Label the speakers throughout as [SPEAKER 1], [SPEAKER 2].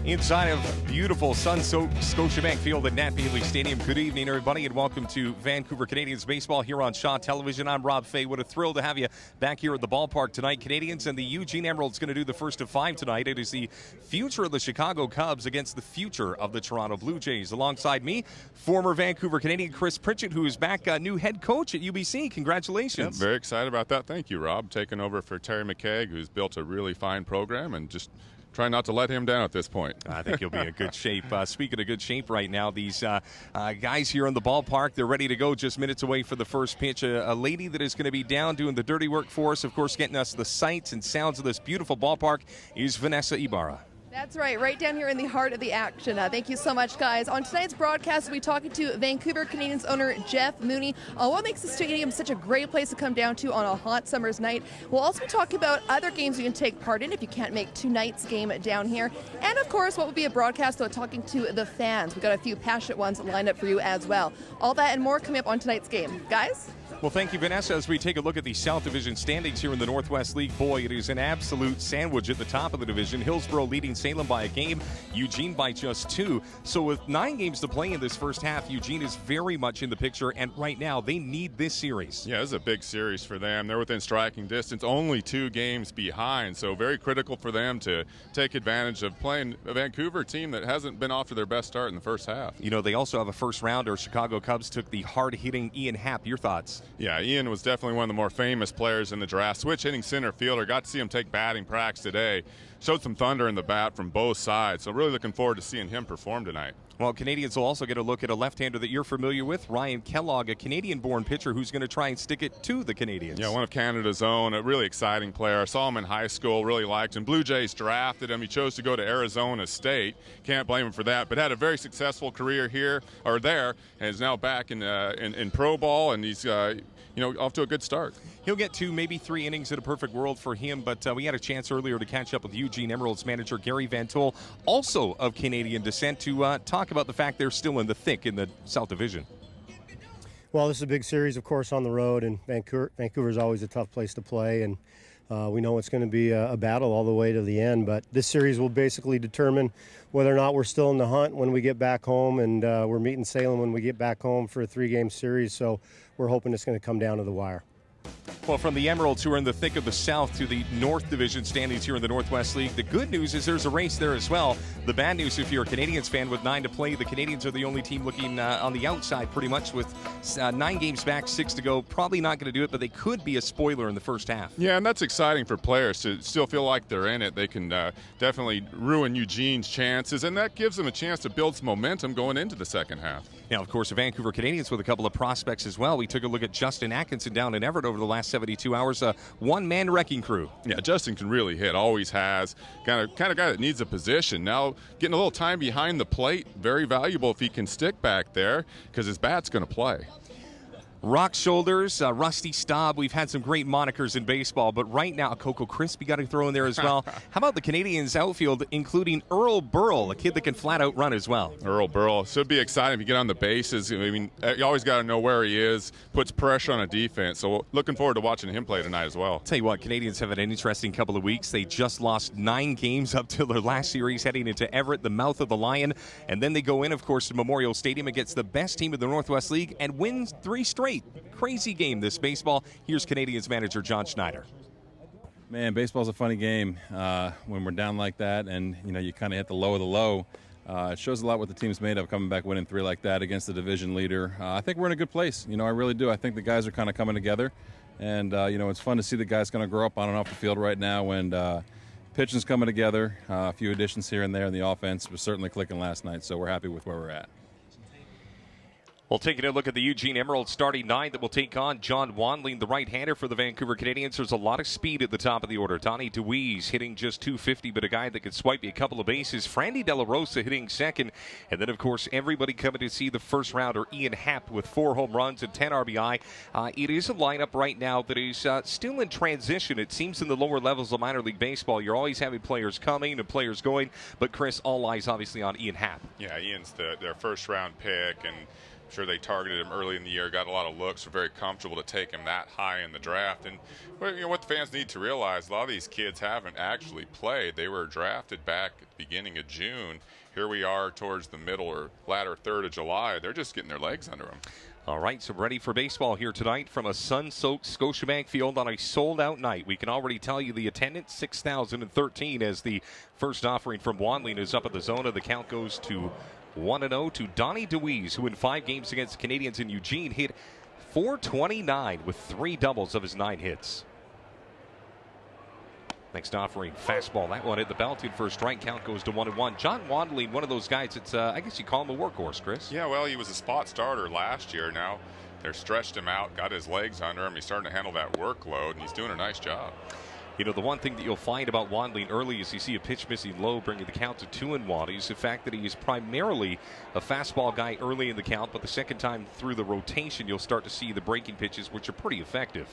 [SPEAKER 1] Inside of beautiful sun-soaked Scotiabank Field at Nat Bailey Stadium. Good evening, everybody, and welcome to Vancouver Canadians baseball here on Shaw Television. I'm Rob Fay. What a thrill to have you back here at the ballpark tonight. Canadians and the Eugene Emeralds going to do the first of five tonight. It is the future of the Chicago Cubs against the future of the Toronto Blue Jays. Alongside me, former Vancouver Canadian Chris Pritchett, who is back new head coach at UBC. Congratulations.
[SPEAKER 2] Yeah, very excited about that. Thank you, Rob. Taking over for Terry McKeag, who's built a really fine program, and just try not to let him down at this point.
[SPEAKER 1] I think he'll be in good shape. Speaking of good shape right now, these guys here in the ballpark, they're ready to go just minutes away for the first pitch. A lady that is going to be down doing the dirty work for us, of course, getting us the sights and sounds of this beautiful ballpark, is Vanessa Ibarra.
[SPEAKER 3] That's right down here in the heart of the action. Thank you so much, guys. On tonight's broadcast, we'll be talking to Vancouver Canadians owner Jeff Mooney. What makes the stadium such a great place to come down to on a hot summer's night? We'll also be talking about other games you can take part in if you can't make tonight's game down here. And, of course, what will be a broadcast about talking to the fans. We've got a few passionate ones lined up for you as well. All that and more coming up on tonight's game. Guys?
[SPEAKER 1] Well, thank you, Vanessa. As we take a look at the South Division standings here in the Northwest League, boy, it is an absolute sandwich at the top of the division. Hillsborough leading Salem by a game, Eugene by just 2. So with 9 games to play in this first half, Eugene is very much in the picture, and right now they need this series.
[SPEAKER 2] Yeah, this is a big series for them. They're within striking distance, only 2 games behind, so very critical for them to take advantage of playing a Vancouver team that hasn't been off to their best start in the first half.
[SPEAKER 1] You know, they also have a first rounder. Chicago Cubs took the hard-hitting Ian Happ. Your thoughts?
[SPEAKER 2] Yeah, Ian was definitely one of the more famous players in the draft. Switch hitting center fielder. Got to see him take batting practice today. Showed some thunder in the bat from both sides. So really looking forward to seeing him perform tonight.
[SPEAKER 1] Well, Canadians will also get a look at a left-hander that you're familiar with, Ryan Kellogg, a Canadian-born pitcher who's going to try and stick it to the Canadians.
[SPEAKER 2] Yeah, one of Canada's own, a really exciting player. I saw him in high school, really liked him. Blue Jays drafted him. He chose to go to Arizona State. Can't blame him for that, but had a very successful career here or there, and is now back in pro ball, and he's off to a good start.
[SPEAKER 1] He'll get 2, maybe 3 innings in a perfect world for him, but we had a chance earlier to catch up with Eugene Emeralds manager Gary Van Tol, also of Canadian descent, to talk about the fact they're still in the thick in the South Division.
[SPEAKER 4] Well, this is a big series, of course, on the road, and Vancouver is always a tough place to play, and we know it's going to be a battle all the way to the end, but this series will basically determine whether or not we're still in the hunt when we get back home, and we're meeting Salem when we get back home for a 3-game series, so we're hoping it's going to come down to the wire.
[SPEAKER 1] Well, from the Emeralds, who are in the thick of the South, to the North Division standings here in the Northwest League, the good news is there's a race there as well. The bad news, if you're a Canadians fan with 9 to play, the Canadians are the only team looking on the outside pretty much with 9 games back, 6 to go. Probably not going to do it, but they could be a spoiler in the first half.
[SPEAKER 2] Yeah, and that's exciting for players to still feel like they're in it. They can definitely ruin Eugene's chances, and that gives them a chance to build some momentum going into the second half.
[SPEAKER 1] Now, of course, the Vancouver Canadians with a couple of prospects as well. We took a look at Justin Atkinson down in Everett over the last 72 hours. A one-man wrecking crew.
[SPEAKER 2] Yeah, Justin can really hit, always has. Kind of guy that needs a position. Now, getting a little time behind the plate, very valuable if he can stick back there because his bat's going to play.
[SPEAKER 1] Rock Shoulders, Rusty Staub. We've had some great monikers in baseball, but right now, Coco Crisp, you got to throw in there as well. How about the Canadians outfield, including Earl Burrell, a kid that can flat out run as well?
[SPEAKER 2] Earl Burrell. Should be exciting if you get on the bases. I mean, you always got to know where he is, puts pressure on a defense. So looking forward to watching him play tonight as well.
[SPEAKER 1] Tell you what, Canadians have had an interesting couple of weeks. They just lost 9 games up till their last series, heading into Everett, the mouth of the lion. And then they go in, of course, to Memorial Stadium against the best team in the Northwest League and wins 3 straight. Crazy game, this baseball. Here's Canadians manager John Schneider.
[SPEAKER 5] Man, baseball's a funny game when we're down like that, and you kind of hit the low of the low. It shows a lot what the team's made of, coming back winning 3 like that against the division leader. I think we're in a good place. I really do. I think the guys are kind of coming together, and it's fun to see the guys kind of grow up on and off the field right now. And pitching's coming together. A few additions here and there in the offense was certainly clicking last night, so we're happy with where we're at.
[SPEAKER 1] Well, taking a look at the Eugene Emeralds starting 9 that will take on John Wanling, the right-hander for the Vancouver Canadians. There's a lot of speed at the top of the order. Donnie DeWeese hitting just .250, but a guy that could swipe you a couple of bases. Frandy De La Rosa hitting second. And then, of course, everybody coming to see the first rounder, Ian Happ, with 4 home runs and 10 RBI. It is a lineup right now that is still in transition. It seems in the lower levels of minor league baseball, you're always having players coming and players going. But, Chris, all eyes obviously on Ian Happ.
[SPEAKER 2] Yeah, Ian's their first-round pick, and I'm sure they targeted him early in the year, got a lot of looks, were very comfortable to take him that high in the draft. And what the fans need to realize, a lot of these kids haven't actually played. They were drafted back at the beginning of June. Here we are towards the middle or latter third of July. They're just getting their legs under them.
[SPEAKER 1] All right, so ready for baseball here tonight from a sun-soaked Scotiabank field on a sold-out night. We can already tell you the attendance, 6,013, as the first offering from Wanley is up at the zona. The count goes to 1-0 to Donnie DeWeese, who in 5 games against the Canadians in Eugene hit .429 with 3 doubles of his 9 hits. Next offering, fastball. That one hit the belt in for a strike. Count goes to 1-1. John Wanley, one of those guys that's, I guess you call him a workhorse, Chris.
[SPEAKER 2] Yeah, well, he was a spot starter last year. Now they're stretched him out, got his legs under him. He's starting to handle that workload, and he's doing a nice job.
[SPEAKER 1] You know, the one thing that you'll find about Wanley early is you see a pitch missing low, bringing the count to 2-1, is the fact that he is primarily a fastball guy early in the count, but the second time through the rotation, you'll start to see the breaking pitches, which are pretty effective.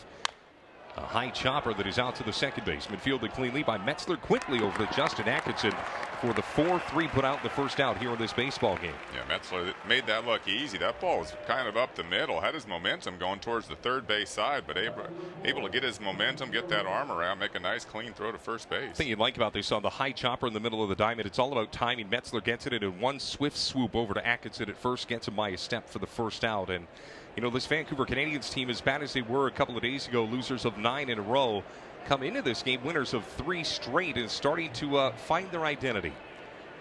[SPEAKER 1] A high chopper that is out to the second baseman, fielded cleanly by Metzler, quickly over to Justin Atkinson for the 4-3 put out in the first out here in this baseball game.
[SPEAKER 2] Yeah, Metzler made that look easy. That ball was kind of up the middle, had his momentum going towards the third base side, but able to get his momentum, get that arm around, make a nice clean throw to first base.
[SPEAKER 1] The thing you like about this on the high chopper in the middle of the diamond, it's all about timing. Metzler gets it in one swift swoop over to Atkinson at first, gets him by a step for the first out. And you know, this Vancouver Canadians team, as bad as they were a couple of days ago, losers of 9 in a row, come into this game winners of 3 straight and starting to find their identity.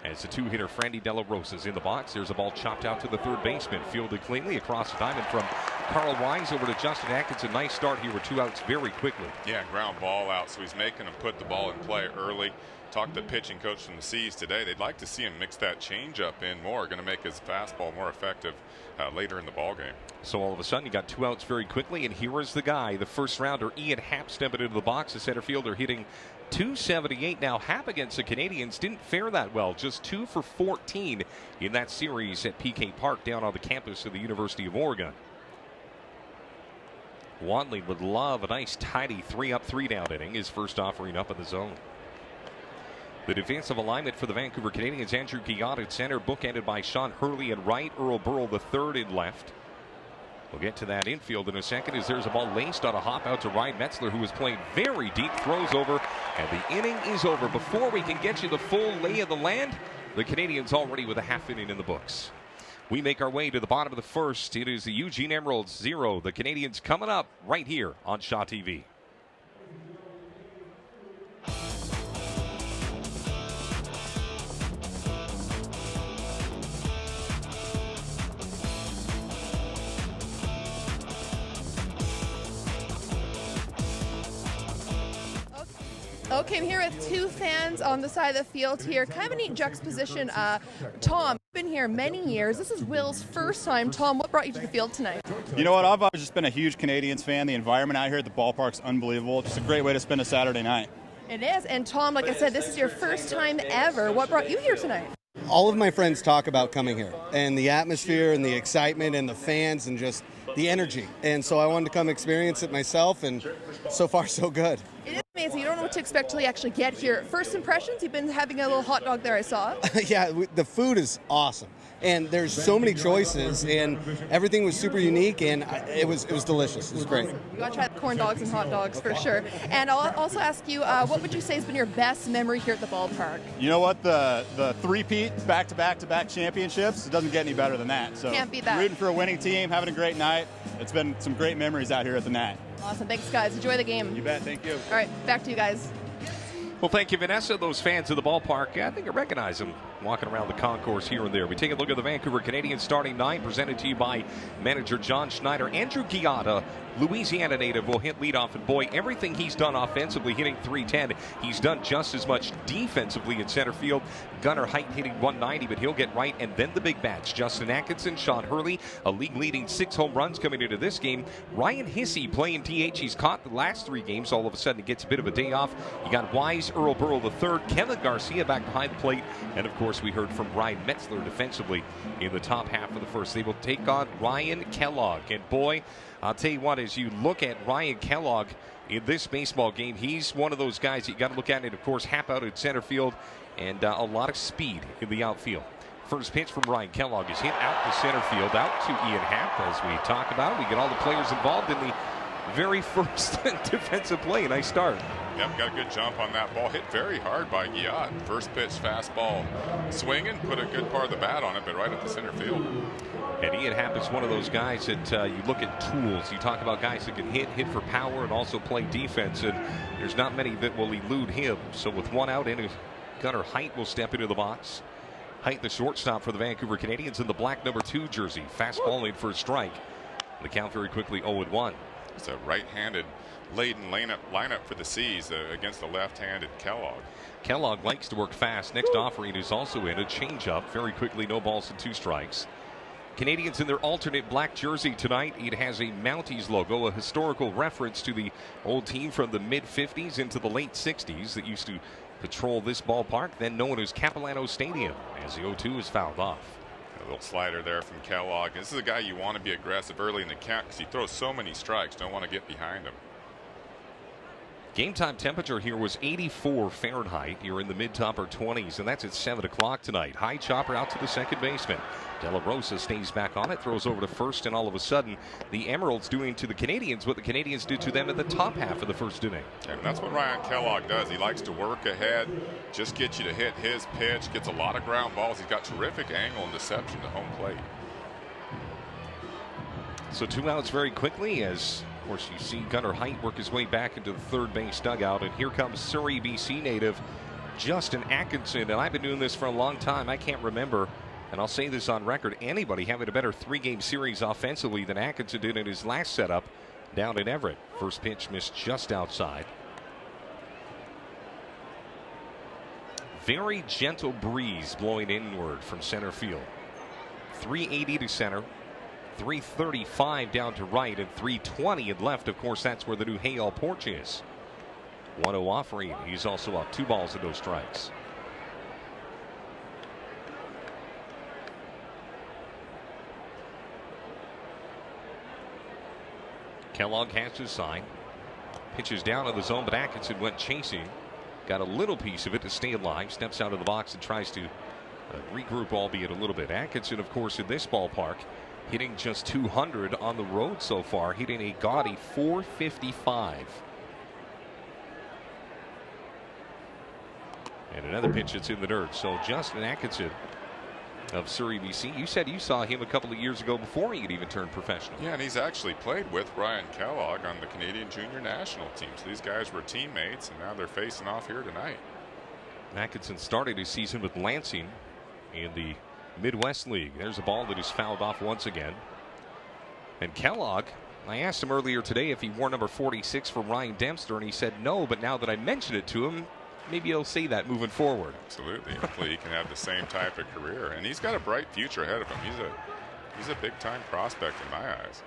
[SPEAKER 1] As the 2-hitter Frandy De La Rosa is in the box, there's a ball chopped out to the third baseman, fielded cleanly across the diamond from Carl Wise over to Justin Atkinson. Nice start here with 2 outs very quickly.
[SPEAKER 2] Yeah, ground ball out, so he's making him put the ball in play early. Talked to the pitching coach from the Seas today. They'd like to see him mix that changeup in more. Going to make his fastball more effective later in the ball game.
[SPEAKER 1] So all of a sudden you got 2 outs very quickly, and here is the guy, the first rounder, Ian Happ, stepping into the box, the center fielder, hitting .278. Now Happ against the Canadians didn't fare that well, just 2 for 14 in that series at PK Park down on the campus of the University of Oregon. Wanley would love a nice tidy 3-up, 3-down inning, his first offering up in the zone. The defensive alignment for the Vancouver Canadians, Andrew Guillot at center, bookended by Sean Hurley in right, Earl Burrell the third in left. We'll get to that infield in a second as there's a ball laced on a hop out to Ryan Metzler, who is playing very deep, throws over, and the inning is over. Before we can get you the full lay of the land, the Canadians already with a half inning in the books. We make our way to the bottom of the first. It is the Eugene Emeralds 0. The Canadians coming up right here on Shaw TV.
[SPEAKER 3] Okay, I'm here with 2 fans on the side of the field here. Kind of a neat juxtaposition. Tom, you've been here many years. This is Will's first time. Tom, what brought you to the field tonight?
[SPEAKER 6] You know what? I've always just been a huge Canadians fan. The environment out here at the ballpark's unbelievable. Just a great way to spend a Saturday night.
[SPEAKER 3] It is. And Tom, like I said, this is your first time ever. What brought you here tonight?
[SPEAKER 7] All of my friends talk about coming here and the atmosphere and the excitement and the fans and just the energy. And so I wanted to come experience it myself, and so far so good.
[SPEAKER 3] It is amazing. You don't know what to expect till you actually get here. First impressions, you've been having a little hot dog there, I saw.
[SPEAKER 7] Yeah, the food is awesome. And there's so many choices, and everything was super unique, and it was delicious. It was great.
[SPEAKER 3] You got to try the corn dogs and hot dogs for sure. And I'll also ask you, what would you say has been your best memory here at the ballpark?
[SPEAKER 6] You know what? The three-peat back-to-back-to-back championships, it doesn't get any better than that. So
[SPEAKER 3] can't beat that.
[SPEAKER 6] Rooting for a winning team, having a great night. It's been some great memories out here at the Nat.
[SPEAKER 3] Awesome. Thanks, guys. Enjoy the game.
[SPEAKER 6] You bet. Thank you.
[SPEAKER 3] All right, back to you guys.
[SPEAKER 1] Well, thank you, Vanessa. Those fans of the ballpark, I think I recognize them walking around the concourse here and there. We take a look at the Vancouver Canadians starting 9, presented to you by manager John Schneider. Andrew Guillot, Louisiana native, will hit leadoff, and boy, everything he's done offensively, hitting .310, he's done just as much defensively in center field. Gunnar Height hitting .190, but he'll get right, and then the big bats. Justin Atkinson, Sean Hurley, a league-leading 6 home runs coming into this game. Ryan Hissey playing DH. He's caught the last 3 games. All of a sudden, he gets a bit of a day off. You got Wise, Earl Burrell III, Kevin Garcia back behind the plate, and of course, we heard from Ryan Metzler defensively in the top half of the first. They will take on Ryan Kellogg, and boy, I'll tell you what, as you look at Ryan Kellogg in this baseball game, he's one of those guys that you got to look at. And of course, Happ out at center field, and a lot of speed in the outfield. First pitch from Ryan Kellogg is hit out to center field, out to Ian Happ. As we talk about, we get all the players involved in the very first defensive play. Nice start.
[SPEAKER 2] Yep, got a good jump on that ball. Hit very hard by Giat. First pitch, fastball, swinging, put a good part of the bat on it, but right at the center field.
[SPEAKER 1] And Ian Happ is one of those guys that you look at tools. You talk about guys that can hit for power, and also play defense. And there's not many that will elude him. So with one out, Gunnar Height will step into the box. Height, the shortstop for the Vancouver Canadians, in the black number 2 jersey. Fastball in for a strike. The count very quickly 0-1.
[SPEAKER 2] It's a right-handed laden lineup for the C's against the left-handed Kellogg.
[SPEAKER 1] Kellogg likes to work fast. Next offering is also in a changeup. Very quickly, no balls and 2 strikes. Canadians in their alternate black jersey tonight. It has a Mounties logo, a historical reference to the old team from the mid-50s into the late 60s that used to patrol this ballpark, then known as Capilano Stadium, as the 0-2 is fouled off.
[SPEAKER 2] A little slider there from Kellogg. This is a guy you want to be aggressive early in the count because he throws so many strikes. Don't want to get behind him.
[SPEAKER 1] Game time temperature here was 84 Fahrenheit. You're in the mid-to-upper 20s, and that's at 7 o'clock tonight. High chopper out to the second baseman. De La Rosa stays back on it, throws over to first, and all of a sudden, the Emeralds doing to the Canadians what the Canadians did to them in the top half of the first inning.
[SPEAKER 2] And that's what Ryan Kellogg does. He likes to work ahead, just get you to hit his pitch, gets a lot of ground balls. He's got terrific angle and deception to home plate.
[SPEAKER 1] So 2 outs very quickly as, of course, you see Gunnar Height work his way back into the third base dugout. And here comes Surrey, BC native Justin Atkinson. And I've been doing this for a long time. I can't remember, and I'll say this on record, anybody having a better 3-game series offensively than Atkinson did in his last setup down in Everett. First pitch missed just outside. Very gentle breeze blowing inward from center field. 380 to center. 335 down to right, and 320 at left. Of course, that's where the new Hayall porch is. 1-0 offering. He's also up 2 balls and no strikes. Kellogg has his sign. Pitches down in the zone, but Atkinson went chasing. Got a little piece of it to stay alive. Steps out of the box and tries to regroup, albeit a little bit. Atkinson, of course, in this ballpark, hitting just 200 on the road so far, hitting a gaudy .455. And another pitch that's in the dirt. So Justin Atkinson of Surrey, BC. You said you saw him a couple of years ago before he had even turned professional.
[SPEAKER 2] Yeah, and he's actually played with Ryan Kellogg on the Canadian Junior National team. So these guys were teammates, and now they're facing off here tonight.
[SPEAKER 1] Atkinson started his season with Lansing in the Midwest League. There's a ball that is fouled off once again. And Kellogg, I asked him earlier today if he wore number 46 for Ryan Dempster, and he said no, but now that I mentioned it to him, maybe he'll say that moving forward.
[SPEAKER 2] Absolutely. Hopefully he can have the same type of career. And he's got a bright future ahead of him. He's a big-time prospect in my eyes.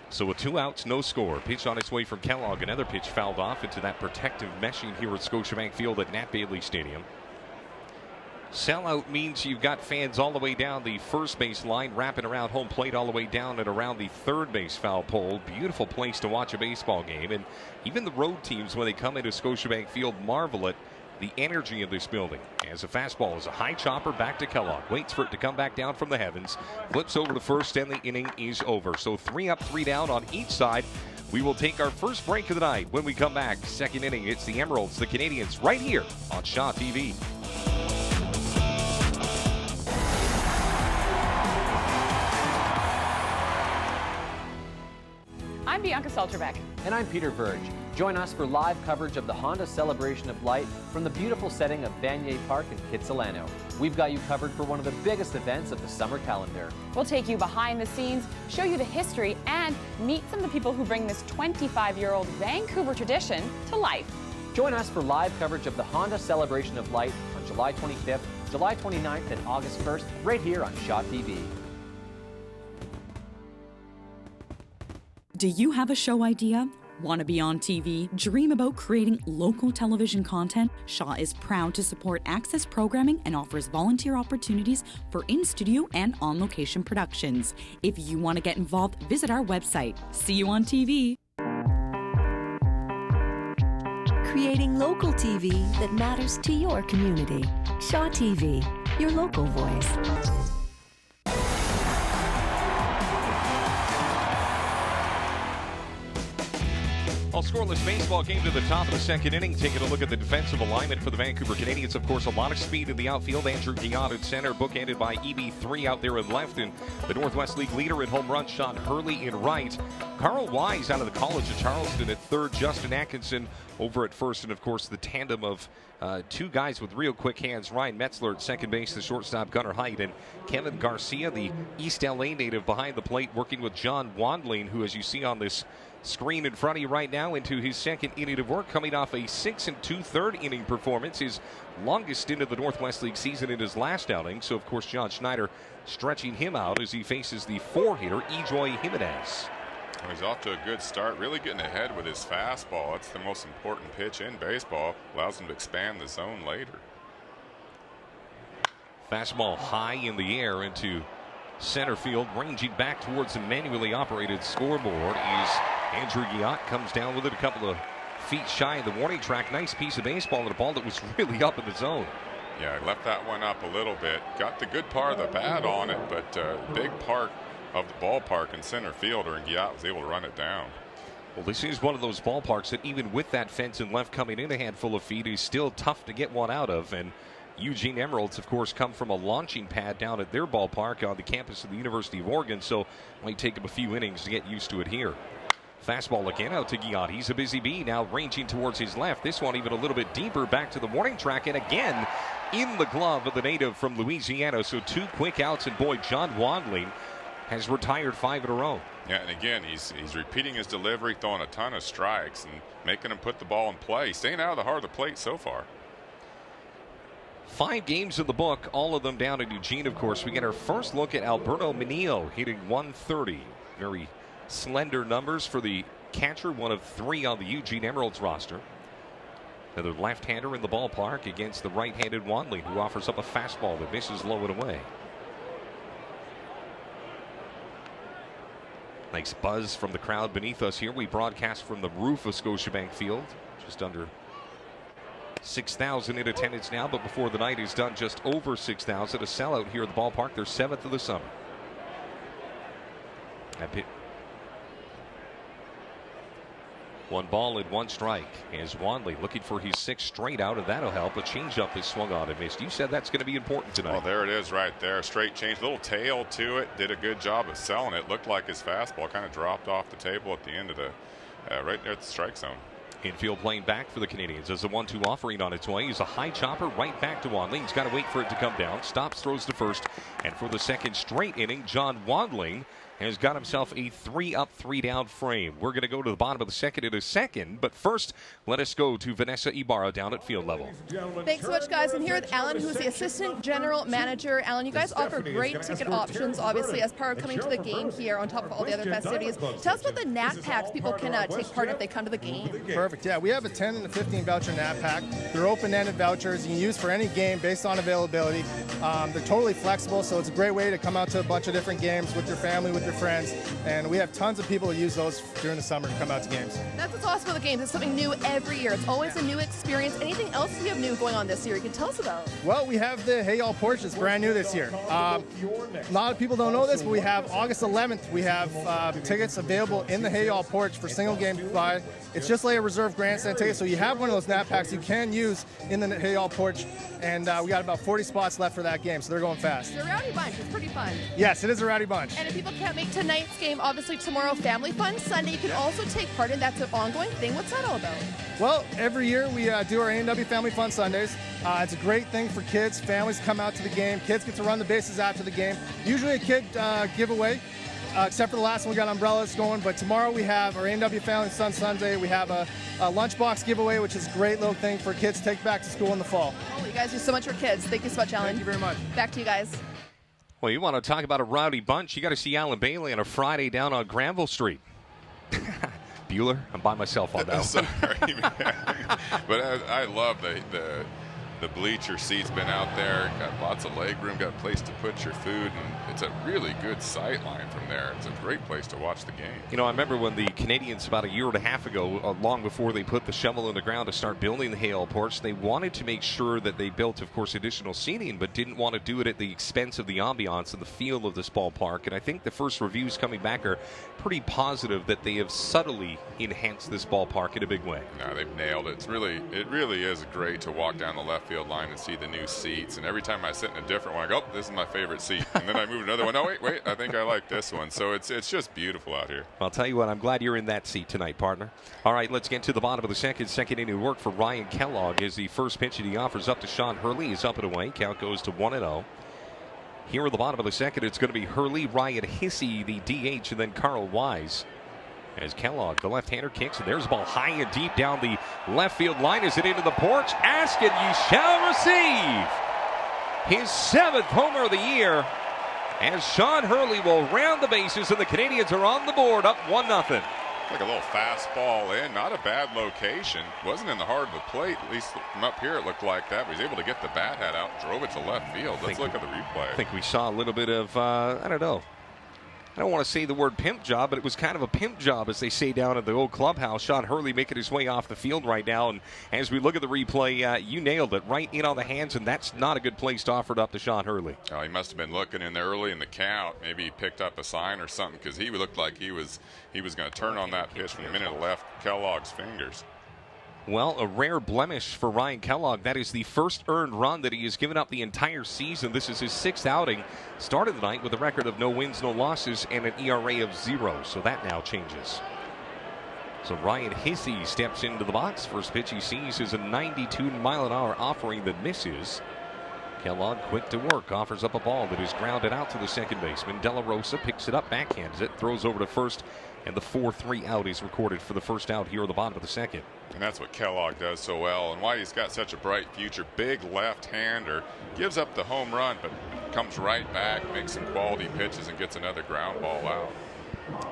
[SPEAKER 1] So with 2 outs, no score. Pitch on its way from Kellogg. Another pitch fouled off into that protective meshing here at Scotiabank Field at Nat Bailey Stadium. Sellout means you've got fans all the way down the first base line, wrapping around home plate all the way down and around the third base foul pole. Beautiful place to watch a baseball game. And even the road teams, when they come into Scotiabank Field, marvel at the energy of this building. As a fastball is a high chopper back to Kellogg. Waits for it to come back down from the heavens. Flips over to first, and the inning is over. So 3 up, 3 down on each side. We will take our first break of the night. When we come back, second inning, it's the Emeralds, the Canadians, right here on Shaw TV.
[SPEAKER 8] I'm Bianca Salterbeck.
[SPEAKER 9] And I'm Peter Verge. Join us for live coverage of the Honda Celebration of Light from the beautiful setting of Vanier Park in Kitsilano. We've got you covered for one of the biggest events of the summer calendar.
[SPEAKER 8] We'll take you behind the scenes, show you the history, and meet some of the people who bring this 25-year-old Vancouver tradition to life.
[SPEAKER 9] Join us for live coverage of the Honda Celebration of Light on July 25th, July 29th, and August 1st, right here on Shaw TV.
[SPEAKER 10] Do you have a show idea? Want to be on TV? Dream about creating local television content? Shaw is proud to support Access Programming and offers volunteer opportunities for in-studio and on-location productions. If you want to get involved, visit our website. See you on TV.
[SPEAKER 11] Creating local TV that matters to your community. Shaw TV. your local voice.
[SPEAKER 1] Well, scoreless baseball game to the top of the second inning. Taking a look at the defensive alignment for the Vancouver Canadians. Of course, a lot of speed in the outfield. Andrew Guillot at center, bookended by EB3 out there in left. And the Northwest League leader in home runs, Sean Hurley in right. Carl Wise out of the College of Charleston at third. Justin Atkinson over at first. And, of course, the tandem of two guys with real quick hands. Ryan Metzler at second base, the shortstop Gunnar Height. And Kevin Garcia, the East LA native, behind the plate, working with John Wandling, who, as you see on this screen in front of you right now, into his second inning of work, coming off a 6 2/3 inning performance, his longest into the Northwest League season in his last outing. So, of course, John Schneider stretching him out as he faces the four-hitter, Ejoy Jimenez.
[SPEAKER 2] He's off to a good start, really getting ahead with his fastball. That's the most important pitch in baseball. Allows him to expand the zone later.
[SPEAKER 1] Fastball high in the air into center field, ranging back towards the manually operated scoreboard is Andrew Guillot. Comes down with it a couple of feet shy of the warning track. Nice piece of baseball and a ball that was really up in the zone.
[SPEAKER 2] Yeah, he left that one up a little bit. Got the good part of the bat on it, but big part of the ballpark in center fielder, and Guillot was able to run it down.
[SPEAKER 1] Well, this is one of those ballparks that even with that fence and left coming in a handful of feet is still tough to get one out of. And Eugene Emeralds, of course, come from a launching pad down at their ballpark on the campus of the University of Oregon, so it might take them a few innings to get used to it here. Fastball again out to Guillot. He's a busy bee now, ranging towards his left. This one even a little bit deeper back to the warning track, and again in the glove of the native from Louisiana. So two quick outs, and boy, John Wandling has retired 5 in a row.
[SPEAKER 2] Yeah, and again, he's repeating his delivery, throwing a ton of strikes and making him put the ball in play. Staying out of the heart of the plate so far.
[SPEAKER 1] 5 games in the book, all of them down in Eugene, of course. We get our first look at Alberto Minillo hitting 130. Very slender numbers for the catcher, one of 3 on the Eugene Emeralds roster. Another left-hander in the ballpark against the right-handed Wandling, who offers up a fastball that misses low and away. Nice buzz from the crowd beneath us here. We broadcast from the roof of Scotiabank Field, just under 6,000 in attendance now, but before the night is done, just over 6,000. A sellout here at the ballpark, their 7th of the summer. One ball and 1 strike as Wandling looking for his 6th straight out, and that'll help. A changeup is swung on and missed. You said that's going to be important tonight.
[SPEAKER 2] Well, there it is right there. Straight change, little tail to it. Did a good job of selling it. Looked like his fastball kind of dropped off the table at the end of the, right there at the strike zone.
[SPEAKER 1] Infield playing back for the Canadians as the 1-2 offering on its way is a high chopper right back to Wandling. He's got to wait for it to come down. Stops, throws to first, and for the second straight inning, John Wandling has got himself a 3-up, 3-down frame. We're going to go to the bottom of the second in a second, but first, let us go to Vanessa Ibarra down at field level.
[SPEAKER 3] Thanks so much, guys. I'm here with Alan, who's the Assistant General Manager. Alan, you guys offer great ticket options, obviously, as part of coming to the game here on top of all the other festivities. Tell us about the nap packs people can take part in if they come to the game.
[SPEAKER 12] Perfect. Yeah, we have a 10 and a 15 voucher nap pack. They're open-ended vouchers you can use for any game based on availability. They're totally flexible, so it's a great way to come out to a bunch of different games with your family, with your friends, and we have tons of people who use those during the summer to come out to games.
[SPEAKER 3] That's what's awesome about the games. It's something new every year. It's always a new experience. Anything else you have new going on this year you can tell us about?
[SPEAKER 12] Well, we have the Hey Y'all Porch. It's brand new this year. A lot of people don't know this, but we have August 11th. We have tickets available in the Hey Y'all Porch for single game buy. It's just like a reserve grandstand ticket, so you have one of those nap packs you can use in the Hey Y'all Porch, and we got about 40 spots left for that game, so they're going fast.
[SPEAKER 3] It's a rowdy bunch. It's pretty fun.
[SPEAKER 12] Yes, it is a rowdy bunch.
[SPEAKER 3] And if people can't make tonight's game, obviously tomorrow, Family Fun Sunday, you can also take part in. That's an ongoing thing. What's that all about?
[SPEAKER 12] Well, every year we do our A&W Family Fun Sundays. It's a great thing for kids. Families come out to the game. Kids get to run the bases after the game. Usually a kid giveaway. Except for the last one, we got umbrellas going. But tomorrow we have our A&W Family Fun Sunday. We have a lunchbox giveaway, which is a great little thing for kids to take back to school in the fall.
[SPEAKER 3] Oh, you guys do so much for kids. Thank you so much, Alan.
[SPEAKER 12] Thank you very much.
[SPEAKER 3] Back to you guys.
[SPEAKER 1] Well, you want to talk about a rowdy bunch? You got to see Alan Bailey on a Friday down on Granville Street. Bueller, I'm by myself on that.
[SPEAKER 2] Sorry, man. But I love the The bleacher seat's been out there, got lots of leg room, got a place to put your food, and it's a really good sight line from there. It's a great place to watch the game.
[SPEAKER 1] You know, I remember when the Canadians about a year and a half ago, long before they put the shovel in the ground to start building the Hale porch, they wanted to make sure that they built, of course, additional seating, but didn't want to do it at the expense of the ambiance and the feel of this ballpark. And I think the first reviews coming back are pretty positive that they have subtly enhanced this ballpark in a big way.
[SPEAKER 2] No, they've nailed it. It really is great to walk down the left field line and see the new seats. And every time I sit in a different one, I go, oh, this is my favorite seat. And then I move to another one. Oh, wait, I think I like this one. So it's just beautiful out here.
[SPEAKER 1] I'll tell you what, I'm glad you're in that seat tonight, partner. All right, let's get to the bottom of the second. Second inning work for Ryan Kellogg as the first pitch that he offers up to Sean Hurley is up and away. Count goes to 1-0. Here in the bottom of the second, it's going to be Hurley, Ryan Hissey, the DH, and then Carl Wise. As Kellogg, the left-hander, kicks, and there's a ball high and deep down the left field line. Is it into the porch? Ask and ye shall receive. His 7th homer of the year. As Sean Hurley will round the bases, and the Canadians are on the board, up 1-0.
[SPEAKER 2] Like a little fastball in, not a bad location. Wasn't in the heart of the plate, at least from up here it looked like that. But he's able to get the bat head out, drove it to left field. Let's look at the replay.
[SPEAKER 1] I think we saw a little bit of, I don't know. I don't want to say the word pimp job, but it was kind of a pimp job, as they say down at the old clubhouse. Sean Hurley making his way off the field right now. And as we look at the replay, you nailed it. Right in on the hands, and that's not a good place to offer it up to Sean Hurley.
[SPEAKER 2] Oh, he must have been looking in there early in the count. Maybe he picked up a sign or something, because he looked like he was going to turn on that pitch from the minute it left Kellogg's fingers.
[SPEAKER 1] Well, a rare blemish for Ryan Kellogg. That is the first earned run that he has given up the entire season. This is his 6th outing. Started the night with a record of no wins, no losses, and an ERA of 0. So that now changes. So Ryan Hissey steps into the box. First pitch he sees is a 92-mile-an-hour offering that misses. Kellogg quick to work, offers up a ball that is grounded out to the second baseman. De La Rosa picks it up, backhands it, throws over to first, and the 4-3 out is recorded for the first out here at the bottom of the second.
[SPEAKER 2] And that's what Kellogg does so well, and why he's got such a bright future. Big left-hander, gives up the home run, but comes right back, makes some quality pitches, and gets another ground ball out.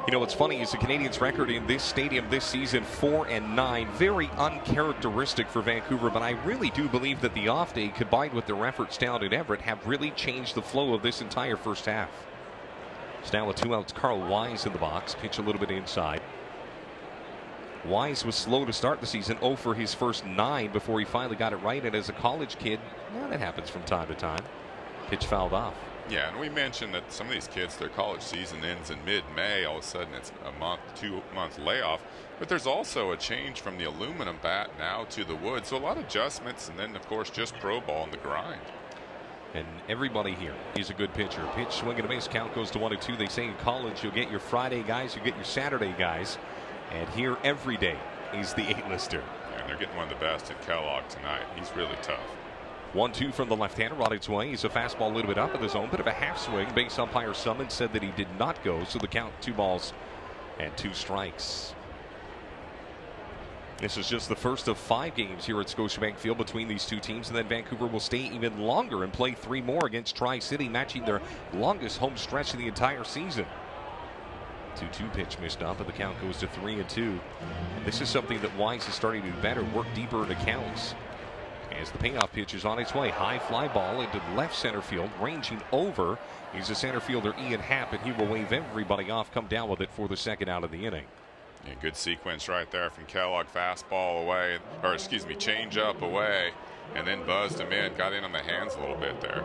[SPEAKER 1] You know what's funny is the Canadians' record in this stadium this season, 4-9, very uncharacteristic for Vancouver, but I really do believe that the off day combined with their efforts down in Everett have really changed the flow of this entire first half. It's now with 2 outs. Carl Wise in the box, pitch a little bit inside. Wise was slow to start the season, 0 for his first 9 before he finally got it right, and as a college kid, well, that happens from time to time. Pitch fouled off.
[SPEAKER 2] Yeah, and we mentioned that some of these kids, their college season ends in mid-May. All of a sudden, it's a month, 2-month layoff. But there's also a change from the aluminum bat now to the wood. So a lot of adjustments, and then, of course, just pro ball in the grind.
[SPEAKER 1] And everybody here is a good pitcher. Pitch, swing and a miss. Count goes to 1-2. They say in college you'll get your Friday guys, you get your Saturday guys. And here every day is the 8-lister.
[SPEAKER 2] Yeah, and they're getting one of the best in Kellogg tonight. He's really tough.
[SPEAKER 1] 1-2 from the left-hander on its way. He's a fastball a little bit up in the zone. Bit of a half swing. Base umpire Summons said that he did not go. So the count 2 balls and 2 strikes. This is just the first of 5 games here at Scotiabank Field between these two teams. And then Vancouver will stay even longer and play 3 more against Tri-City, matching their longest home stretch of the entire season. 2-2 pitch missed up, and the count goes to 3-2. This is something that Wise is starting to do better, work deeper into counts. As the payoff pitch is on its way, high fly ball into left center field, ranging over. He's a center fielder, Ian Happ, and he will wave everybody off, come down with it for the second out of the inning.
[SPEAKER 2] Yeah, good sequence right there from Kellogg. Fastball away, or excuse me, change up away, and then buzzed him in, got in on the hands a little bit there.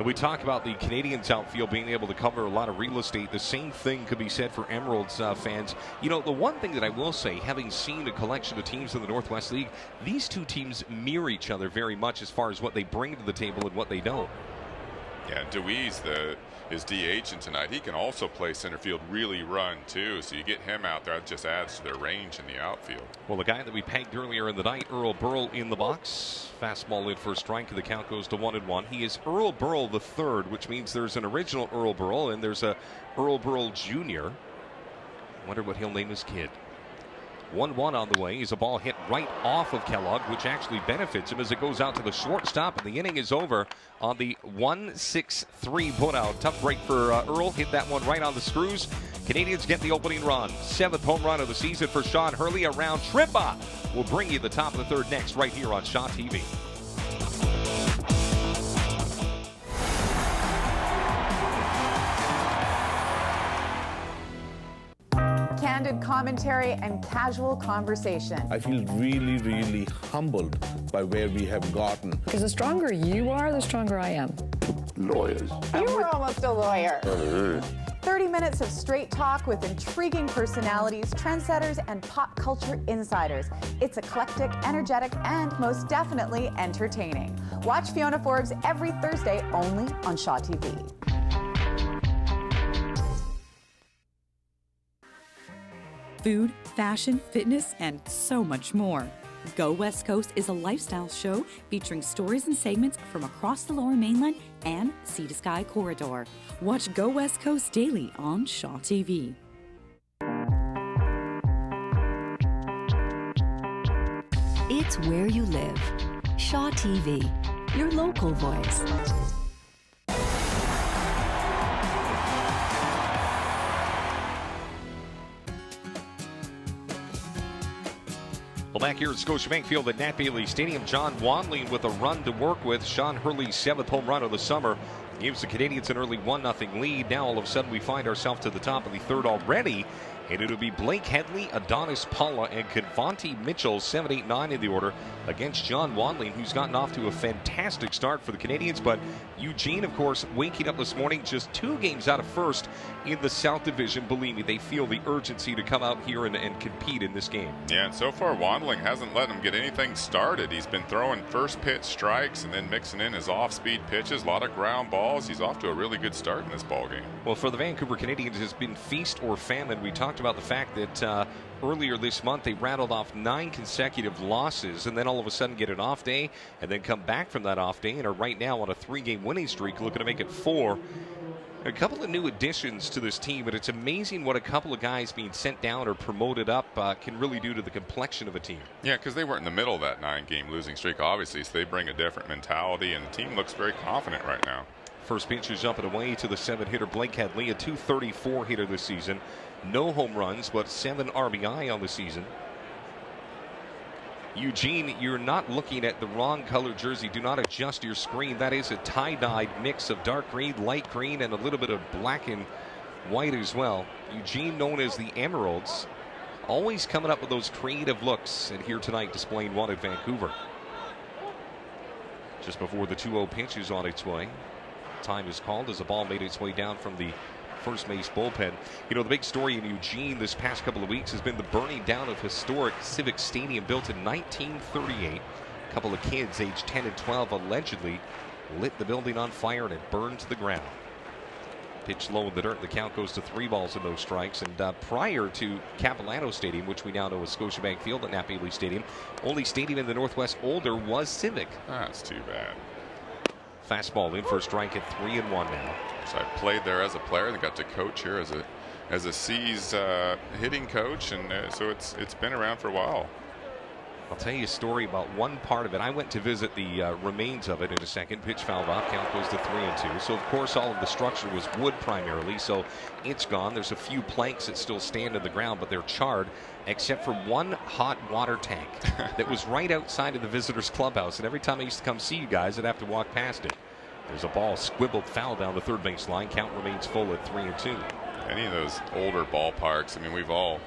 [SPEAKER 1] We talk about the Canadians outfield being able to cover a lot of real estate. The same thing could be said for Emeralds fans. You know, the one thing that I will say, having seen a collection of teams in the Northwest League, these two teams mirror each other very much as far as what they bring to the table and what they don't.
[SPEAKER 2] Yeah, Deweese is DHing tonight. He can also play center field, really run too. So you get him out there, it just adds to their range in the outfield.
[SPEAKER 1] Well, the guy that we pegged earlier in the night, Earl Burrell in the box. Fastball in for a strike. The count goes to 1-1. He is Earl Burrell the third, which means there's an original Earl Burrell and there's a Earl Burrell Jr. Wonder what he'll name his kid. 1-1 on the way. Is a ball hit right off of Kellogg, which actually benefits him as it goes out to the shortstop, and the inning is over on the 1-6-3 putout. Tough break for Earl. Hit that one right on the screws. Canadians get the opening run. 7th home run of the season for Sean Hurley. A round trip on. We'll bring you the top of the third next right here on Shaw TV.
[SPEAKER 11] Candid commentary and casual conversation.
[SPEAKER 13] I feel really, really humbled by where we have gotten.
[SPEAKER 14] Because the stronger you are, the stronger I am.
[SPEAKER 13] Lawyers.
[SPEAKER 11] You were almost a lawyer. 30 minutes of straight talk with intriguing personalities, trendsetters, and pop culture insiders. It's eclectic, energetic, and most definitely entertaining. Watch Fiona Forbes every Thursday only on Shaw TV.
[SPEAKER 10] Food, fashion, fitness, and so much more. Go West Coast is a lifestyle show featuring stories and segments from across the Lower Mainland and Sea to Sky Corridor. Watch Go West Coast daily on Shaw TV.
[SPEAKER 15] It's where you live. Shaw TV, your local voice.
[SPEAKER 1] Well, back here at Scotiabank Field at Nat Bailey Stadium, John Wanling with a run to work with. Sean Hurley's 7th home run of the summer gives the Canadians an early 1-0 lead. Now all of a sudden we find ourselves to the top of the third already. And it'll be Blake Headley, Adonis Paula, and Kevonte Mitchell, 7, 8, 9 in the order against John Wanling, who's gotten off to a fantastic start for the Canadians. But Eugene, of course, waking up this morning just 2 games out of first in the South Division. Believe me, they feel the urgency to come out here and compete in this game.
[SPEAKER 2] Yeah, and so far Wanling hasn't let him get anything started. He's been throwing first pitch strikes and then mixing in his off-speed pitches, a lot of ground balls. He's off to a really good start in this ballgame.
[SPEAKER 1] Well, for the Vancouver Canadians, it's been feast or famine. We talked about the fact that earlier this month they rattled off 9 consecutive losses and then all of a sudden get an off day and then come back from that off day and are right now on a 3-game winning streak, looking to make it 4. A couple of new additions to this team, and it's amazing what a couple of guys being sent down or promoted up can really do to the complexion of a team.
[SPEAKER 2] Yeah, because they weren't in the middle of that 9-game losing streak, obviously, so they bring a different mentality, and the team looks very confident right now.
[SPEAKER 1] First pitch is up and away to the 7-hitter Blake Headley, a .234 hitter this season. No home runs, but 7 RBI on the season. Eugene, you're not looking at the wrong color jersey. Do not adjust your screen. That is a tie-dyed mix of dark green, light green, and a little bit of black and white as well. Eugene, known as the Emeralds, always coming up with those creative looks, and here tonight displaying one at Vancouver. Just before the 2-0 pitch is on its way. Time is called as the ball made its way down from the first base bullpen. You know, the big story in Eugene this past couple of weeks has been the burning down of historic Civic Stadium built in 1938. A couple of kids aged 10 and 12 allegedly lit the building on fire and it burned to the ground. Pitch low in the dirt. The count goes to 3 balls and no strikes. And prior to Capilano Stadium, which we now know as Scotiabank Field at Nat Bailey Stadium, only stadium in the Northwest older was Civic.
[SPEAKER 2] That's too bad.
[SPEAKER 1] Fastball in for a strike at 3-1 now.
[SPEAKER 2] So I played there as a player and got to coach here as a C's hitting coach, and so it's been around for a while.
[SPEAKER 1] I'll tell you a story about one part of it. I went to visit the remains of it in a second. Pitch fouled off. Count goes to 3-2. So of course all of the structure was wood primarily, so it's gone. There's a few planks that still stand in the ground, but they're charred, except for one hot water tank that was right outside of the visitors clubhouse. And every time I used to come see you guys, I'd have to walk past it. There's a ball squibbled foul down the third base line. Count remains full at 3-2.
[SPEAKER 2] Any of those older ballparks, I mean, we've all,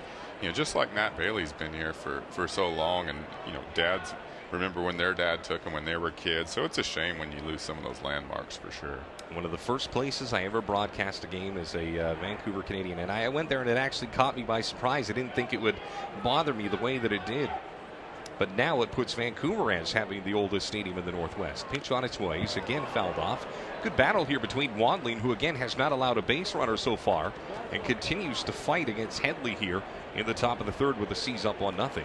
[SPEAKER 2] you know, just like Nat Bailey's been here for so long, and you know, dads remember when their dad took them when they were kids. So it's a shame when you lose some of those landmarks for sure.
[SPEAKER 1] One of the first places I ever broadcast a game as a Vancouver Canadian, and I went there and it actually caught me by surprise. I didn't think it would bother me the way that it did. But now it puts Vancouver as having the oldest stadium in the Northwest. Pitch on its way. He's again fouled off. Good battle here between Wanling, who again has not allowed a base runner so far, and continues to fight against Headley here in the top of the third with the C's up 1-0.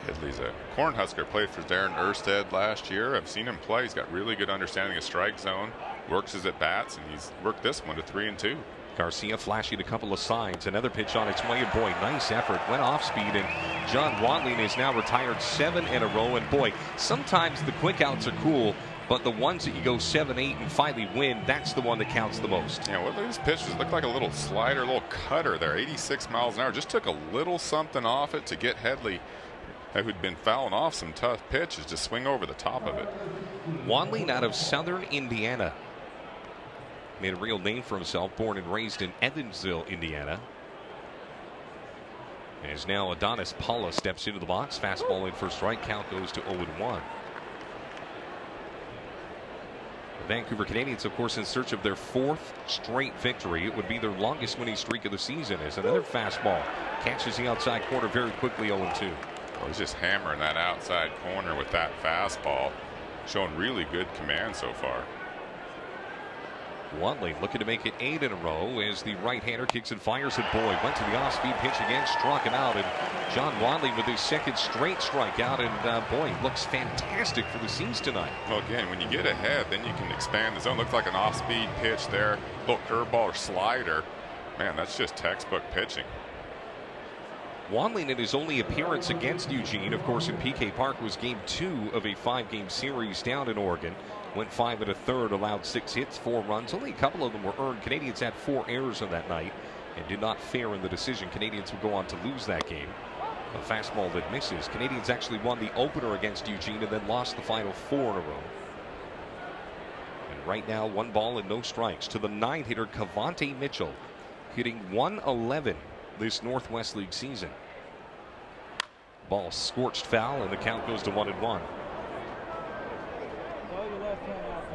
[SPEAKER 2] Headley's a Cornhusker, played for Darren Erstad last year. I've seen him play. He's got really good understanding of strike zone, works his at bats, and he's worked this one to 3-2.
[SPEAKER 1] Garcia flashing a couple of signs. Another pitch on its way. And boy, nice effort. Went off speed. And John Wandling is now retired 7 in a row. And boy, sometimes the quick outs are cool, but the ones that you go 7-8 and finally win, that's the one that counts the most.
[SPEAKER 2] Yeah, what these pitches looked like a little slider, a little cutter there. 86 miles an hour. Just took a little something off it to get Headley, who'd been fouling off some tough pitches, to swing over the top of it.
[SPEAKER 1] Wandling out of southern Indiana. Made a real name for himself, born and raised in Evansville, Indiana. As now Adonis Paula steps into the box. Fastball in for strike. Count goes to 0-1. The Vancouver Canadians, of course, in search of their 4th straight victory. It would be their longest winning streak of the season, as another fastball catches the outside corner very quickly. 0-2.
[SPEAKER 2] Well, he's just hammering that outside corner with that fastball. Showing really good command so far.
[SPEAKER 1] Wandling looking to make it 8 in a row as the right-hander kicks and fires it. Boy, went to the off-speed pitch again, struck him out. And John Wandling with his 2nd straight strikeout. And boy, looks fantastic for the Seas tonight.
[SPEAKER 2] Well, again, when you get ahead, then you can expand the zone. Looks like an off-speed pitch there. Little curveball or slider. Man, that's just textbook pitching.
[SPEAKER 1] Wandling in his only appearance against Eugene, of course, in PK Park, was game 2 of a 5-game series down in Oregon. Went 5 1/3, allowed 6 hits, 4 runs. Only a couple of them were earned. Canadians had 4 errors on that night and did not fare in the decision. Canadians would go on to lose that game. A fastball that misses. Canadians actually won the opener against Eugene and then lost the final 4 in a row. And right now, 1 ball and no strikes to the 9-hitter Cavante Mitchell, hitting .111 this Northwest League season. Ball scorched foul, and the count goes to 1-1.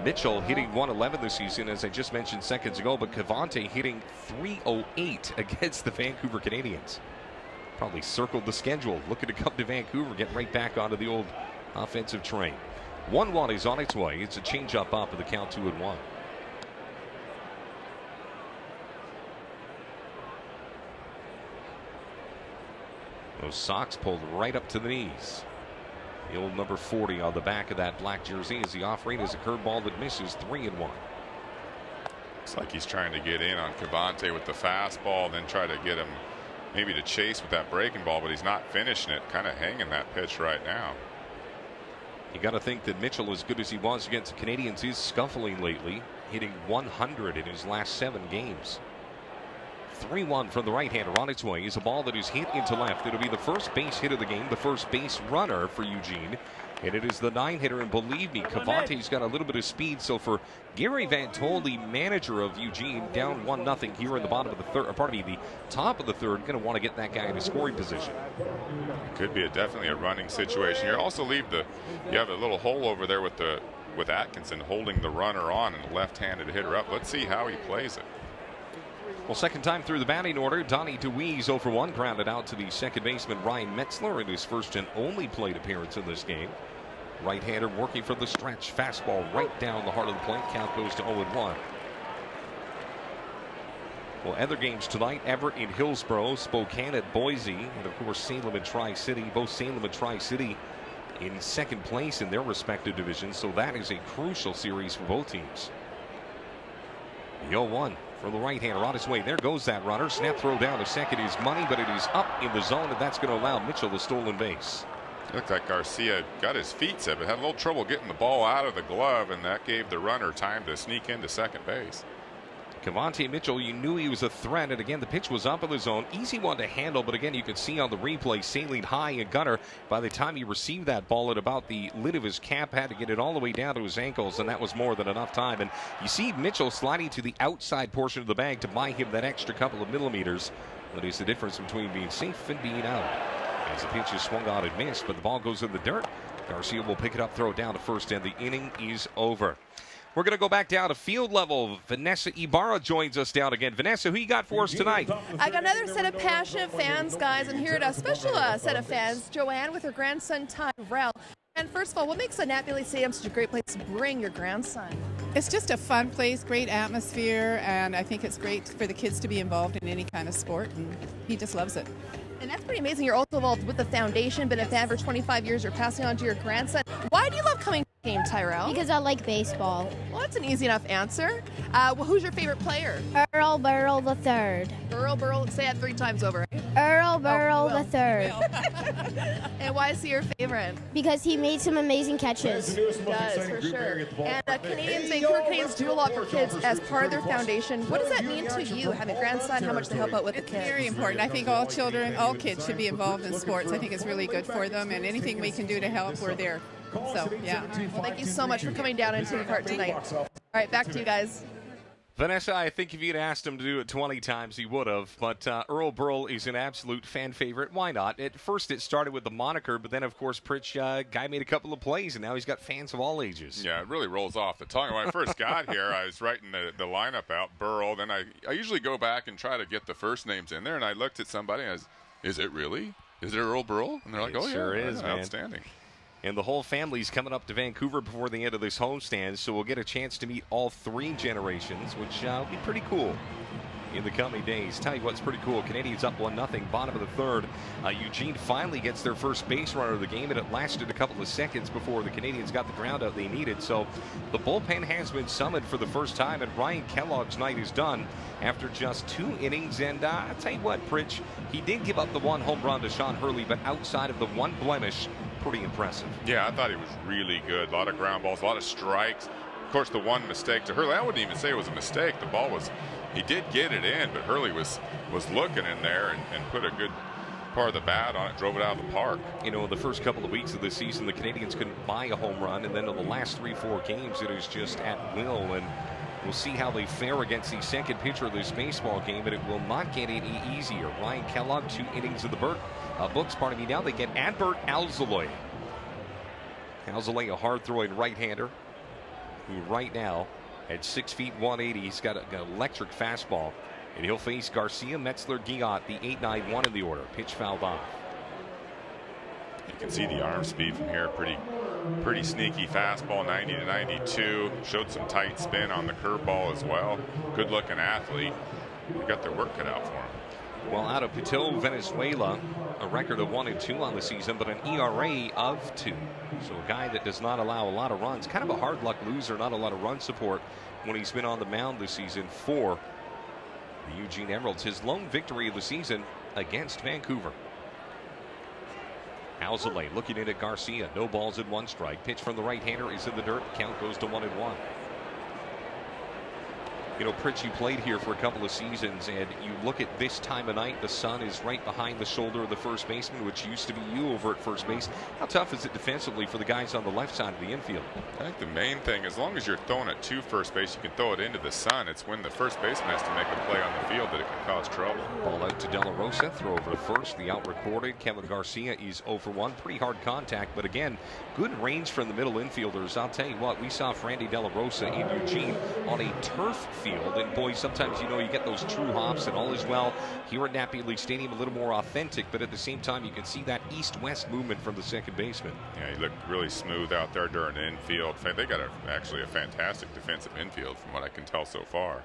[SPEAKER 1] Mitchell hitting .111 this season, as I just mentioned seconds ago, but Cavante hitting .308 against the Vancouver Canadians. Probably circled the schedule, looking to come to Vancouver, get right back onto the old offensive train. 1-1 is on its way. It's a changeup up with the count 2-1. Those socks pulled right up to the knees. The old number 40 on the back of that black jersey as the offering is a curveball that misses. 3-1.
[SPEAKER 2] Looks like he's trying to get in on Cavante with the fastball, then try to get him maybe to chase with that breaking ball, but he's not finishing it. Kind of hanging that pitch right now.
[SPEAKER 1] You got to think that Mitchell, as good as he was against the Canadians, is scuffling lately, hitting 100 in his last 7 games. 3-1 from the right-hander on its way is a ball that is hit into left. It'll be the first base hit of the game, the first base runner for Eugene. And it is the 9-hitter, and believe me, Cavante's got a little bit of speed. So for Gary Van Tol, the manager of Eugene, down 1-0 here in the bottom of the third, or pardon me, the top of the third, going to want to get that guy in a scoring position.
[SPEAKER 2] Could be definitely a running situation. You also leave you have a little hole over there with Atkinson holding the runner on and the left-handed hitter up. Let's see how he plays it.
[SPEAKER 1] Well, second time through the batting order, Donnie DeWeese 0 for 1, grounded out to the second baseman Ryan Metzler in his first and only plate appearance in this game. Right-hander working from the stretch, fastball right down the heart of the plate. Count goes to 0-1. Well, other games tonight: Everett in Hillsborough, Spokane at Boise, and of course Salem and Tri-City. Both Salem and Tri-City in second place in their respective divisions, so that is a crucial series for both teams. The 0-1. For the right-hander on his way. There goes that runner. Snap throw down to second is money, but it is up in the zone, and that's going to allow Mitchell the stolen base.
[SPEAKER 2] Looked like Garcia got his feet set, but had a little trouble getting the ball out of the glove, and that gave the runner time to sneak into second base.
[SPEAKER 1] Cavante Mitchell, you knew he was a threat, and again the pitch was up in the zone. Easy one to handle, but again you could see on the replay sailing high and gunner. By the time he received that ball at about the lid of his cap, had to get it all the way down to his ankles, and that was more than enough time. And you see Mitchell sliding to the outside portion of the bag to buy him that extra couple of millimeters. That is the difference between being safe and being out. As the pitch is swung out and missed, but the ball goes in the dirt. Garcia will pick it up, throw it down to first, and the inning is over. We're going to go back down to field level. Vanessa Ibarra joins us down again. Vanessa, who you got for us tonight?
[SPEAKER 3] I got another set of passionate fans, guys, and here at a special set of fans, Joanne with her grandson, Tyrell. And first of all, what makes the Nat Bailey Stadium such a great place to bring your grandson?
[SPEAKER 16] It's just a fun place, great atmosphere, and I think it's great for the kids to be involved in any kind of sport, and he just loves it.
[SPEAKER 3] And that's pretty amazing. You're also involved with the foundation, been a fan for 25 years. You're passing on to your grandson. Why do you love coming to game, Tyrell?
[SPEAKER 17] Because I like baseball.
[SPEAKER 3] Well, that's an easy enough answer. Well, who's your favorite player?
[SPEAKER 17] Earl Burrell III.
[SPEAKER 3] Earl Burrell. Say that 3 times over.
[SPEAKER 17] Earl Burrell III.
[SPEAKER 3] And why is he your favorite?
[SPEAKER 17] Because he made some amazing catches.
[SPEAKER 3] He does, for sure. And Vancouver Canadians do a lot for kids as part of their foundation. What does that mean to you, having a grandson, how much they help out with the kids?
[SPEAKER 16] It's very important. I think all children, all kids should be involved in sports. I think it's really good for them, and anything we can do to help, we're there. So, yeah.
[SPEAKER 3] Well, thank you so much for coming down and taking part tonight. All right, back to you guys.
[SPEAKER 1] Vanessa, I think if you'd asked him to do it 20 times, he would have. But Earl Burrell is an absolute fan favorite. Why not? At first, it started with the moniker, but then, of course, Pritch, guy made a couple of plays, and now he's got fans of all ages.
[SPEAKER 2] Yeah, it really rolls off the tongue. When I first got here, I was writing the lineup out, Burrell. Then I usually go back and try to get the first names in there, and I looked at somebody, and I was, is it really? Is it Earl Burrell? And they're like, oh,
[SPEAKER 1] sure
[SPEAKER 2] yeah,
[SPEAKER 1] is, man.
[SPEAKER 2] Outstanding.
[SPEAKER 1] And the whole family's coming up to Vancouver before the end of this homestand, so we'll get a chance to meet all 3 generations, which will be pretty cool in the coming days. Tell you what's pretty cool. Canadians up 1-0, bottom of the third. Eugene finally gets their first base runner of the game, and it lasted a couple of seconds before the Canadians got the ground out they needed. So the bullpen has been summoned for the first time, and Ryan Kellogg's night is done after just 2 innings. And I'll tell you what, Pritch, he did give up the 1 home run to Sean Hurley, but outside of the 1 blemish, pretty impressive.
[SPEAKER 2] Yeah, I thought he was really good. A lot of ground balls, a lot of strikes. Of course, the 1 mistake to Hurley, I wouldn't even say it was a mistake. The ball was, he did get it in, but Hurley was looking in there and put a good part of the bat on it, drove it out of the park.
[SPEAKER 1] You know, the first couple of weeks of the season, the Canadians couldn't buy a home run, and then in the last 3-4 games, it is just at will. And we'll see how they fare against the second pitcher of this baseball game, but it will not get any easier. Ryan Kellogg, 2 innings of the books. Pardon me. Now they get Adbert Alzolay. Alzolay, a hard-throwing right-hander, who right now at 6 feet 180, he's got an electric fastball, and he'll face Garcia, Metzler, Guillot, the 8-9-1 in the order. Pitch fouled off.
[SPEAKER 2] You can see the arm speed from here. Pretty sneaky fastball, 90 to 92. Showed some tight spin on the curveball as well. Good-looking athlete. They got their work cut out for him.
[SPEAKER 1] Well, out of Pito, Venezuela, a record of 1-2 on the season, but an ERA of 2. So a guy that does not allow a lot of runs. Kind of a hard luck loser, not a lot of run support when he's been on the mound this season for the Eugene Emeralds. His lone victory of the season against Vancouver. Alzolay looking in at Garcia. No balls and 1 strike. Pitch from the right-hander is in the dirt. Count goes to 1-1. You know, Pritch, you played here for a couple of seasons, and you look at this time of night, the sun is right behind the shoulder of the first baseman, which used to be you over at first base. How tough is it defensively for the guys on the left side of the infield?
[SPEAKER 2] I think the main thing, as long as you're throwing it to first base, you can throw it into the sun. It's when the first baseman has to make a play on the field that it can cause trouble.
[SPEAKER 1] Ball out to De La Rosa, throw over to first. The out recorded. Kevin Garcia is 0 for 1. Pretty hard contact, but again, good range from the middle infielders. I'll tell you what, we saw Frandy De La Rosa in Eugene on a turf field, and boy, sometimes you get those true hops, and all is well here at Napier League Stadium, a little more authentic, but at the same time you can see that east-west movement from the second baseman.
[SPEAKER 2] Yeah, he looked really smooth out there during the infield. They got actually a fantastic defensive infield from what I can tell so far.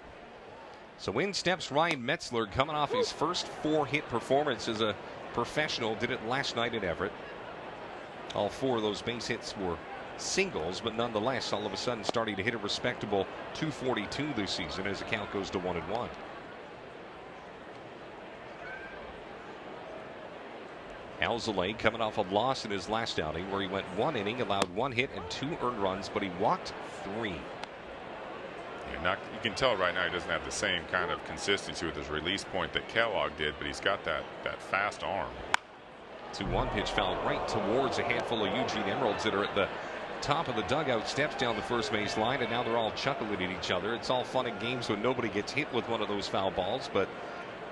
[SPEAKER 1] So in steps Ryan Metzler, coming off his first 4-hit performance as a professional. Did it last night at Everett. All 4 of those base hits were singles, but nonetheless, all of a sudden starting to hit a respectable 242 this season as the count goes to 1-1. Alzolay coming off a loss in his last outing where he went 1 inning, allowed 1 hit and 2 earned runs, but he walked 3.
[SPEAKER 2] You can tell right now he doesn't have the same kind of consistency with his release point that Kellogg did, but he's got that fast arm.
[SPEAKER 1] 2-1 pitch fouled right towards a handful of Eugene Emeralds that are at the top of the dugout, steps down the first base line, and now they're all chuckling at each other. It's all fun and games when nobody gets hit with one of those foul balls, but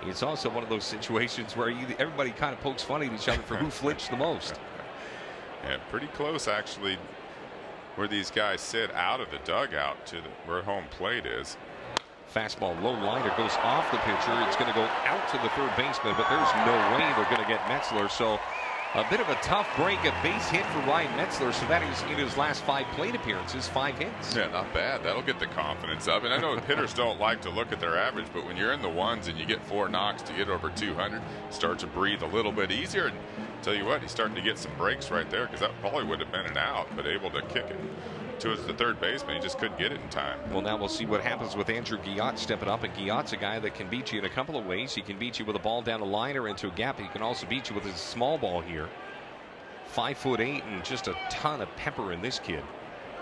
[SPEAKER 1] it's also one of those situations where everybody kind of pokes fun at each other for who flinched the most.
[SPEAKER 2] Yeah, pretty close actually where these guys sit out of the dugout to where home plate is.
[SPEAKER 1] Fastball low liner goes off the pitcher. It's going to go out to the third baseman, but there's no way they're going to get Metzler. So a bit of a tough break, a base hit for Ryan Metzler. So that is in his last 5 plate appearances, 5 hits.
[SPEAKER 2] Yeah, not bad. That'll get the confidence up. And I know hitters don't like to look at their average, but when you're in the ones and you get 4 knocks to get over 200, start to breathe a little bit easier. And Tell you what, he's starting to get some breaks right there, because that probably would have been an out, but able to kick it to the third baseman. He just couldn't get it in time.
[SPEAKER 1] Well, now we'll see what happens with Andrew Guillotte stepping up. And Guillotte's a guy that can beat you in a couple of ways. He can beat you with a ball down the line or into a gap. He can also beat you with his small ball here. 5'8" and just a ton of pepper in this kid.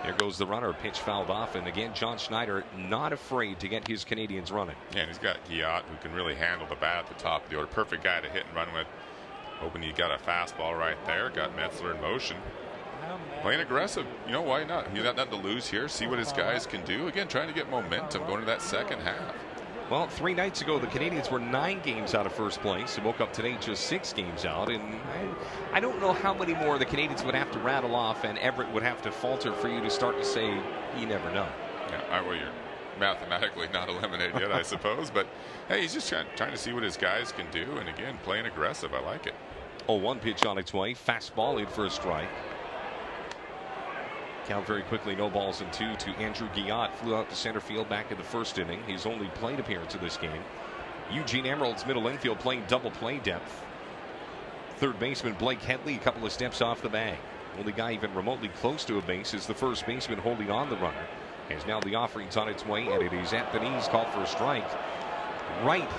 [SPEAKER 1] There goes the runner. Pitch fouled off. And again, John Schneider not afraid to get his Canadians running.
[SPEAKER 2] Yeah, and he's got Guillotte, who can really handle the bat at the top of the order. Perfect guy to hit and run with. Hoping he got a fastball right there. Got Metzler in motion. Playing aggressive. You know, why not? He's got nothing to lose here. See what his guys can do. Again, trying to get momentum going to that second half.
[SPEAKER 1] Well, 3 nights ago, the Canadians were 9 games out of first place. They woke up today just 6 games out. And I don't know how many more the Canadians would have to rattle off and Everett would have to falter for you to start to say, you never know.
[SPEAKER 2] Yeah, well, you're mathematically not eliminated yet, I suppose. But, hey, he's just trying to see what his guys can do. And, again, playing aggressive. I like it.
[SPEAKER 1] 0-1 pitch on its way. Fastball in for a strike. Count very quickly, no balls and 2 to Andrew Guillotte. Flew out to center field back in the first inning. His only plate appearance of this game. Eugene Emerald's middle infield playing double play depth. Third baseman Blake Headley a couple of steps off the bag. Only guy even remotely close to a base is the first baseman holding on the runner. As now the offering's on its way, and it is at the knees, called for a strike. Right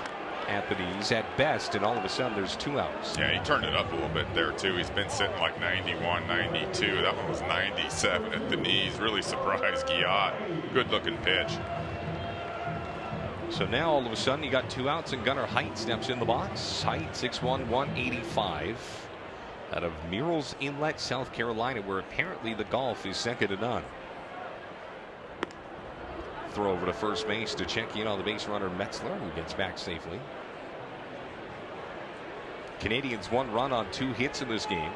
[SPEAKER 1] at the knees at best, and all of a sudden there's 2 outs.
[SPEAKER 2] Yeah, he turned it up a little bit there too. He's been sitting like 91, 92. That one was 97 at the knees. Really surprised Guillotte. Good looking pitch.
[SPEAKER 1] So now all of a sudden you got 2 outs, and Gunnar Height steps in the box. Height 6'1", 185, out of Murrells Inlet, South Carolina, where apparently the golf is second to none. Throw over to first base to check in on the base runner Metzler, who gets back safely. Canadians 1 run on 2 hits in this game.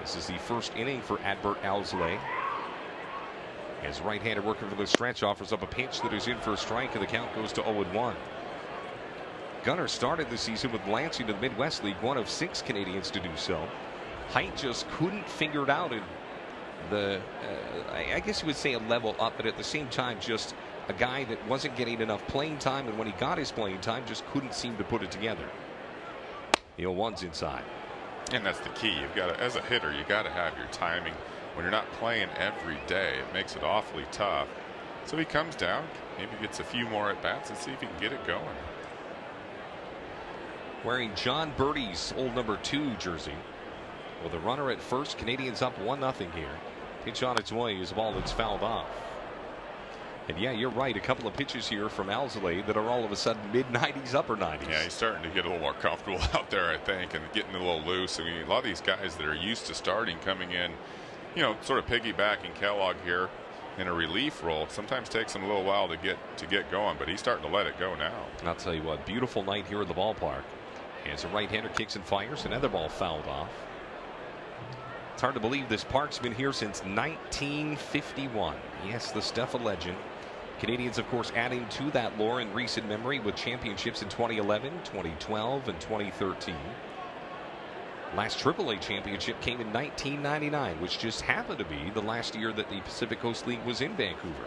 [SPEAKER 1] This is the first inning for Adbert Alzolay. As right-hander working for the stretch offers up a pitch that is in for a strike, and the count goes to 0-1. Gunnar started the season with Lansing to the Midwest League, one of 6 Canadians to do so. Height just couldn't figure it out in the, I guess you would say a level up, but at the same time just a guy that wasn't getting enough playing time, and when he got his playing time just couldn't seem to put it together. The 0-1's inside.
[SPEAKER 2] And that's the key. You've got to, as a hitter, you got to have your timing. When you're not playing every day, it makes it awfully tough. So he comes down, maybe gets a few more at bats and see if he can get it going.
[SPEAKER 1] Wearing John Birdie's old number 2 jersey. With a runner at first, Canadians up 1-0 here. Pitch on its way is a ball that's fouled off. And yeah, you're right. A couple of pitches here from Alzolay that are all of a sudden mid-90s, upper 90s.
[SPEAKER 2] Yeah, he's starting to get a little more comfortable out there, I think, and getting a little loose. I mean, a lot of these guys that are used to starting coming in, you know, sort of piggybacking Kellogg here in a relief role, sometimes takes him a little while to get going, but he's starting to let it go now.
[SPEAKER 1] I'll tell you what, beautiful night here at the ballpark. As a right-hander kicks and fires, another ball fouled off. It's hard to believe this park's been here since 1951. Yes, the stuff of legend. Canadians, of course, adding to that lore in recent memory with championships in 2011, 2012, and 2013. Last AAA championship came in 1999, which just happened to be the last year that the Pacific Coast League was in Vancouver.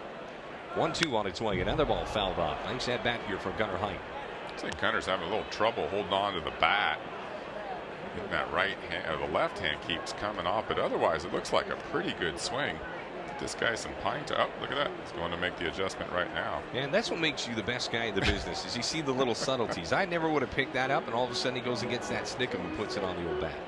[SPEAKER 1] 1-2 on its way. Another ball fouled off. Nice at bat here from Gunnar Height.
[SPEAKER 2] Looks like Gunner's having a little trouble holding on to the bat. Getting that right hand, or the left hand keeps coming off, but otherwise it looks like a pretty good swing. This guy's some pine to up. Look at that. He's going to make the adjustment right now.
[SPEAKER 1] And that's what makes you the best guy in the business, is you see the little subtleties. I never would have picked that up, and all of a sudden he goes and gets that stickum and puts it on the old bat.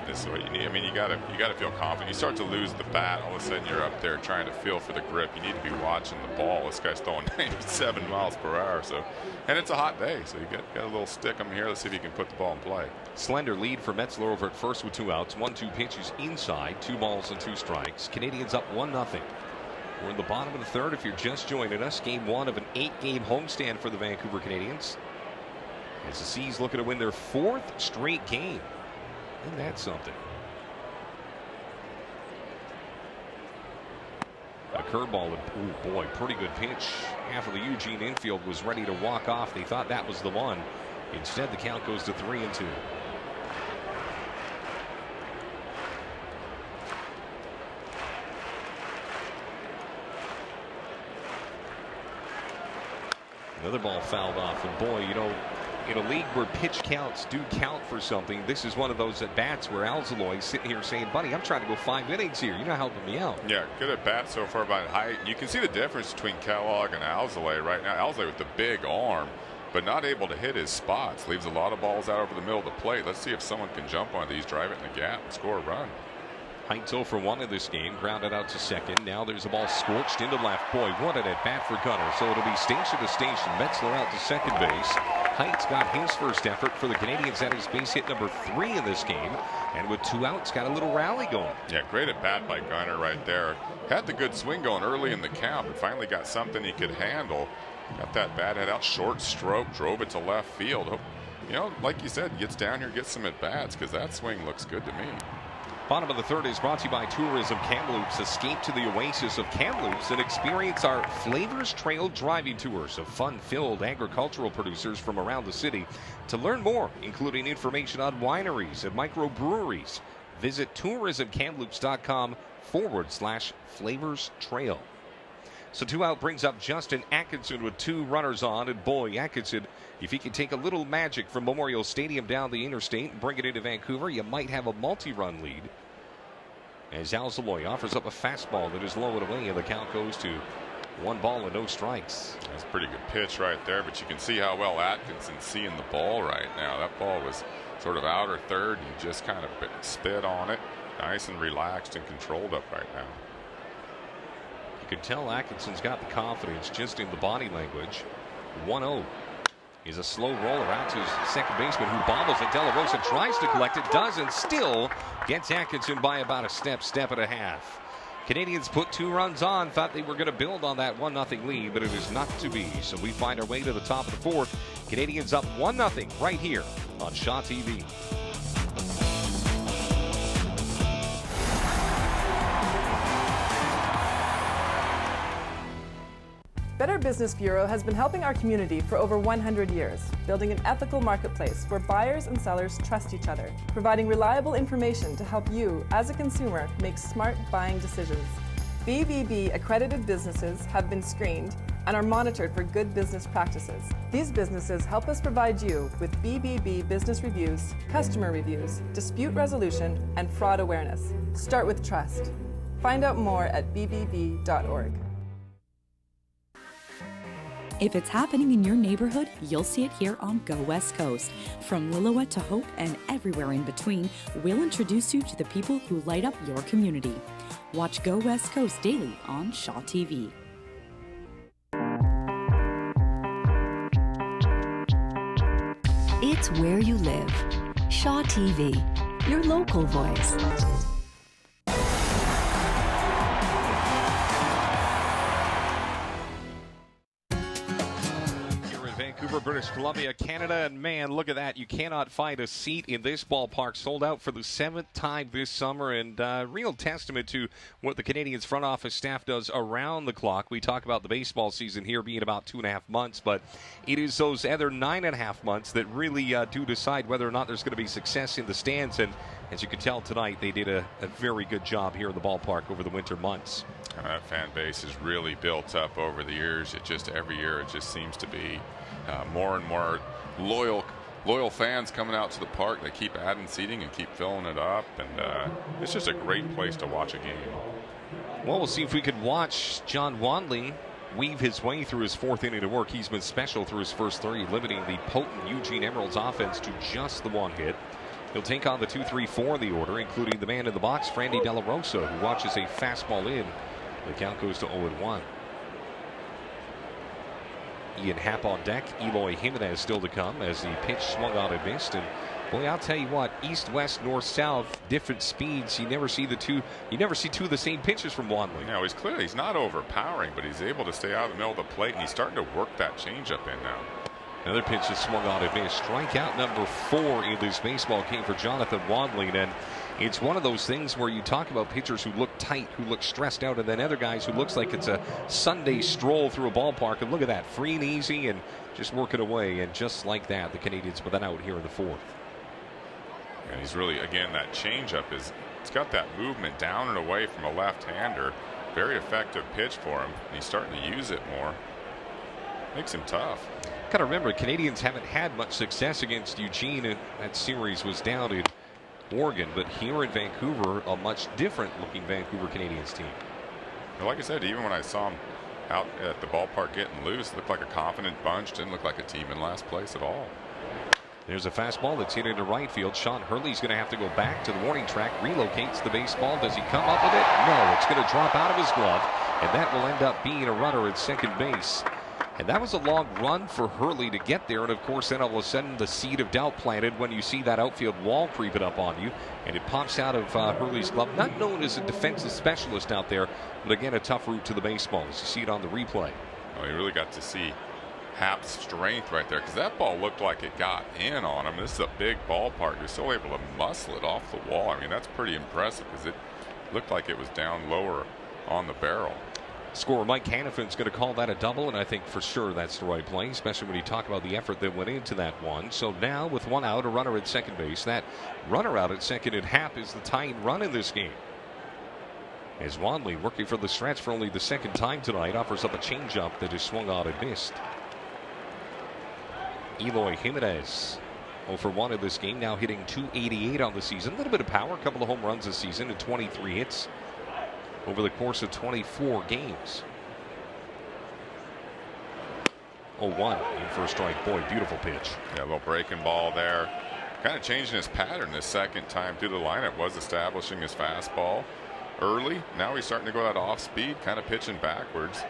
[SPEAKER 2] This is what you need. I mean, you gotta feel confident. You start to lose the bat, all of a sudden you're up there trying to feel for the grip. You need to be watching the ball. This guy's throwing 97 miles per hour. So, and it's a hot day, so you got a little stickum here. Let's see if you can put the ball in play.
[SPEAKER 1] Slender lead for Metzler over at first with 2 outs. 1-2 pitches inside, 2 balls and 2 strikes. Canadians up 1-0. We're in the bottom of the third. If you're just joining us, game 1 of an 8-game homestand for the Vancouver Canadians, as the Seas looking to win their 4th straight game. Isn't that something? A curveball. Oh boy, pretty good pitch. Half of the Eugene infield was ready to walk off. They thought that was the one. Instead, the count goes to 3-2. Another ball fouled off, and boy, you know, in a league where pitch counts do count for something, this is one of those at bats where Alzaloy sitting here saying, buddy, I'm trying to go 5 innings here. You're not helping me out.
[SPEAKER 2] Yeah, good at bat so far by height. You can see the difference between Kellogg and Alzaloy right now. Alzaloy with the big arm, but not able to hit his spots. Leaves a lot of balls out over the middle of the plate. Let's see if someone can jump on these, drive it in the gap, and score a run.
[SPEAKER 1] Heights 0 for 1 in this game, grounded out to second. Now there's a ball scorched into left. Boy, what an at bat for Gunner. So it'll be station to station. Metzler out to second base. Heights got his first effort for the Canadians at his base hit number 3 in this game. And with 2 outs, got a little rally going.
[SPEAKER 2] Yeah, great at bat by Gunner right there. Had the good swing going early in the count, but finally got something he could handle. Got that bat head out, short stroke, drove it to left field. You know, like you said, gets down here, gets some at bats, because that swing looks good to me.
[SPEAKER 1] Bottom of the third is brought to you by Tourism Kamloops. Escape to the oasis of Kamloops and experience our Flavors Trail driving tours of fun-filled agricultural producers from around the city. To learn more, including information on wineries and microbreweries, visit tourismkamloops.com/Flavors Trail. So 2 out brings up Justin Atkinson with 2 runners on, and boy, Atkinson, if he can take a little magic from Memorial Stadium down the interstate and bring it into Vancouver, you might have a multi-run lead. As Alzaloy offers up a fastball that is low and away, and the count goes to 1 ball and no strikes.
[SPEAKER 2] That's a pretty good pitch right there, but you can see how well Atkinson's seeing the ball right now. That ball was sort of outer third, and he just kind of spit on it. Nice and relaxed and controlled up right now.
[SPEAKER 1] You can tell Atkinson's got the confidence just in the body language. 1-0 is a slow roller out to his second baseman, who bobbles it. De La Rosa tries to collect it, does, and still gets Atkinson by about a step and a half. Canadians put 2 runs on, thought they were going to build on that 1-0 lead, but it is not to be. So we find our way to the top of the fourth. Canadians up 1-0 right here on Shaw TV.
[SPEAKER 18] Better Business Bureau has been helping our community for over 100 years, building an ethical marketplace where buyers and sellers trust each other, providing reliable information to help you, as a consumer, make smart buying decisions. BBB accredited businesses have been screened and are monitored for good business practices. These businesses help us provide you with BBB business reviews, customer reviews, dispute resolution, and fraud awareness. Start with trust. Find out more at bbb.org.
[SPEAKER 10] If it's happening in your neighborhood, you'll see it here on Go West Coast. From Lillooet to Hope and everywhere in between, we'll introduce you to the people who light up your community. Watch Go West Coast daily on Shaw TV.
[SPEAKER 15] It's where you live. Shaw TV, your local voice.
[SPEAKER 1] Vancouver, British Columbia, Canada, and man, look at that. You cannot find a seat in this ballpark. Sold out for the 7th time this summer, and real testament to what the Canadians front office staff does around the clock. We talk about the baseball season here being about 2.5 months, but it is those other 9.5 months that really do decide whether or not there's going to be success in the stands, and as you can tell tonight, they did a very good job here in the ballpark over the winter months.
[SPEAKER 2] That fan base has really built up over the years. It just every year it just seems to be more and more loyal fans coming out to the park. They keep adding seating and keep filling it up, and it's just a great place to watch a game.
[SPEAKER 1] Well, we'll see if we could watch John Wanley weave his way through his 4th inning of work. He's been special through his first 3, limiting the potent Eugene Emeralds offense to just the 1 hit. He'll take on the 2, 3, 4 in the order, including the man in the box, Frandy De La Rosa, who watches a fastball in. The count goes to 0-1. Ian Happ on deck. Eloy Jimenez still to come as the pitch swung on and missed. And boy, I'll tell you what, east, west, north, south, different speeds. You never see 2 of the same pitches from Wanley.
[SPEAKER 2] No, he's not overpowering, but he's able to stay out of the middle of the plate, and he's starting to work that changeup in now.
[SPEAKER 1] Another pitch is swung on and missed. Strikeout number 4 in this baseball game for Jonathan Wanley. And it's one of those things where you talk about pitchers who look tight, who look stressed out, and then other guys who looks like it's a Sunday stroll through a ballpark. And look at that, free and easy and just working away. And just like that, the Canadians with an out here in the 4th.
[SPEAKER 2] And he's really, again, that changeup it's got that movement down and away from a left-hander. Very effective pitch for him, and he's starting to use it more. Makes him tough.
[SPEAKER 1] Got to remember, Canadians haven't had much success against Eugene, and that series was down in Oregon. But here in Vancouver, a much different-looking Vancouver Canadians team.
[SPEAKER 2] Well, like I said, even when I saw them out at the ballpark getting loose, looked like a confident bunch. Didn't look like a team in last place at all.
[SPEAKER 1] There's a fastball that's hit into right field. Sean Hurley's going to have to go back to the warning track, relocates the baseball. Does he come up with it? No, it's going to drop out of his glove, and that will end up being a runner at second base. And that was a long run for Hurley to get there. And of course, then all of a sudden, the seed of doubt planted when you see that outfield wall creeping up on you. And it pops out of Hurley's glove. Not known as a defensive specialist out there, but again, a tough route to the baseball as you see it on the replay.
[SPEAKER 2] Well, you really got to see Happ's strength right there, because that ball looked like it got in on him. This is a big ballpark. You're still able to muscle it off the wall. I mean, that's pretty impressive, because it looked like it was down lower on the barrel.
[SPEAKER 1] Scorer Mike Hannafin's going to call that a double, and I think for sure that's the right play, especially when you talk about the effort that went into that one. So now with one out, a runner at second base. That runner out at second and Happ is the tying run in this game. As Wanley, working for the stretch for only the second time tonight, offers up a changeup that is swung on and missed. Eloy Jimenez 0 for 1 in this game, now hitting .288 on the season. A little bit of power, a couple of home runs this season, and 23 hits over the course of 24 games. 0-1 in for a strike. Boy, beautiful pitch.
[SPEAKER 2] Yeah, a little breaking ball there. Kind of changing his pattern this second time through the lineup. Was establishing his fastball early. Now he's starting to go that off speed, kind of pitching backwards,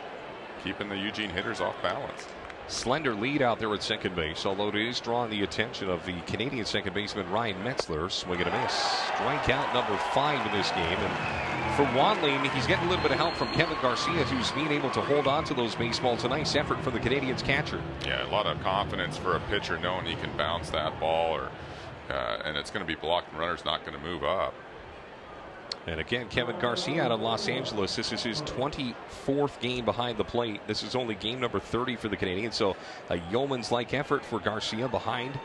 [SPEAKER 2] keeping the Eugene hitters off balance.
[SPEAKER 1] Slender lead out there at second base, although it is drawing the attention of the Canadian second baseman Ryan Metzler. Swing and a miss. Strikeout number 5 in this game. And for Wanley, he's getting a little bit of help from Kevin Garcia, who's being able to hold on to those baseballs. A nice effort for the Canadians catcher.
[SPEAKER 2] Yeah, a lot of confidence for a pitcher knowing he can bounce that ball, and it's going to be blocked and runner's not going to move up.
[SPEAKER 1] And again, Kevin Garcia out of Los Angeles. This is his 24th game behind the plate. This is only game number 30 for the Canadians. So a yeoman's-like effort for Garcia behind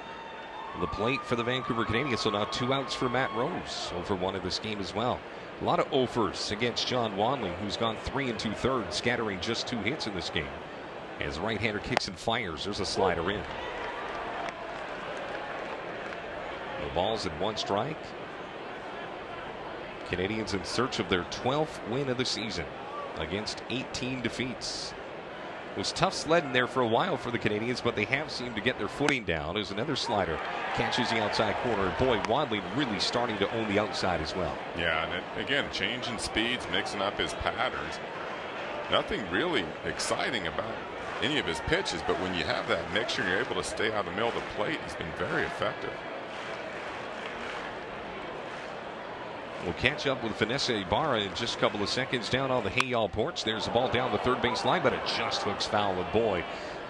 [SPEAKER 1] the plate for the Vancouver Canadians. So now 2 outs for Matt Rose. 0 for 1 in this game as well. A lot of offers against John Wanley, who's gone 3 2/3, scattering just 2 hits in this game. As right-hander kicks and fires, there's a slider in. The ball's at 1 strike. Canadians in search of their 12th win of the season against 18 defeats. It was tough sledding there for a while for the Canadians, but they have seemed to get their footing down as another slider catches the outside corner. Boy, Wanley really starting to own the outside as well.
[SPEAKER 2] Yeah, and again, changing speeds, mixing up his patterns. Nothing really exciting about any of his pitches, but when you have that mixture and you're able to stay out of the middle of the plate, he's been very effective.
[SPEAKER 1] We'll catch up with Vanessa Ibarra in just a couple of seconds down on the Hayall porch. There's the ball down the third base line, but it just hooks foul. And boy,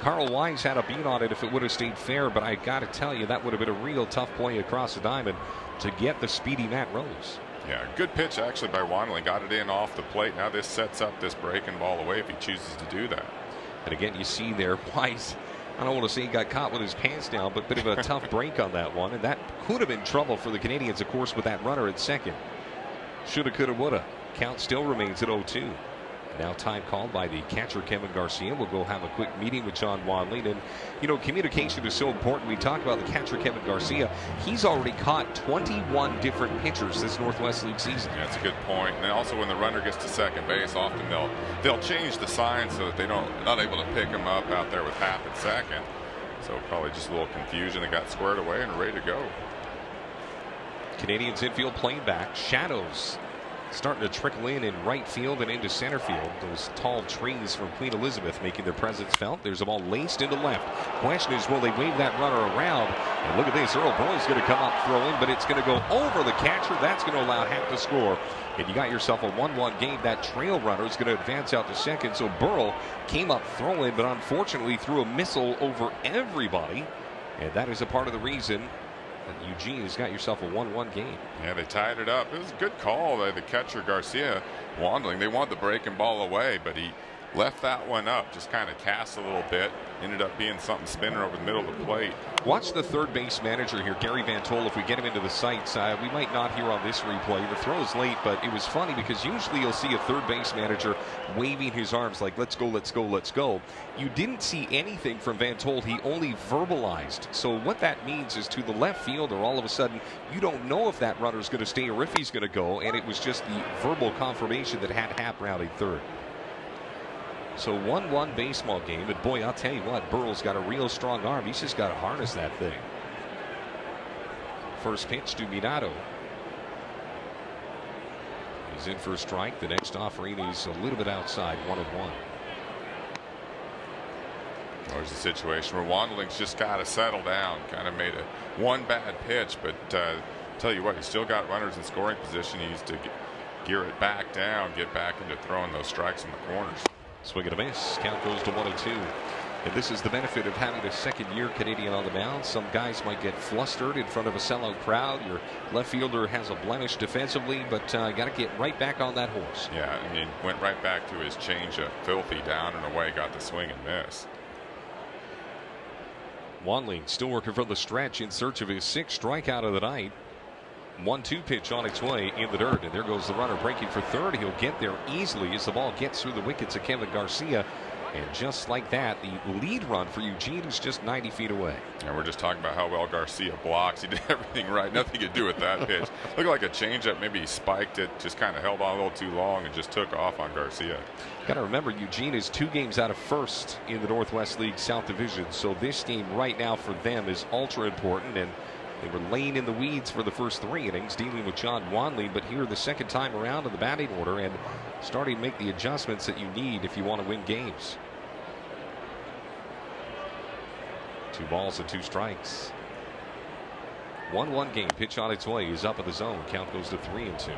[SPEAKER 1] Carl Wise had a beat on it if it would have stayed fair, but I got to tell you, that would have been a real tough play across the diamond to get the speedy Matt Rose.
[SPEAKER 2] Yeah, good pitch actually by Wanley. Got it in off the plate. Now this sets up this breaking ball away if he chooses to do that.
[SPEAKER 1] And again, you see there, Wise, I don't want to say he got caught with his pants down, but a bit of a tough break on that one. And that could have been trouble for the Canadians, of course, with that runner at second. Shoulda, coulda, woulda. Count still remains at 0-2. Now time called by the catcher Kevin Garcia. We'll go have a quick meeting with John Wanley. And, you know, communication is so important. We talk about the catcher Kevin Garcia. He's already caught 21 different pitchers this Northwest League season.
[SPEAKER 2] Yeah, that's a good point. And also when the runner gets to second base, often they'll change the sign so that not able to pick him up out there with Happ at second. So probably just a little confusion. They got squared away and ready to go.
[SPEAKER 1] Canadians infield playing back. Shadows starting to trickle in right field and into center field. Those tall trees from Queen Elizabeth making their presence felt. There's a ball laced into left. Question is, will they wave that runner around? And look at this. Earl Burrow's going to come up throwing, but it's going to go over the catcher. That's going to allow Happ to score. And you got yourself a 1-1 game. That trail runner is going to advance out to second. So Burrow came up throwing, but unfortunately threw a missile over everybody. And that is a part of the reason Eugene has got yourself a 1-1 game.
[SPEAKER 2] Yeah, they tied it up. It was a good call by the catcher Garcia. Wandling, they want the breaking ball away, but he left that one up, just kind of cast a little bit. Ended up being something spinning over the middle of the plate.
[SPEAKER 1] Watch the third base manager here, Gary Van Tol. If we get him into the sights, we might not hear on this replay. The throw is late, but it was funny because usually you'll see a third base manager waving his arms like, let's go, let's go, let's go. You didn't see anything from Van Tol. He only verbalized. So what that means is to the left fielder, all of a sudden, you don't know if that runner's going to stay or if he's going to go, and it was just the verbal confirmation that had Happ rounding third. So 1-1 baseball game, but boy, I'll tell you what, Burrell's got a real strong arm. He's just got to harness that thing. First pitch to Minato. He's in for a strike. The next offering is a little bit outside, 1-1.
[SPEAKER 2] There's a situation where Wandling's just got to settle down. Kind of made one bad pitch, but tell you what, he's still got runners in scoring position. He needs to gear it back down, get back into throwing those strikes in the corners.
[SPEAKER 1] Swing and a miss. Count goes to 1-2. And this is the benefit of having a second-year Canadian on the mound. Some guys might get flustered in front of a sellout crowd. Your left fielder has a blemish defensively, but got to get right back on that horse.
[SPEAKER 2] Yeah, and he went right back to his changeup, filthy down and away, got the swing and miss.
[SPEAKER 1] Wanling still working from the stretch in search of his sixth strikeout of the night. 1-2 pitch on its way in the dirt, and there goes the runner breaking for third. He'll get there easily as the ball gets through the wickets of Kevin Garcia. And just like that, the lead run for Eugene is just 90 feet away.
[SPEAKER 2] And we're just talking about how well Garcia blocks. He did everything right. Nothing to do with that pitch. Looked like a changeup. Maybe he spiked it, just kind of held on a little too long and just took off on Garcia.
[SPEAKER 1] Got to remember, Eugene is 2 games out of first in the Northwest League South Division. So this game right now for them is ultra important. And they were laying in the weeds for the first 3 innings, dealing with John Wanley, but here the second time around in the batting order and starting to make the adjustments that you need if you want to win games. 2 balls and 2 strikes. 1-1 game. Pitch on its way is up in the zone. Count goes to 3-2.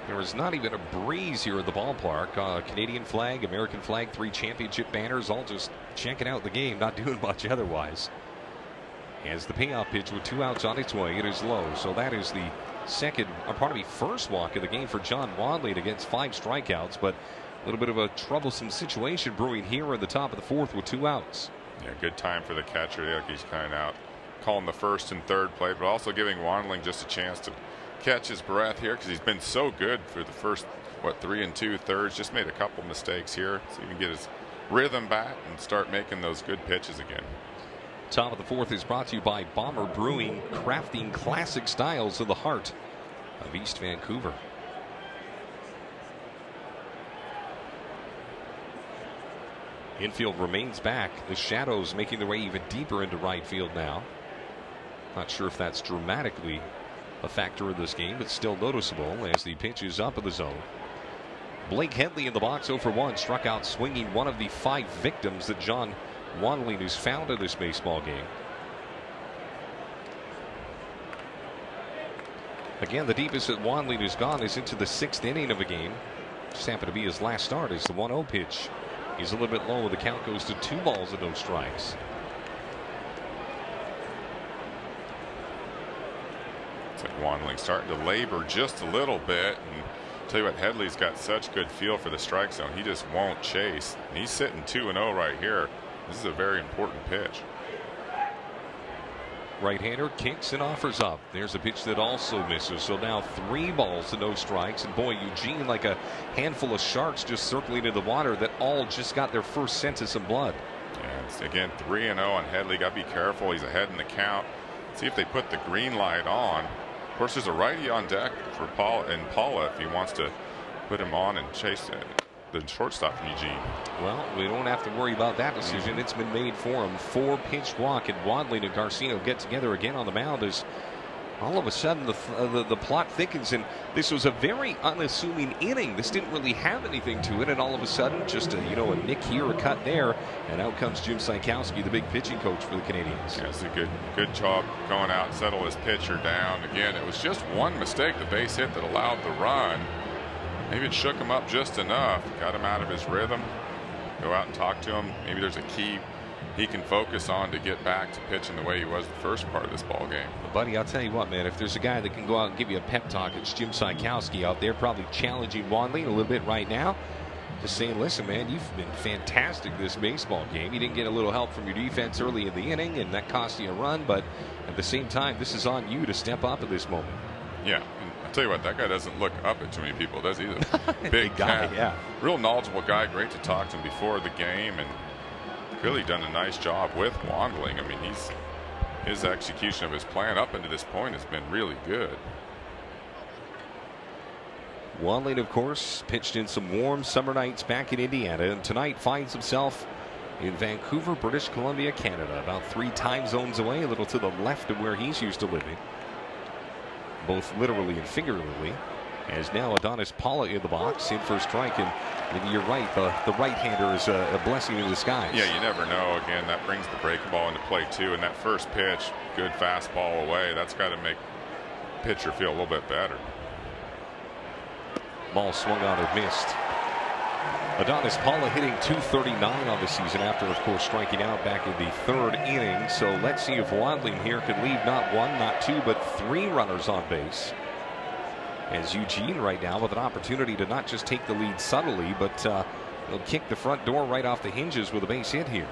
[SPEAKER 1] There is not even a breeze here at the ballpark. Canadian flag, American flag, 3 championship banners, all just checking out the game, not doing much otherwise. As the payoff pitch with 2 outs on its way, it is low. So that is the first walk of the game for John Wanley against 5 strikeouts, but a little bit of a troublesome situation brewing here in the top of the 4th with 2 outs.
[SPEAKER 2] Yeah, good time for the catcher. He's kind of out calling the first and third play, but also giving Wanling just a chance to catch his breath here because he's been so good for the first 3 2/3. Just made a couple mistakes here, so he can get his rhythm back and start making those good pitches again.
[SPEAKER 1] Top of the 4th is brought to you by Bomber Brewing, crafting classic styles in the heart of East Vancouver. Infield remains back. The shadows making their way even deeper into right field now. Not sure if that's dramatically a factor in this game, but still noticeable as the pitch is up in the zone. Blake Headley in the box 0 for 1, struck out swinging, one of the 5 victims that John Wanley has found in this baseball game. Again, the deepest that Wanley has gone is into the 6th inning of a game. Just happened to be his last start as the 1-0 pitch. He's a little bit low. The count goes to 2 balls and no strikes.
[SPEAKER 2] It's like Wanling starting to labor just a little bit, and tell you what, Headley's got such good feel for the strike zone. He just won't chase. And he's sitting 2-0 right here. This is a very important pitch.
[SPEAKER 1] Right-hander kicks and offers up. There's a pitch that also misses. So now 3 balls and no strikes. And boy, Eugene, like a handful of sharks just circling in the water that all just got their first sense of some blood.
[SPEAKER 2] And again, 3-0 on Headley. Got to be careful. He's ahead in the count. See if they put the green light on. Of course, there's a righty on deck for Paula if he wants to put him on and chase the shortstop from Eugene.
[SPEAKER 1] Well, we don't have to worry about that decision. It's been made for him. 4-pitch walk, and Wanley and Garcia get together again on the mound as all of a sudden the plot thickens, and this was a very unassuming inning. This didn't really have anything to it, and all of a sudden just a nick here, a cut there, and out comes Jim Sykowski, the big pitching coach for the Canadians.
[SPEAKER 2] Yeah, it's a good job going out and settle his pitcher down. Again, it was just one mistake, the base hit, that allowed the run. Maybe it shook him up just enough, got him out of his rhythm. Go out and talk to him. Maybe there's a key he can focus on to get back to pitching the way he was the first part of this ball game.
[SPEAKER 1] Well, buddy, I'll tell you what, man, if there's a guy that can go out and give you a pep talk, it's Jim Sykowski out there, probably challenging Wanley a little bit right now. Just saying, listen, man, you've been fantastic this baseball game. You didn't get a little help from your defense early in the inning, and that cost you a run, but at the same time, this is on you to step up at this moment.
[SPEAKER 2] Yeah, and I'll tell you what, that guy doesn't look up at too many people, does he? He's a big
[SPEAKER 1] guy, yeah.
[SPEAKER 2] Real knowledgeable guy, great to talk to him before the game, and really done a nice job with Wandling. I mean, his execution of his plan up into this point has been really good.
[SPEAKER 1] Wanley, of course, pitched in some warm summer nights back in Indiana, and tonight finds himself in Vancouver, British Columbia, Canada, about 3 time zones away, a little to the left of where he's used to living, both literally and figuratively. As now Adonis Paula in the box, in for a strike, and you're right, the right-hander is a blessing in disguise.
[SPEAKER 2] Yeah, you never know. Again, that brings the breaking ball into play too, and that first pitch, good fastball away, that's got to make the pitcher feel a little bit better.
[SPEAKER 1] Ball swung on and missed. Adonis Paula hitting .239 on the season after, of course, striking out back in the 3rd inning. So let's see if Wandling here can leave not 1, not 2, but 3 runners on base. As Eugene right now with an opportunity to not just take the lead subtly, but he'll kick the front door right off the hinges with a base hit here.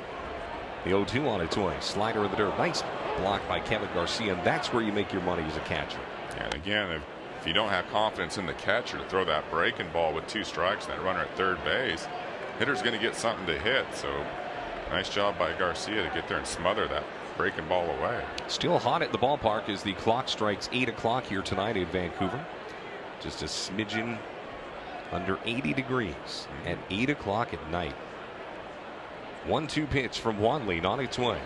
[SPEAKER 1] The 0-2 on its way. Slider in the dirt. Nice block by Kevin Garcia, and that's where you make your money as a catcher.
[SPEAKER 2] And again, if you don't have confidence in the catcher to throw that breaking ball with 2 strikes and that runner at third base, hitter's going to get something to hit. So nice job by Garcia to get there and smother that breaking ball away.
[SPEAKER 1] Still hot at the ballpark as the clock strikes 8 o'clock here tonight in Vancouver. Just a smidgen under 80 degrees at 8 o'clock at night. 1-2 pitch from Wanley on its way.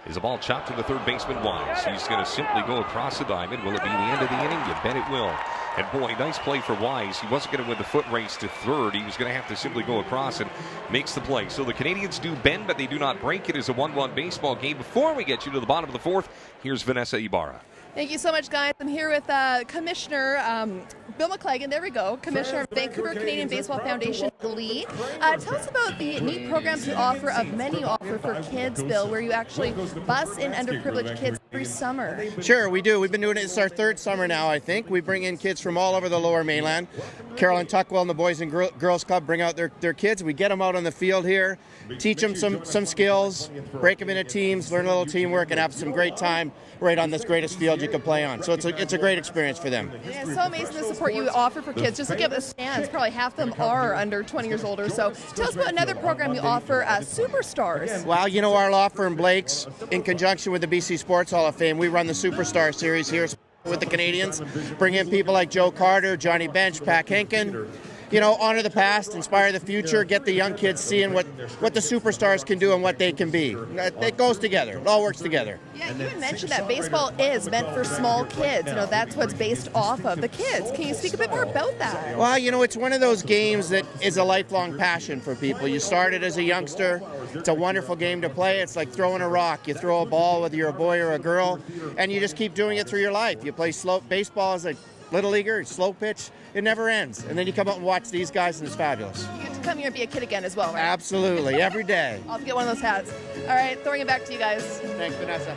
[SPEAKER 1] Is a ball chopped to the third baseman Wise. He's going to simply go across the diamond. Will it be the end of the inning? You bet it will. And boy, nice play for Wise. He wasn't going to win the foot race to third. He was going to have to simply go across, and makes the play. So the Canadians do bend, but they do not break. It is a 1-1 baseball game. Before we get you to the bottom of the 4th, here's Vanessa Ibarra.
[SPEAKER 3] Thank you so much, guys. I'm here with Commissioner Bill McClagan. There we go. Commissioner of Vancouver Canadian Baseball Foundation, Lee. Tell us about the neat programs you offer, of many you offer for kids, Bill, where you actually bus in underprivileged kids every summer.
[SPEAKER 19] Sure, we do. We've been doing it. It's our 3rd summer now, I think. We bring in kids from all over the Lower Mainland. Carolyn Tuckwell and the Boys and Girls Club bring out their kids. We get them out on the field here, teach them some skills, break them into teams, learn a little teamwork, and have some great time right on this greatest field you could play on. So it's a great experience for them.
[SPEAKER 3] Yeah, it's so amazing the support you offer for kids. Just look at the stands. Probably half of them are under 20 years old or so. Tell us about another program you offer, Superstars.
[SPEAKER 19] Well, you know, our law firm Blake's, in conjunction with the BC Sports Hall of Fame, we run the Superstar Series here with the Canadians. Bring in people like Joe Carter, Johnny Bench, Pat Henkin. You know, honor the past, inspire the future, get the young kids seeing what the superstars can do and what they can be. It goes together. It all works together.
[SPEAKER 3] Yeah, you had mentioned that baseball is meant for small kids. You know, that's what's based off of the kids. Can you speak a bit more about that?
[SPEAKER 19] Well, you know, it's one of those games that is a lifelong passion for people. You started as a youngster. It's a wonderful game to play. It's like throwing a rock. You throw a ball, whether you're a boy or a girl, and you just keep doing it through your life. You play slow baseball as a little leaguer, slow pitch. It never ends. And then you come out and watch these guys, and it's fabulous.
[SPEAKER 3] You get to come here and be a kid again as well, right?
[SPEAKER 19] Absolutely, every day.
[SPEAKER 3] I'll get one of those hats. All right, throwing it back to you guys.
[SPEAKER 19] Thanks, Vanessa.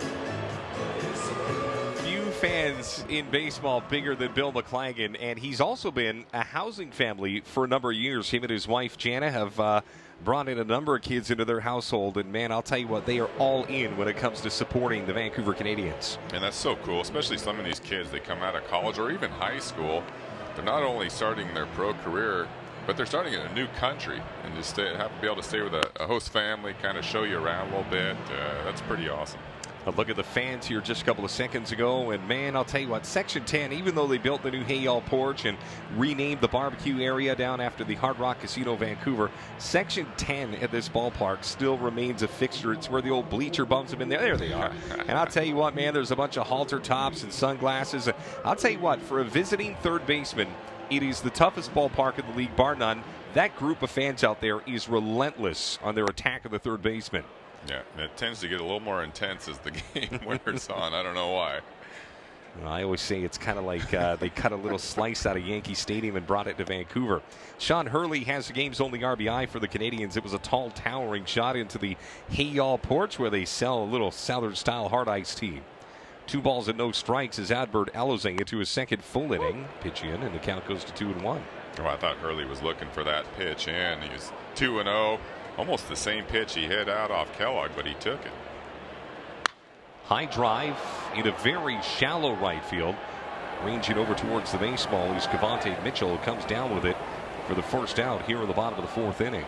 [SPEAKER 1] Few fans in baseball bigger than Bill McClagan, and he's also been a housing family for a number of years. Him and his wife, Jana, have brought in a number of kids into their household, and man, I'll tell you what, they are all in when it comes to supporting the Vancouver Canadians.
[SPEAKER 2] And that's so cool, especially some of these kids, they come out of college or even high school. They're not only starting their pro career, but they're starting in a new country, and just have to be able to stay with a host family, kind of show you around a little bit. That's pretty awesome.
[SPEAKER 1] A look at the fans here just a couple of seconds ago, and man, I'll tell you what, Section 10, even though they built the new Hayall porch and renamed the barbecue area down after the Hard Rock Casino Vancouver, Section 10 at this ballpark still remains a fixture. It's where the old bleacher bums have been there. There they are. And I'll tell you what, man, there's a bunch of halter tops and sunglasses. I'll tell you what, for a visiting third baseman, it is the toughest ballpark in the league, bar none. That group of fans out there is relentless on their attack of the third baseman.
[SPEAKER 2] Yeah, and it tends to get a little more intense as the game wears on. I don't know why.
[SPEAKER 1] I always say it's kind of like they cut a little slice out of Yankee Stadium and brought it to Vancouver. Sean Hurley has the game's only RBI for the Canadians. It was a tall, towering shot into the Hey Y'all porch where they sell a little Southern-style hard iced tea. 2 balls and no strikes as Adbert Alozay into his second full inning. Pitch in, and the count goes to 2-1.
[SPEAKER 2] Oh, I thought Hurley was looking for that pitch in. He was 2-0, almost the same pitch he hit out off Kellogg, but he took it.
[SPEAKER 1] High drive in a very shallow right field. Ranging over towards the baseball is Cavante Mitchell, who comes down with it for the first out here in the bottom of the 4th inning.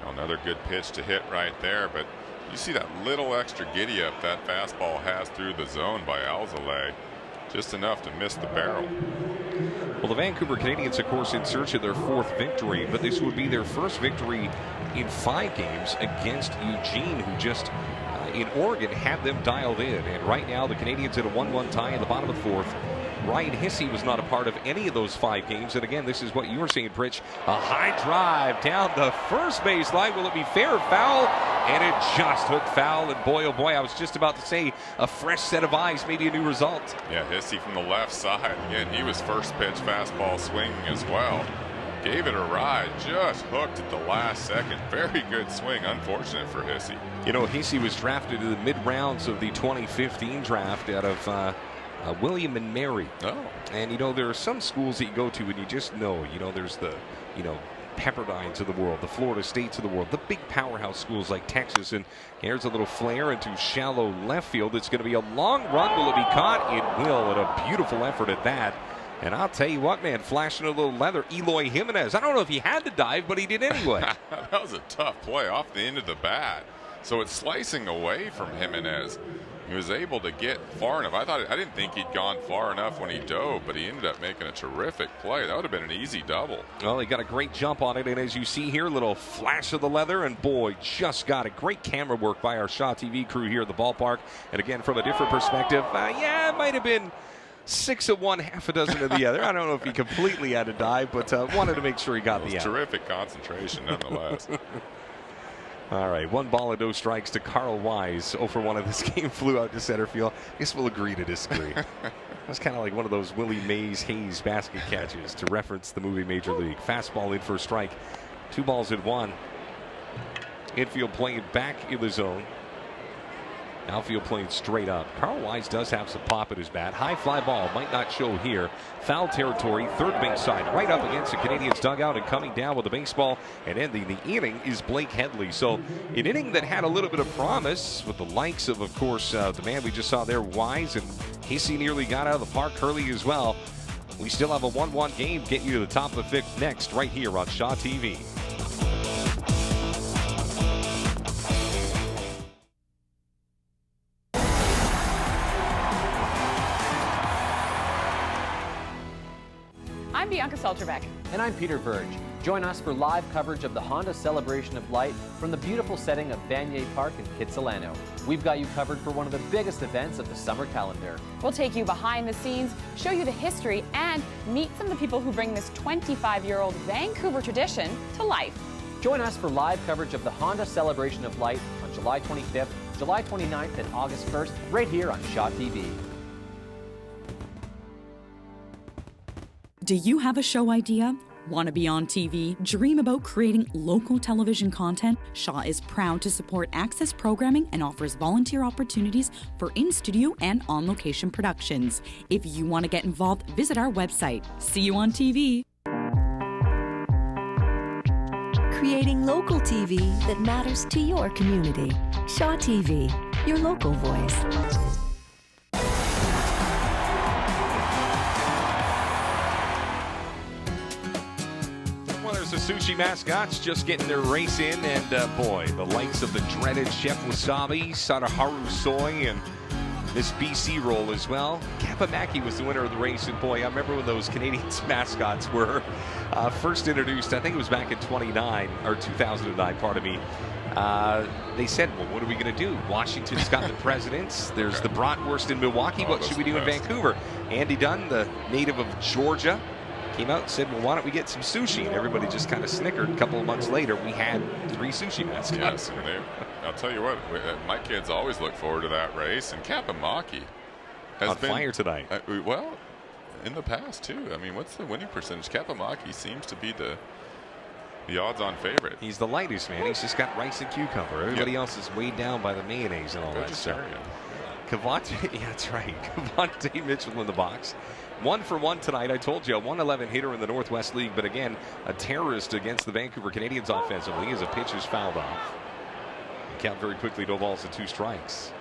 [SPEAKER 2] Another good pitch to hit right there, but you see that little extra giddy up that fastball has through the zone by Alzolay. Just enough to miss the barrel.
[SPEAKER 1] Well, the Vancouver Canadians, of course, in search of their 4th victory, but this would be their first victory in 5 games against Eugene, who just in Oregon had them dialed in. And right now the Canadians at a 1-1 tie in the bottom of the 4th. Ryan Hissey was not a part of any of those 5 games. And again, this is what you were saying, Pritch. A high drive down the first base line. Will it be fair or foul? And it just took foul. And boy, oh boy, I was just about to say a fresh set of eyes, maybe a new result.
[SPEAKER 2] Yeah, Hissey from the left side. Again, he was first pitch fastball swinging as well. Gave it a ride, just hooked at the last second. Very good swing, unfortunate for Hissey.
[SPEAKER 1] You know, Hissey was drafted in the mid-rounds of the 2015 draft out of William and Mary.
[SPEAKER 2] Oh.
[SPEAKER 1] And, you know, there are some schools that you go to and you just know, there's the, Pepperdines of the world, the Florida States of the world, the big powerhouse schools like Texas. And here's a little flare into shallow left field. It's going to be a long run. Will it be caught? It will, and a beautiful effort at that. And I'll tell you what, man, flashing a little leather, Eloy Jimenez. I don't know if he had to dive, but he did anyway.
[SPEAKER 2] That was a tough play off the end of the bat. So it's slicing away from Jimenez. He was able to get far enough. I didn't think he'd gone far enough when he dove, but he ended up making a terrific play. That would have been an easy double.
[SPEAKER 1] Well, he got a great jump on it, and as you see here, little flash of the leather, and boy, just got it. Great camera work by our Shaw TV crew here at the ballpark. And again, from a different perspective, it might have been 6 of one, half a dozen of the other. I don't know if he completely had to dive, but wanted to make sure he got the out.
[SPEAKER 2] Terrific concentration, nonetheless.
[SPEAKER 1] All right, 1 ball and no strikes to Carl Wise. 0 for 1 of this game, flew out to center field. I guess we'll agree to disagree. That's kind of like one of those Willie Mays Hayes basket catches, to reference the movie Major League. Fastball in for a strike. 2 balls and 1. Infield playing back in the zone. Outfield playing straight up. Carl Wise does have some pop at his bat. High fly ball might not show here. Foul territory, third base side, right up against the Canadians' dugout, and coming down with the baseball and ending the inning is Blake Headley. So an inning that had a little bit of promise with the likes of course, the man we just saw there, Wise, and Hissey nearly got out of the park, Hurley as well. We still have a 1-1 game. Get you to the top of the 5th next, right here on Shaw TV.
[SPEAKER 8] I'm Bianca Salterbeck.
[SPEAKER 9] And I'm Peter Verge. Join us for live coverage of the Honda Celebration of Light from the beautiful setting of Vanier Park in Kitsilano. We've got you covered for one of the biggest events of the summer calendar.
[SPEAKER 8] We'll take you behind the scenes, show you the history, and meet some of the people who bring this 25-year-old Vancouver tradition to life.
[SPEAKER 9] Join us for live coverage of the Honda Celebration of Light on July 25th, July 29th, and August 1st, right here on Shaw TV.
[SPEAKER 10] Do you have a show idea? Want to be on TV? Dream about creating local television content? Shaw is proud to support Access programming and offers volunteer opportunities for in-studio and on-location productions. If you want to get involved, visit our website. See you on TV.
[SPEAKER 15] Creating local TV that matters to your community. Shaw TV, your local voice.
[SPEAKER 1] The sushi mascots just getting their race in, and boy, the likes of the dreaded Chef Wasabi, Sadaharu Soy, and this BC roll as well. Kapamaki was the winner of the race, and boy, I remember when those Canadian mascots were first introduced. I think it was back in 2009, pardon me. They said, well, what are we going to do? Washington's got the presidents. There's the bratwurst in Milwaukee. What should we do in Vancouver? Andy Dunn, the native of Georgia, came out and said, well, why don't we get some sushi? And everybody just kind of snickered. A couple of months later, we had 3 sushi mascots.
[SPEAKER 2] Yes, I'll tell you what, my kids always look forward to that race. And Kapamaki,
[SPEAKER 1] on fire tonight.
[SPEAKER 2] Well, in the past, too. I mean, what's the winning percentage? Kapamaki seems to be the odds-on favorite.
[SPEAKER 1] He's the lightest, man. He's just got rice and cucumber. Everybody else is weighed down by the mayonnaise and all that stuff. Cavante, yeah, that's right. Cavante Mitchell in the box. 1 for 1 tonight. I told you, a 111 hitter in the Northwest League, but again, a terrorist against the Vancouver Canadians offensively as a pitch is fouled off. Count very quickly, no balls and 2 strikes.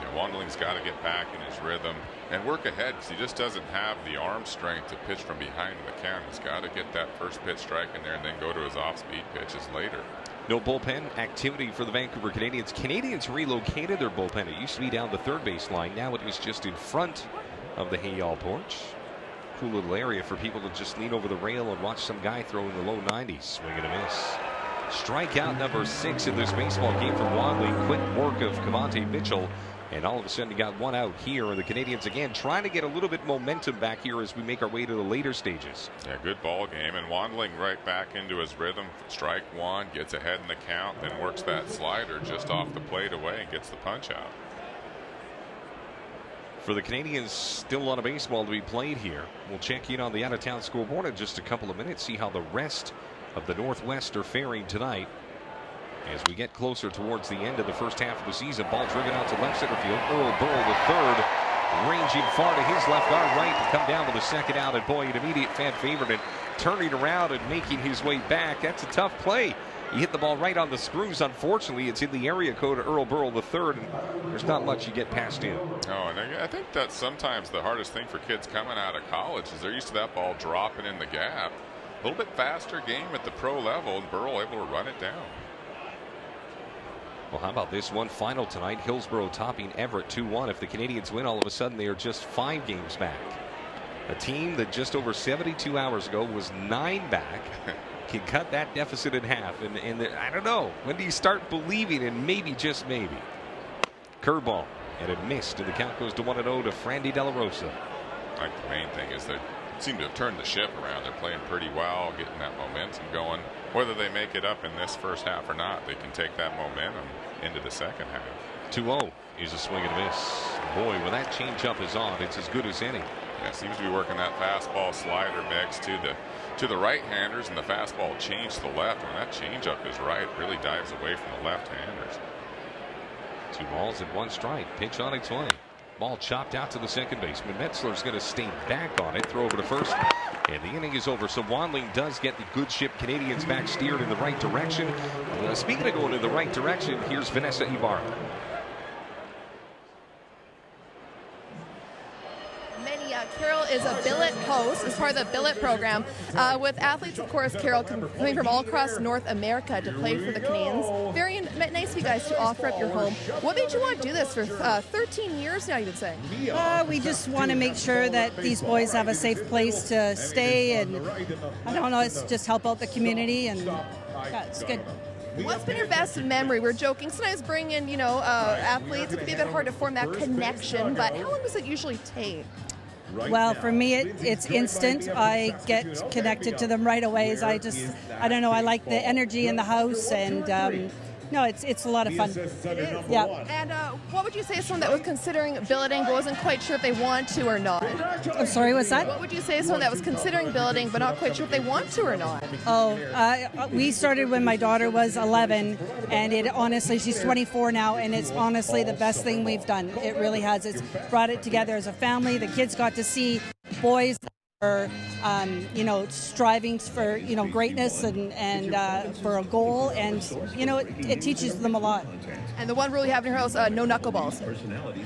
[SPEAKER 2] Yeah, Wandling's got to get back in his rhythm and work ahead because he just doesn't have the arm strength to pitch from behind in the count. He's got to get that first pitch strike in there and then go to his off-speed pitches later.
[SPEAKER 1] No bullpen activity for the Vancouver Canadians. Canadians relocated their bullpen. It used to be down the third base line. Now it is just in front of the Hayall porch. Cool little area for people to just lean over the rail and watch some guy throw in the low 90s. Swing and a miss. Strikeout number 6 in this baseball game from Wandling. Quick work of Cavante Mitchell. And all of a sudden you got 1 out here. And the Canadians again trying to get a little bit momentum back here as we make our way to the later stages.
[SPEAKER 2] Yeah, good ball game. And Wandling right back into his rhythm. Strike 1, gets ahead in the count, then works that slider just off the plate away and gets the punch out.
[SPEAKER 1] For the Canadians, still a lot of baseball to be played here. We'll check in on the out-of-town scoreboard in just a couple of minutes, see how the rest of the Northwest are faring tonight. As we get closer towards the end of the first half of the season, ball driven out to left center field. Earl Burrell, the third, ranging far to his left, our right, to come down with a second out. And boy, an immediate fan favorite, and turning around and making his way back. That's a tough play. He hit the ball right on the screws. Unfortunately, it's in the area code of Earl Burrell, the third, and there's not much you get past him.
[SPEAKER 2] Oh, and I think that's sometimes the hardest thing for kids coming out of college is they're used to that ball dropping in the gap. A little bit faster game at the pro level, and Burrell able to run it down.
[SPEAKER 1] Well, how about this one final tonight? Hillsborough topping Everett 2-1. If the Canadians win, all of a sudden they are just 5 games back. A team that just over 72 hours ago was 9 back can cut that deficit in half. And I don't know. When do you start believing in maybe, just maybe? Curveball. And it missed. And the count goes to 1-0 to Frandy De La Rosa.
[SPEAKER 2] I think the main thing is they seem to have turned the ship around. They're playing pretty well, getting that momentum going. Whether they make it up in this first half or not, they can take that momentum into the second half.
[SPEAKER 1] 2-0 is a swing and a miss. Boy, when that changeup is on, it's as good as any.
[SPEAKER 2] Yeah, seems to be working that fastball slider mix to the right-handers, and the fastball changed to the left. When that changeup is right, it really dives away from the left-handers.
[SPEAKER 1] 2 balls and 1 strike. Pitch on its way. Ball chopped out to the second baseman. Metzler's going to stay back on it. Throw over to first. And the inning is over. So Wandling does get the good ship Canadians back steered in the right direction. Speaking of going in the right direction, here's Vanessa Ibarra.
[SPEAKER 3] Carol is a billet host as part of the billet program with athletes, of course, Carol, coming from all across North America to play for the Canadians. Very nice of you guys to offer up your home. What made you want to do this for 13 years now, you've been saying?
[SPEAKER 20] We just want to make sure that these boys have a safe place to stay, and I don't know, it's just help out the community, and yeah, it's good.
[SPEAKER 3] What's been your best memory? We're joking. Sometimes bring in, athletes. It can be a bit hard to form that connection, but how long does it usually take?
[SPEAKER 20] Well, for me, it's instant. I get connected to them right away. I don't know, I like the energy in the house, and no, it's a lot of fun.
[SPEAKER 3] It is.
[SPEAKER 20] Yeah.
[SPEAKER 3] And what would you say to someone that was considering billeting but wasn't quite sure if they want to or not?
[SPEAKER 20] I'm sorry, what's that?
[SPEAKER 3] What would you say to someone that was considering billeting but not quite sure if they want to or not?
[SPEAKER 20] We started when my daughter was 11, and honestly, she's 24 now, and it's honestly the best thing we've done. It really has. It's brought it together as a family. The kids got to see boys for striving for greatness and for a goal, and it teaches them a lot.
[SPEAKER 3] And the one rule you have in your house: no knuckleballs.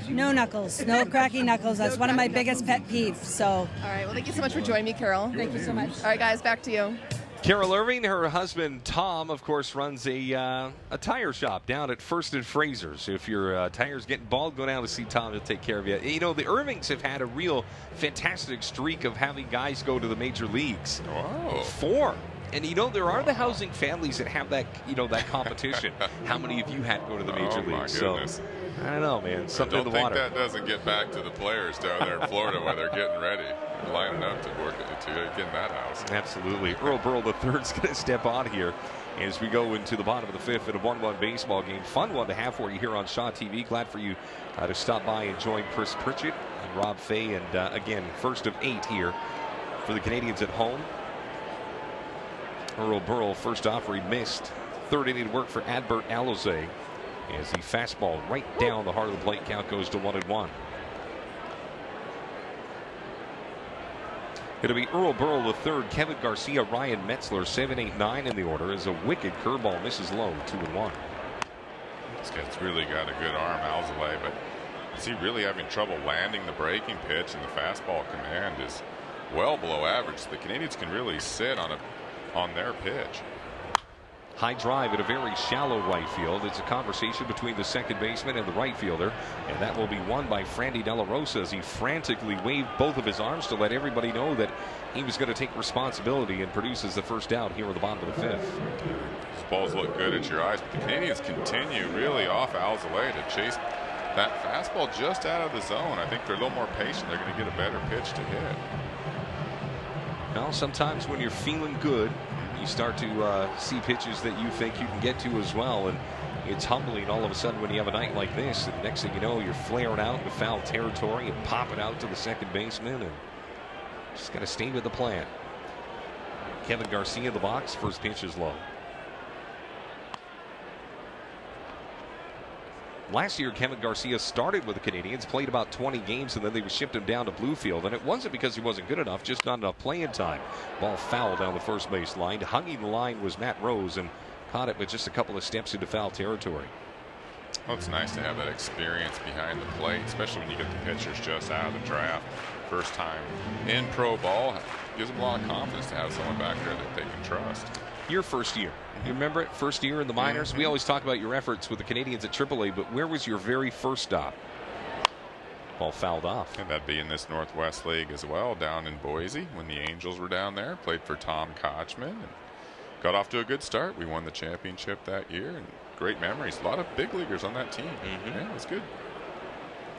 [SPEAKER 20] No knuckles, no cracking knuckles. That's one of my biggest pet peeves. So.
[SPEAKER 3] All right. Well, thank you so much for joining me, Carol.
[SPEAKER 20] Thank you so much.
[SPEAKER 3] All right, guys, back to you.
[SPEAKER 1] Carol Irving, her husband Tom, of course, runs a tire shop down at First and Fraser's. If your tire's getting bald, go down to see Tom. He'll take care of you. You know, the Irvings have had a real fantastic streak of having guys go to the major leagues.
[SPEAKER 2] Wow.
[SPEAKER 1] 4. And, there are the housing families that have that, that competition. How many of you had to go to the major leagues?
[SPEAKER 2] My goodness.
[SPEAKER 1] So, I don't know, man. Something in the water.
[SPEAKER 2] I don't think that doesn't get back to the players down there in Florida when they're getting ready. They're lining up to work to get in that house.
[SPEAKER 1] Absolutely. Earl Burrell III is going to step on here as we go into the bottom of the fifth in a 1-1 baseball game. Fun one to have for you here on Shaw TV. Glad for you to stop by and join Chris Pritchett and Rob Fay. And again, first of 8 here for the Canadians at home. Earl Burrell, first offer he missed. Third inning work for Adbert Aloze as the fastball right down the heart of the plate. Count goes to 1-1. It'll be Earl Burrell the third, Kevin Garcia, Ryan Metzler, 7, 8, 9 in the order as a wicked curveball misses low, 2-1.
[SPEAKER 2] This guy's really got a good arm, Alzolay, but is he really having trouble landing the breaking pitch? And the fastball command is well below average. The Canadians can really sit on their pitch.
[SPEAKER 1] High drive at a very shallow right field. It's a conversation between the second baseman and the right fielder, and that will be won by Frandy De La Rosa as he frantically waved both of his arms to let everybody know that he was going to take responsibility, and produces the first out here at the bottom of the fifth.
[SPEAKER 2] These balls look good at your eyes, but the Canadians continue really off Alzolay to chase that fastball just out of the zone. I think they're a little more patient. They're going to get a better pitch to hit.
[SPEAKER 1] Well, sometimes when you're feeling good, you start to see pitches that you think you can get to as well, and it's humbling all of a sudden when you have a night like this, and next thing you know, you're flaring out into foul territory and popping out to the second baseman, and just got to stay with the plan. Kevin Garcia in the box. First pitch is low. Last year, Kevin Garcia started with the Canadians, played about 20 games, and then they shipped him down to Bluefield. And it wasn't because he wasn't good enough, just not enough playing time. Ball foul down the first base line. Hugging the line was Matt Rose, and caught it with just a couple of steps into foul territory.
[SPEAKER 2] Well, it's nice to have that experience behind the plate, especially when you get the pitchers just out of the draft. First time in pro ball. Gives them a lot of confidence to have someone back there that they can trust.
[SPEAKER 1] Your first year. You remember it? First year in the minors? We always talk about your efforts with the Canadians at AAA, but where was your very first stop? Ball fouled off.
[SPEAKER 2] And that'd be in this Northwest League as well, down in Boise when the Angels were down there. Played for Tom Kochman and got off to a good start. We won the championship that year, and great memories. A lot of big leaguers on that team. Yeah, it was good.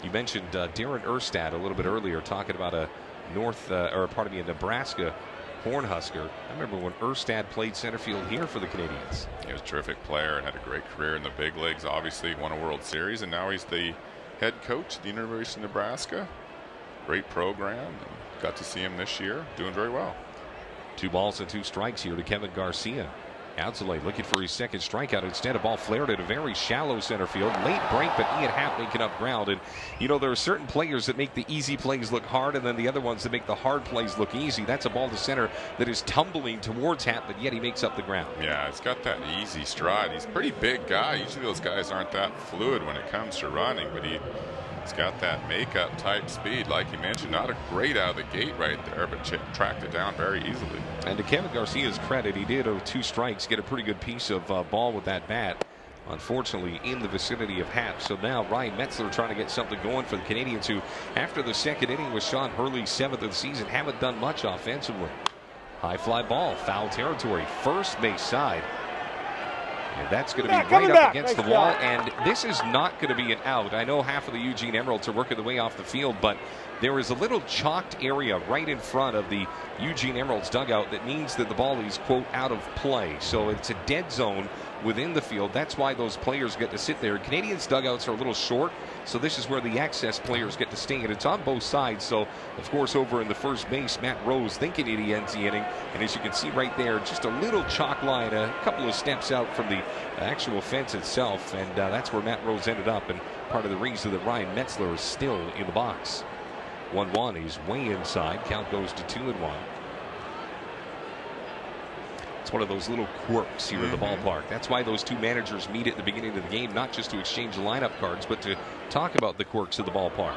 [SPEAKER 1] You mentioned Darren Erstad a little bit earlier, talking about a a Nebraska Cornhusker. I remember when Erstad played center field here for the Canadians.
[SPEAKER 2] He was a terrific player and had a great career in the big leagues. Obviously won a World Series, and now he's the head coach at the University of Nebraska. Great program. And got to see him this year. Doing very well.
[SPEAKER 1] 2 balls and 2 strikes here to Kevin Garcia. Alzolay looking for his second strikeout. Instead, a ball flared at a very shallow center field. Late break, but Ian Happ making up ground. And, you know, there are certain players that make the easy plays look hard, and then the other ones that make the hard plays look easy. That's a ball to center that is tumbling towards Happ, but yet he makes up the ground.
[SPEAKER 2] Yeah, it's got that easy stride. He's a pretty big guy. Usually those guys aren't that fluid when it comes to running, but he's got that makeup type speed, like you mentioned. Not a great out of the gate right there, but tracked it down very easily.
[SPEAKER 1] And to Kevin Garcia's credit, he did, 2 strikes, get a pretty good piece of ball with that bat. Unfortunately, in the vicinity of Happ. So now Ryan Metzler trying to get something going for the Canadians, who, after the second inning with Sean Hurley's 7th of the season, haven't done much offensively. High fly ball, foul territory, first base side. And that's going to be right up against the wall. And this is not going to be an out. I know half of the Eugene Emeralds are working their way off the field, but there is a little chalked area right in front of the Eugene Emeralds dugout that means that the ball is, quote, out of play. So it's a dead zone within the field. That's why those players get to sit there. Canadians' dugouts are a little short, so this is where the access players get to stay, and it's on both sides. So, of course, over in the first base, Matt Rose thinking he ends the inning, and as you can see right there, just a little chalk line, a couple of steps out from the actual fence itself, and that's where Matt Rose ended up, and part of the reason that Ryan Metzler is still in the box. 1-1, he's way inside. Count goes to 2-1. It's one of those little quirks here in the ballpark. That's why those 2 managers meet at the beginning of the game, not just to exchange lineup cards, but to talk about the quirks of the ballpark.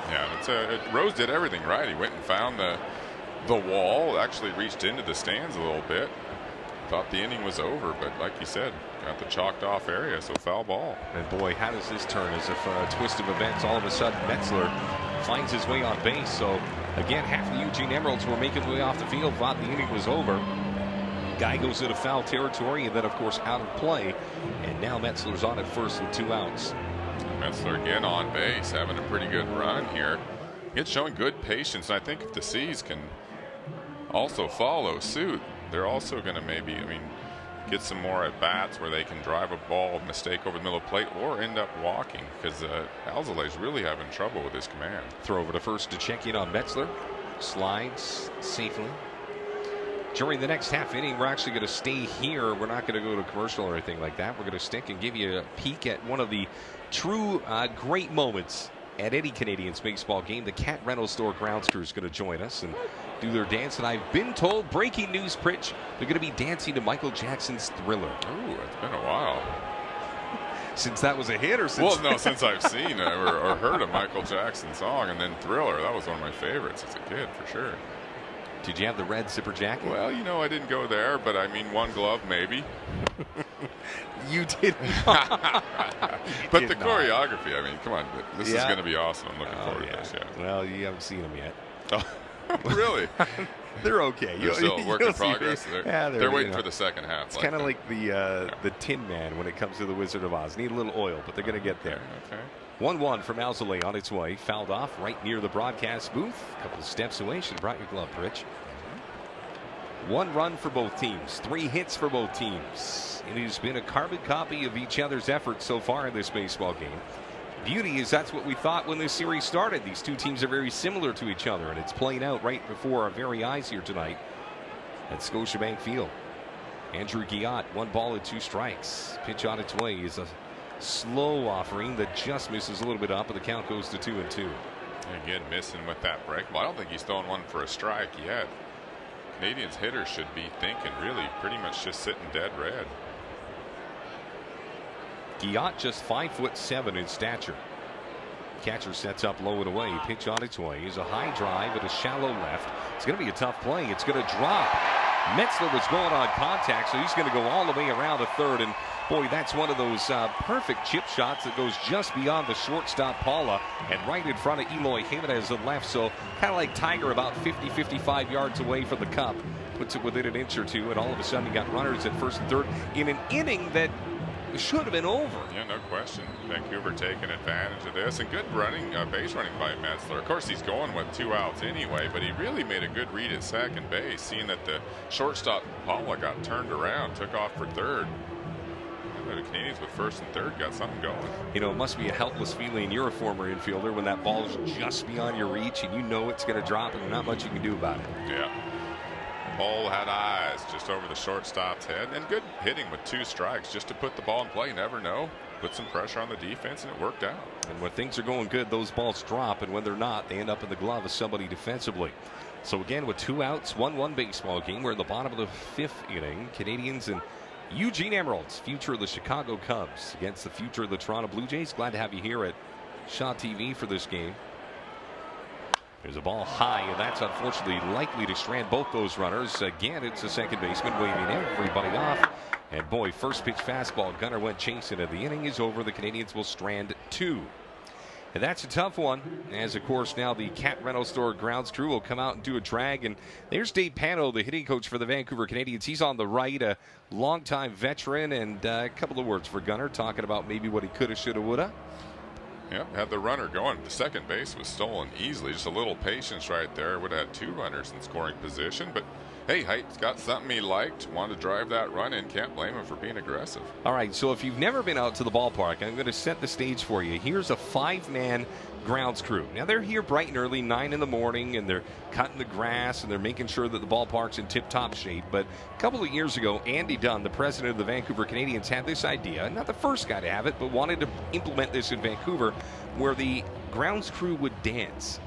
[SPEAKER 2] Yeah, Rose did everything right. He went and found the wall, actually reached into the stands a little bit. Thought the inning was over, but like you said, got the chalked off area, so foul ball.
[SPEAKER 1] And boy, how does this turn? As if a twist of events, all of a sudden Metzler finds his way on base. So again, half the Eugene Emeralds were making their way off the field, thought the inning was over. Guy goes into foul territory, and then of course out of play, and now Metzler's on at first with 2 outs.
[SPEAKER 2] Metzler again on base, having a pretty good run here. It's showing good patience, and I think if the C's can also follow suit, they're also going to maybe, get some more at bats where they can drive a ball mistake over the middle of the plate or end up walking, because Alzolay's really having trouble with his command.
[SPEAKER 1] Throw over to first to check in on Metzler. Slides safely. During the next half inning, we're actually going to stay here. We're not going to go to commercial or anything like that. We're going to stick and give you a peek at one of the true great moments at any Canadians baseball game. The Cat Rental Store grounds crew is going to join us and do their dance. And I've been told, breaking news, Pritch, they're going to be dancing to Michael Jackson's Thriller.
[SPEAKER 2] Ooh, it's been a while.
[SPEAKER 1] Since that was a hit, or since?
[SPEAKER 2] Well, no, since I've seen or heard a Michael Jackson song, and then Thriller. That was one of my favorites as a kid, for sure.
[SPEAKER 1] Did you have the red zipper jacket?
[SPEAKER 2] Well, you know, I didn't go there, but I mean, one glove maybe.
[SPEAKER 1] You did.
[SPEAKER 2] But the choreography, I mean, come on, this is going to be awesome. I'm looking forward to this. Yeah.
[SPEAKER 1] Well, you haven't seen them yet.
[SPEAKER 2] Oh, really?
[SPEAKER 1] They're okay.
[SPEAKER 2] They're still a work in progress. They're waiting for the second half.
[SPEAKER 1] It's kind of like the Tin Man when it comes to the Wizard of Oz. Need a little oil, but they're going to get there.
[SPEAKER 2] Okay.
[SPEAKER 1] 1-1 from Alzolay on its way. Fouled off right near the broadcast booth. A couple of steps away. Should have brought your glove, Rich. 1 run for both teams. 3 hits for both teams. It has been a carbon copy of each other's efforts so far in this baseball game. Beauty is that's what we thought when this series started. These two teams are very similar to each other, and it's playing out right before our very eyes here tonight at Scotiabank Field. Andrew Guillotte, 1 ball and 2 strikes. Pitch on its way is a slow offering that just misses a little bit up, and the count goes to 2-2.
[SPEAKER 2] Again, missing with that break ball. I don't think he's thrown one for a strike yet. Canadians hitters should be thinking really pretty much just sitting dead red.
[SPEAKER 1] Guillotte just 5'7" in stature. Catcher sets up low and away. Pitch on its way is a high drive at a shallow left. It's going to be a tough play. It's going to drop. Metzler was going on contact, so he's going to go all the way around to third. And boy, that's one of those perfect chip shots that goes just beyond the shortstop Paula and right in front of Eloy Jimenez on left. So kind of like Tiger, about 50-55 yards away from the cup. Puts it within an inch or two, and all of a sudden you got runners at first and third in an inning that should have been over.
[SPEAKER 2] Yeah, no question. Vancouver taking advantage of this, and good running, base running by Metzler. Of course, he's going with 2 outs anyway, but he really made a good read at second base, seeing that the shortstop Paula got turned around, took off for third. The Canadians with first and third got something going.
[SPEAKER 1] You know, it must be a helpless feeling. You're a former infielder when that ball's just beyond your reach, and you know it's going to drop, and not much you can do about it.
[SPEAKER 2] Yeah. Ball had eyes just over the shortstop's head, and good hitting with 2 strikes just to put the ball in play. You never know. Put some pressure on the defense, and it worked out.
[SPEAKER 1] And when things are going good, those balls drop, and when they're not, they end up in the glove of somebody defensively. So again, with 2 outs, 1-1 baseball game. We're in the bottom of the 5th inning. Canadians and Eugene Emeralds, future of the Chicago Cubs against the future of the Toronto Blue Jays. Glad to have you here at Shaw TV for this game. There's a ball high, and that's unfortunately likely to strand both those runners. Again, it's a second baseman waving everybody off. And boy, first pitch fastball. Gunnar went chasing it. The inning is over. The Canadians will strand 2. And that's a tough one, as of course now the Cat Rental Store grounds crew will come out and do a drag. And there's Dave Pano, the hitting coach for the Vancouver Canadians. He's on the right, a longtime veteran, and a couple of words for Gunnar, talking about maybe what he coulda, shoulda, woulda.
[SPEAKER 2] Yep, had the runner going. The second base was stolen easily. Just a little patience right there. Would have had 2 runners in scoring position. But hey, Height's got something he liked. Wanted to drive that run in. Can't blame him for being aggressive.
[SPEAKER 1] All right, so if you've never been out to the ballpark, I'm going to set the stage for you. Here's a 5-man grounds crew. Now, they're here bright and early, 9 in the morning, and they're cutting the grass, and they're making sure that the ballpark's in tip-top shape. But a couple of years ago, Andy Dunn, the president of the Vancouver Canadians, had this idea. Not the first guy to have it, but wanted to implement this in Vancouver, where the grounds crew would dance.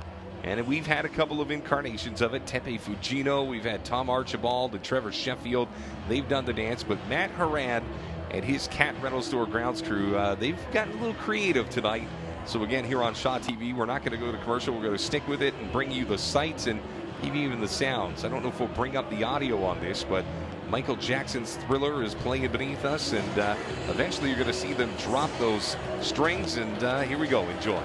[SPEAKER 1] And we've had a couple of incarnations of it. Tepe Fujino, we've had Tom Archibald and Trevor Sheffield. They've done the dance, but Matt Harad and his Cat Rental Store grounds crew, they've gotten a little creative tonight. So again, here on Shaw TV, we're not going to go to commercial. We're going to stick with it and bring you the sights and even the sounds. I don't know if we'll bring up the audio on this, but Michael Jackson's Thriller is playing beneath us, and eventually you're going to see them drop those strings, and here we go. Enjoy.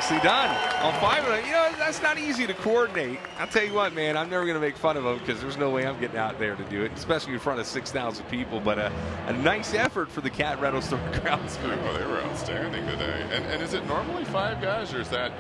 [SPEAKER 1] Nicely done. On 5 of them. You know, that's not easy to coordinate. I'll tell you what, man, I'm never going to make fun of him because there's no way I'm getting out there to do it, especially in front of 6,000 people. But a nice effort for the Cat Rattlesnore grounds crew.
[SPEAKER 2] Oh, they were outstanding today. And is it normally 5 guys, or is that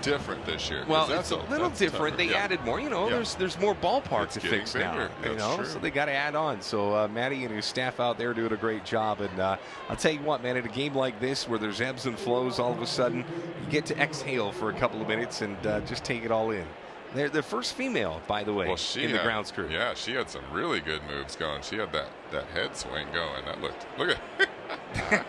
[SPEAKER 2] different this year?
[SPEAKER 1] Well, it's a little different. They added more. You know, there's more ballpark to fix
[SPEAKER 2] bigger.
[SPEAKER 1] now. You know, so they got to add on. So Matty and his staff out there doing a great job. And I'll tell you what, man, at a game like this where there's ebbs and flows, all of a sudden you get to exhale for a couple of minutes and just take it all in. They're the first female, by the way, in the grounds crew.
[SPEAKER 2] Yeah, she had some really good moves going. She had that head swing going. That look at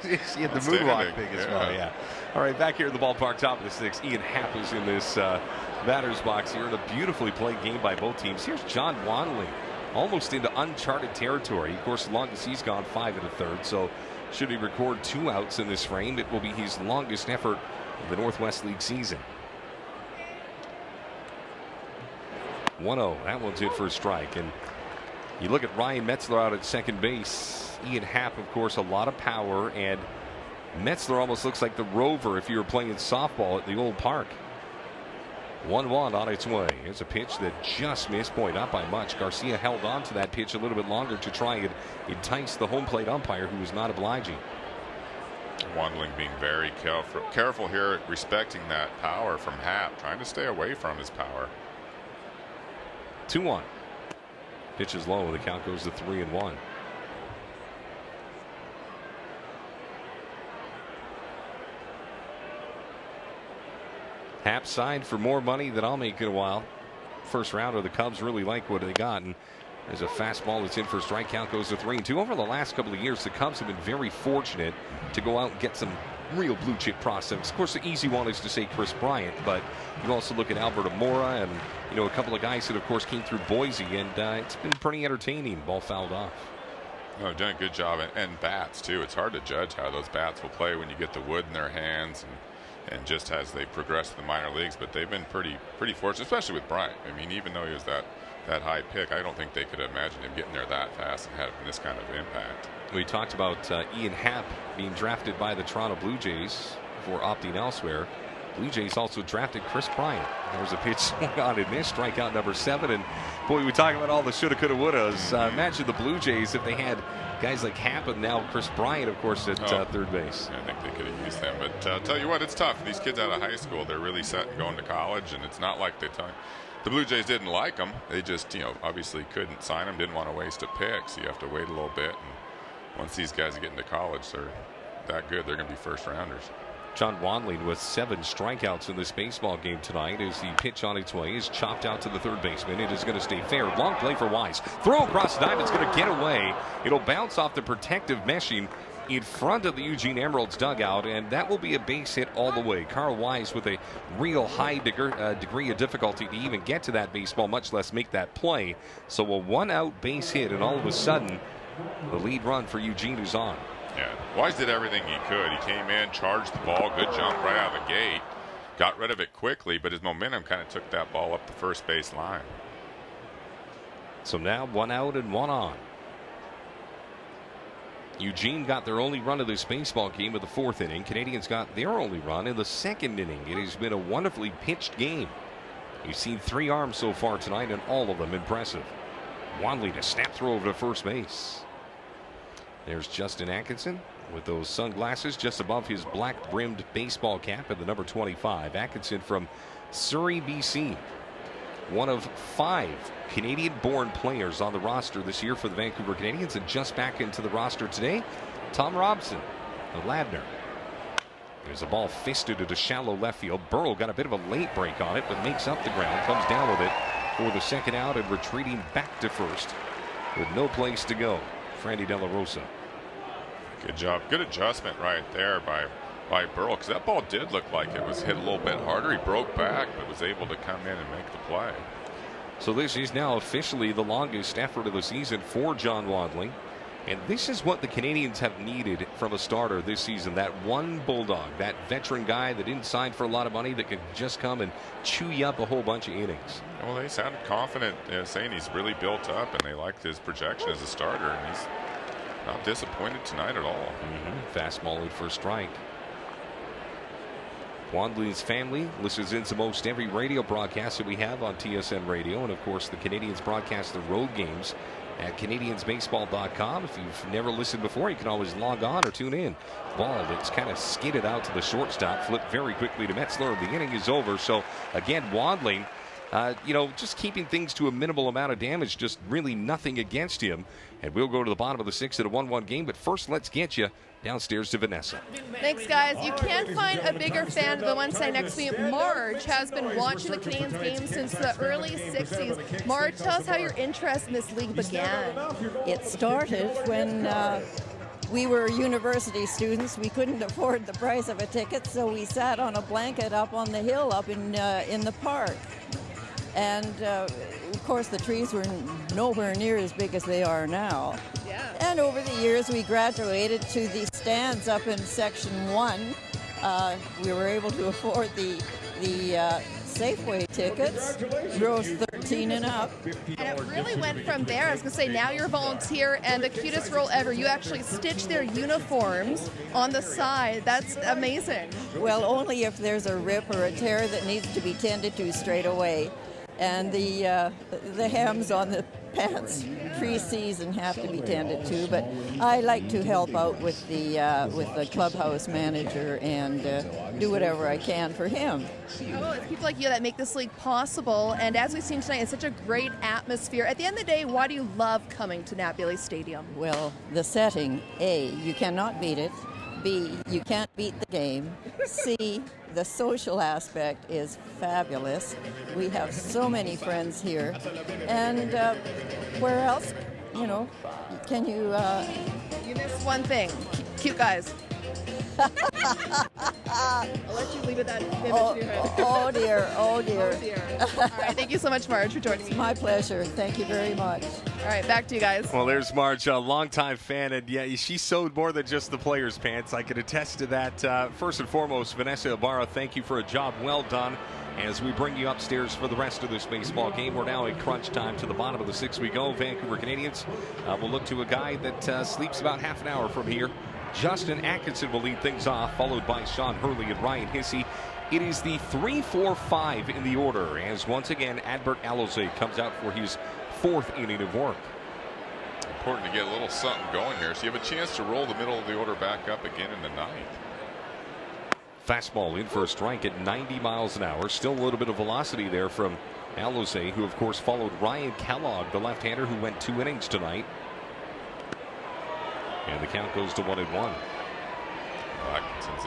[SPEAKER 1] she had the moonwalk thing as well, yeah. All right, back here in the ballpark, top of the 6th, Ian Happ is in this batter's box here in a beautifully played game by both teams. Here's John Wanley, almost into uncharted territory. Of course, the longest he's gone, 5 1/3. So should he record 2 outs in this frame, it will be his longest effort of the Northwest League season. 1-0. That one's in for a strike. And you look at Ryan Metzler out at second base. Ian Happ, of course, a lot of power, and Metzler almost looks like the Rover if you were playing softball at the old park. 1-1 on its way. Here's a pitch that just missed, point not by much. Garcia held on to that pitch a little bit longer to try and entice the home plate umpire, who was not obliging.
[SPEAKER 2] Wandling being very careful here, respecting that power from Happ, trying to stay away from his power.
[SPEAKER 1] 2-1. Pitch is low. The count goes to 3-1. Happ signed for more money than I'll make in a while. First rounder, the Cubs really like what they got. And there's a fastball that's in for a strike. Count goes to 3-2. Over the last couple of years, the Cubs have been very fortunate to go out and get some real blue chip prospects. Of course, the easy one is to say Chris Bryant, but you also look at Alberto Mora and, you know, a couple of guys that, of course, came through Boise, and it's been pretty entertaining. Ball fouled off.
[SPEAKER 2] No, done a good job, and bats too. It's hard to judge how those bats will play when you get the wood in their hands, and just as they progress to the minor leagues. But they've been pretty fortunate, especially with Bryant. I mean, even though he was that high pick, I don't think they could have imagined him getting there that fast and having this kind of impact.
[SPEAKER 1] We talked about Ian Happ being drafted by the Toronto Blue Jays before opting elsewhere. Blue Jays also drafted Chris Bryant. There's a pitch on in this, strikeout number 7. And boy, we talk about all the shoulda, coulda, wouldas. Imagine the Blue Jays if they had guys like Happ and now Chris Bryant, of course, at third base.
[SPEAKER 2] I think they could have used them. But I'll tell you what, it's tough. These kids out of high school, they're really set and going to college, and it's not like the Blue Jays didn't like them. They just, you know, obviously couldn't sign them, didn't want to waste a pick, so you have to wait a little bit. And once these guys get into college, they're that good. They're going to be first rounders.
[SPEAKER 1] John Wanley with 7 strikeouts in this baseball game tonight as the pitch on its way is chopped out to the third baseman. It is going to stay fair. Long play for Wise. Throw across the diamond. It's going to get away. It'll bounce off the protective meshing in front of the Eugene Emeralds dugout, and that will be a base hit all the way. Carl Wise with a real high degree of difficulty to even get to that baseball, much less make that play. So a 1-out base hit, and all of a sudden the lead run for Eugene is on.
[SPEAKER 2] Yeah, Wise did everything he could. He came in, charged the ball, good jump right out of the gate, got rid of it quickly, but his momentum kind of took that ball up the first base line.
[SPEAKER 1] So now 1 out and 1 on. Eugene got their only run of this baseball game in the 4th inning. Canadians got their only run in the 2nd inning. It has been a wonderfully pitched game. You've seen 3 arms so far tonight, and all of them impressive. Wanley to snap throw over to first base. There's Justin Atkinson with those sunglasses just above his black-brimmed baseball cap at the number 25. Atkinson from Surrey, BC. One of 5 Canadian-born players on the roster this year for the Vancouver Canadians, and just back into the roster today, Tom Robson of Ladner. There's a ball fisted at a shallow left field. Burrow got a bit of a late break on it, but makes up the ground, comes down with it for the 2nd out and retreating back to first with no place to go. Frandy De La Rosa.
[SPEAKER 2] Good job. Good adjustment right there by Burrow, because that ball did look like it was hit a little bit harder. He broke back, but was able to come in and make the play.
[SPEAKER 1] So this is now officially the longest effort of the season for John Wanley. And this is what the Canadians have needed from a starter this season. That one bulldog, that veteran guy that didn't sign for a lot of money, that can just come and chew you up a whole bunch of innings.
[SPEAKER 2] Well, they sounded confident, saying he's really built up, and they liked his projection as a starter, and he's not disappointed tonight at all.
[SPEAKER 1] Fastball in for a strike. Wanley's family listens into most every radio broadcast that we have on TSN Radio. And, of course, the Canadians broadcast the road games at CanadiansBaseball.com. If you've never listened before, you can always log on or tune in. Ball that's kind of skidded out to the shortstop, flipped very quickly to Metzler. The inning is over. So, again, Wanley, just keeping things to a minimal amount of damage, just really nothing against him. And we'll go to the bottom of the 6th at a 1-1 game. But first, let's get you downstairs to Vanessa.
[SPEAKER 3] Thanks, guys. You can't find a bigger fan than the one sitting next to me. Marge has been watching the Canadians game since the early 60s. Marge, tell us how your interest in this league began.
[SPEAKER 21] It started when we were university students. We couldn't afford the price of a ticket, so we sat on a blanket up on the hill up in the park. And, of course, the trees were nowhere near as big as they are now.
[SPEAKER 3] Yeah.
[SPEAKER 21] And over the years, we graduated to the stands up in Section 1. We were able to afford the Safeway tickets, rows 13 and up.
[SPEAKER 3] And it really went from there. I was going to say, now you're a volunteer, and the cutest role ever, you actually stitch their uniforms on the side. That's amazing.
[SPEAKER 21] Well, only if there's a rip or a tear that needs to be tended to straight away. And the hems on the pants pre-season have to be tended to, but I like to help out with the clubhouse manager and do whatever I can for him.
[SPEAKER 3] Oh, it's people like you that make this league possible, and as we've seen tonight, it's such a great atmosphere. At the end of the day, why do you love coming to Nat Bailey Stadium?
[SPEAKER 21] Well, the setting, A, you cannot beat it. B, you can't beat the game. C, the social aspect is fabulous. We have so many friends here. And where else, can you...
[SPEAKER 3] You missed one thing. Cute guys. I'll let you leave it that image in your head.
[SPEAKER 21] Oh, dear.
[SPEAKER 3] Oh, dear. All right, thank you so much, Marge, for joining me.
[SPEAKER 21] My pleasure. Thank you very much.
[SPEAKER 3] All right, back to you guys.
[SPEAKER 1] Well, there's Marge, a longtime fan, and yeah, she sewed more than just the players' pants. I can attest to that. First and foremost, Vanessa Ibarra, thank you for a job well done. As we bring you upstairs for the rest of this baseball game, we're now in crunch time. To the bottom of the 6th we go. Vancouver Canadians will look to a guy that sleeps about half an hour from here. Justin Atkinson will lead things off, followed by Sean Hurley and Ryan Hissey. It is the 3-4-5 in the order, as once again Adbert Alose comes out for his 4th inning of work.
[SPEAKER 2] Important to get a little something going here, so you have a chance to roll the middle of the order back up again in the 9th.
[SPEAKER 1] Fastball in for a strike at 90 miles an hour. Still a little bit of velocity there from Alose, who of course followed Ryan Kellogg, the left-hander who went 2 innings tonight. And the count goes to 1-1.
[SPEAKER 2] Atkinson's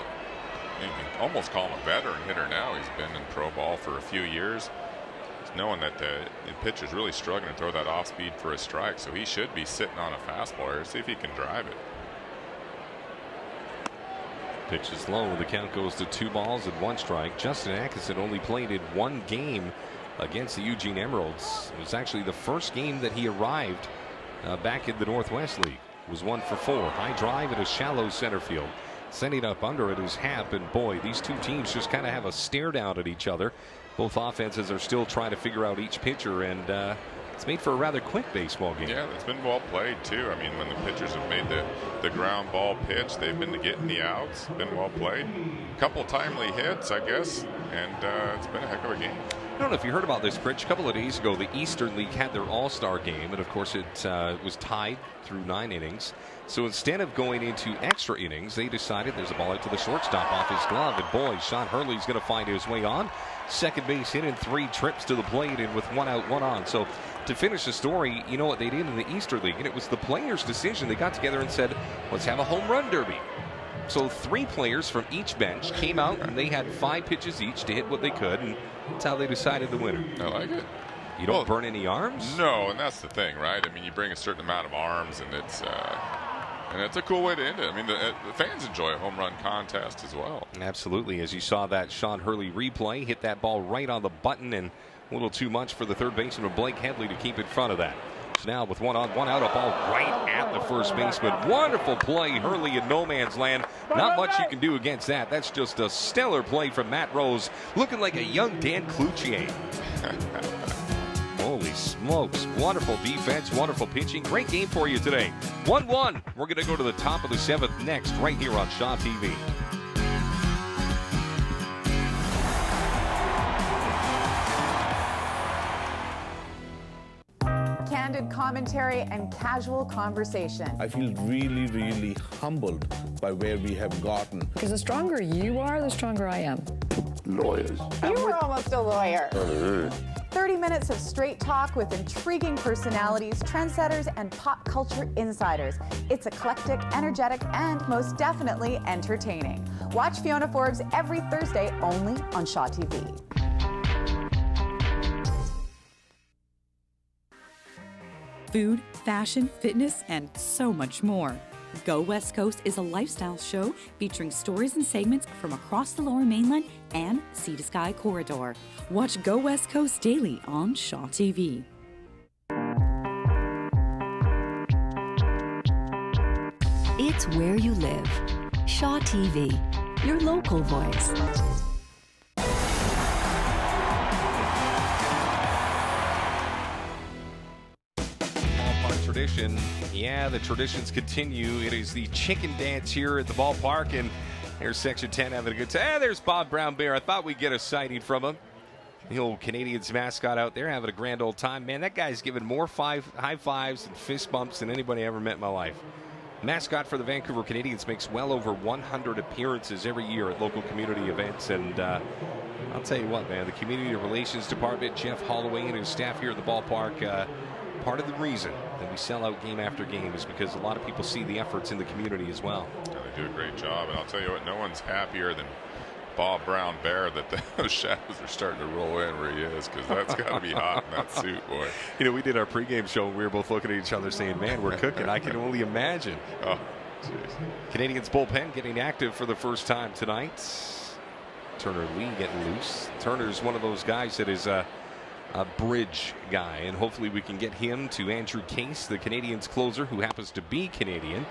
[SPEAKER 2] you can almost call him a veteran hitter now. He's been in pro ball for a few years. He's knowing that the pitcher's really struggling to throw that off speed for a strike, so he should be sitting on a fastball here. See if he can drive it.
[SPEAKER 1] Pitch is low. The count goes to 2 balls and 1 strike. Justin Atkinson only played in 1 game against the Eugene Emeralds. It was actually the first game that he arrived back in the Northwest League. It was 1 for 4. High drive at a shallow center field. Sending up under it is Happ, and boy, these two teams just kind of have a stare down at each other. Both offenses are still trying to figure out each pitcher, and it's made for a rather quick baseball game.
[SPEAKER 2] Yeah, it's been well played too. I mean, when the pitchers have made the ground ball pitch, they've been getting the outs. Been well played. A couple timely hits, I guess, and it's been a heck of a game.
[SPEAKER 1] I don't know if you heard about this, Pritch. A couple of days ago, the Eastern League had their All-Star game, and of course it was tied through 9 innings. So instead of going into extra innings, they decided there's a ball out to the shortstop off his glove, and boy, Sean Hurley's going to find his way on. Second base hit in 3 trips to the plate, and with 1 out, 1 on. So to finish the story, you know what they did in the Eastern League, and it was the players' decision. They got together and said, let's have a home run derby. So 3 players from each bench came out, and they had 5 pitches each to hit what they could, and that's how they decided the winner.
[SPEAKER 2] I like it.
[SPEAKER 1] You don't burn any arms?
[SPEAKER 2] No, and that's the thing, right? I mean, you bring a certain amount of arms, and it's a cool way to end it. I mean, the fans enjoy a home run contest as well.
[SPEAKER 1] Absolutely. As you saw that Sean Hurley replay, hit that ball right on the button, and a little too much for the third baseman, Blake Headley, to keep in front of that. So now with 1 on, 1 out, a ball right at the first baseman. Wonderful play, Hurley in no man's land. Not much you can do against that. That's just a stellar play from Matt Rose, looking like a young Dan Cloutier. Holy smokes. Wonderful defense, wonderful pitching. Great game for you today. 1-1. We're going to go to the top of the 7th next, right here on Shaw TV.
[SPEAKER 11] candid commentary, and casual conversation.
[SPEAKER 13] I feel really, really humbled by where we have gotten.
[SPEAKER 14] Because the stronger you are, the stronger I am.
[SPEAKER 13] Lawyers.
[SPEAKER 11] You were almost a lawyer.
[SPEAKER 13] Oh,
[SPEAKER 11] 30 minutes of straight talk with intriguing personalities, trendsetters, and pop culture insiders. It's eclectic, energetic, and most definitely entertaining. Watch Fiona Forbes every Thursday only on Shaw TV.
[SPEAKER 10] Food, fashion, fitness, and so much more. Go West Coast is a lifestyle show featuring stories and segments from across the Lower Mainland and Sea to Sky Corridor. Watch Go West Coast daily on Shaw TV.
[SPEAKER 15] It's where you live. Shaw TV, your local voice.
[SPEAKER 1] Tradition. Yeah, the traditions continue. It is the chicken dance here at the ballpark, and there's Section 10 having a good time. There's Bob Brown Bear. I thought we'd get a sighting from him. The old Canadiens mascot out there having a grand old time. Man, that guy's given more high fives and fist bumps than anybody I ever met in my life. Mascot for the Vancouver Canadiens makes well over 100 appearances every year at local community events, and I'll tell you what, man, the Community Relations Department, Jeff Holloway and his staff here at the ballpark, part of the reason that we sell out game after game is because a lot of people see the efforts in the community as well.
[SPEAKER 2] Yeah, they do a great job, and I'll tell you what, no one's happier than Bob Brown Bear that those shadows are starting to roll in where he is, because that's got to be hot in that suit, boy.
[SPEAKER 1] You know, we did our pregame show, and we were both looking at each other saying, man, we're cooking. I can only imagine.
[SPEAKER 2] Oh, geez.
[SPEAKER 1] Canadiens bullpen getting active for the first time tonight. Turner Lee getting loose. Turner's one of those guys that is a bridge guy, and hopefully we can get him to Andrew Case, the Canadiens closer, who happens to be Canadian.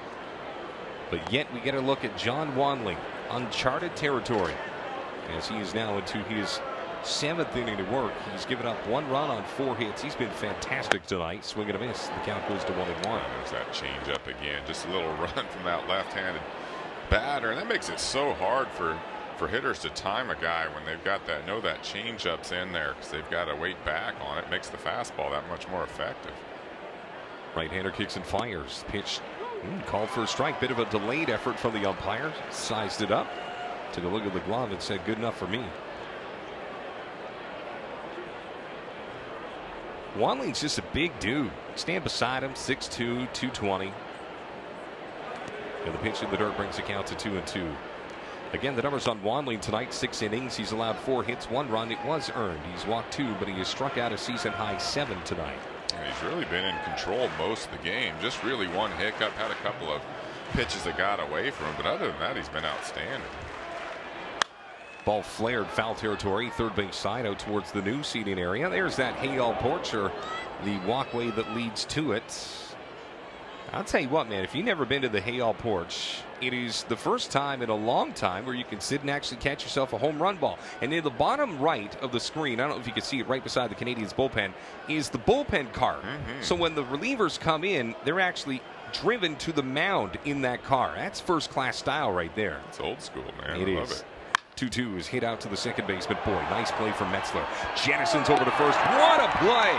[SPEAKER 1] But yet we get a look at John Wanling, uncharted territory, as he is now into his 7th inning of work. He's given up 1 run on 4 hits. He's been fantastic tonight. Swing and a miss. The count goes to 1-1.
[SPEAKER 2] There's that change up again. Just a little run from that left-handed batter, and that makes it so hard for hitters to time a guy when they've got that, that change-up's in there, because they've got to wait back on it. Makes the fastball that much more effective.
[SPEAKER 1] Right-hander kicks and fires. Pitch called for a strike. Bit of a delayed effort from the umpire. Sized it up. Took a look at the glove and said, good enough for me. Wanling's just a big dude. Stand beside him, 6'2", 220. And the pitch in the dirt brings the count to 2-2. Again, the numbers on Wanling tonight, 6 innings. He's allowed 4 hits, 1 run. It was earned. He's walked 2, but he has struck out a season-high 7 tonight.
[SPEAKER 2] And he's really been in control most of the game. Just really one hiccup. Had a couple of pitches that got away from him, but other than that, he's been outstanding.
[SPEAKER 1] Ball flared foul territory, third base side out towards the new seating area. There's that Hayall porch, or the walkway that leads to it. I'll tell you what, man, if you've never been to the Hayall porch, it is the first time in a long time where you can sit and actually catch yourself a home run ball. And in the bottom right of the screen, I don't know if you can see it right beside the Canadiens bullpen, is the bullpen car. So when the relievers come in, they're actually driven to the mound in that car. That's first-class style right there.
[SPEAKER 2] It's old school, man.
[SPEAKER 1] It
[SPEAKER 2] I
[SPEAKER 1] is.
[SPEAKER 2] love it.
[SPEAKER 1] 2-2 is hit out to the second baseman. Boy, nice play from Metzler. Jettison's over to first. What a play!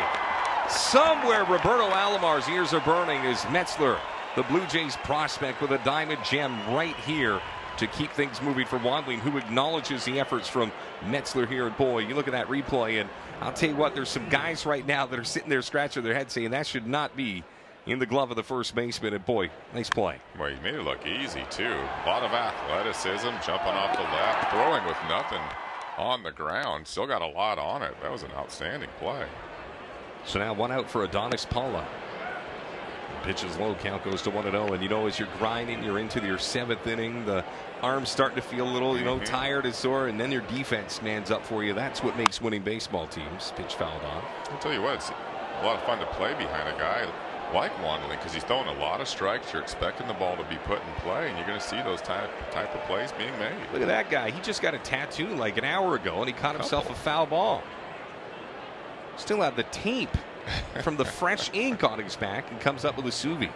[SPEAKER 1] Somewhere Roberto Alomar's ears are burning as Metzler, the Blue Jays prospect, with a diamond gem right here to keep things moving for Wanling, who acknowledges the efforts from Metzler here. And boy, you look at that replay, and I'll tell you what, there's some guys right now that are sitting there scratching their head saying that should not be in the glove of the first baseman. And boy, nice play.
[SPEAKER 2] Well, he made it look easy too. A lot of athleticism, jumping off the left, throwing with nothing on the ground. Still got a lot on it. That was an outstanding play.
[SPEAKER 1] So now 1 out for Adonis Paula. Pitch is low, count goes to 1-0. And as you're grinding, you're into your 7th inning, the arms starting to feel a little, tired and sore, and then your defense stands up for you. That's what makes winning baseball teams. Pitch fouled off.
[SPEAKER 2] I'll tell you what, it's a lot of fun to play behind a guy like Wanling, because he's throwing a lot of strikes. You're expecting the ball to be put in play, and you're going to see those type of plays being made.
[SPEAKER 1] Look at that guy. He just got a tattoo like an hour ago, and he caught himself a foul ball. Still have the tape from the fresh ink on his back, and comes up with a Suvi.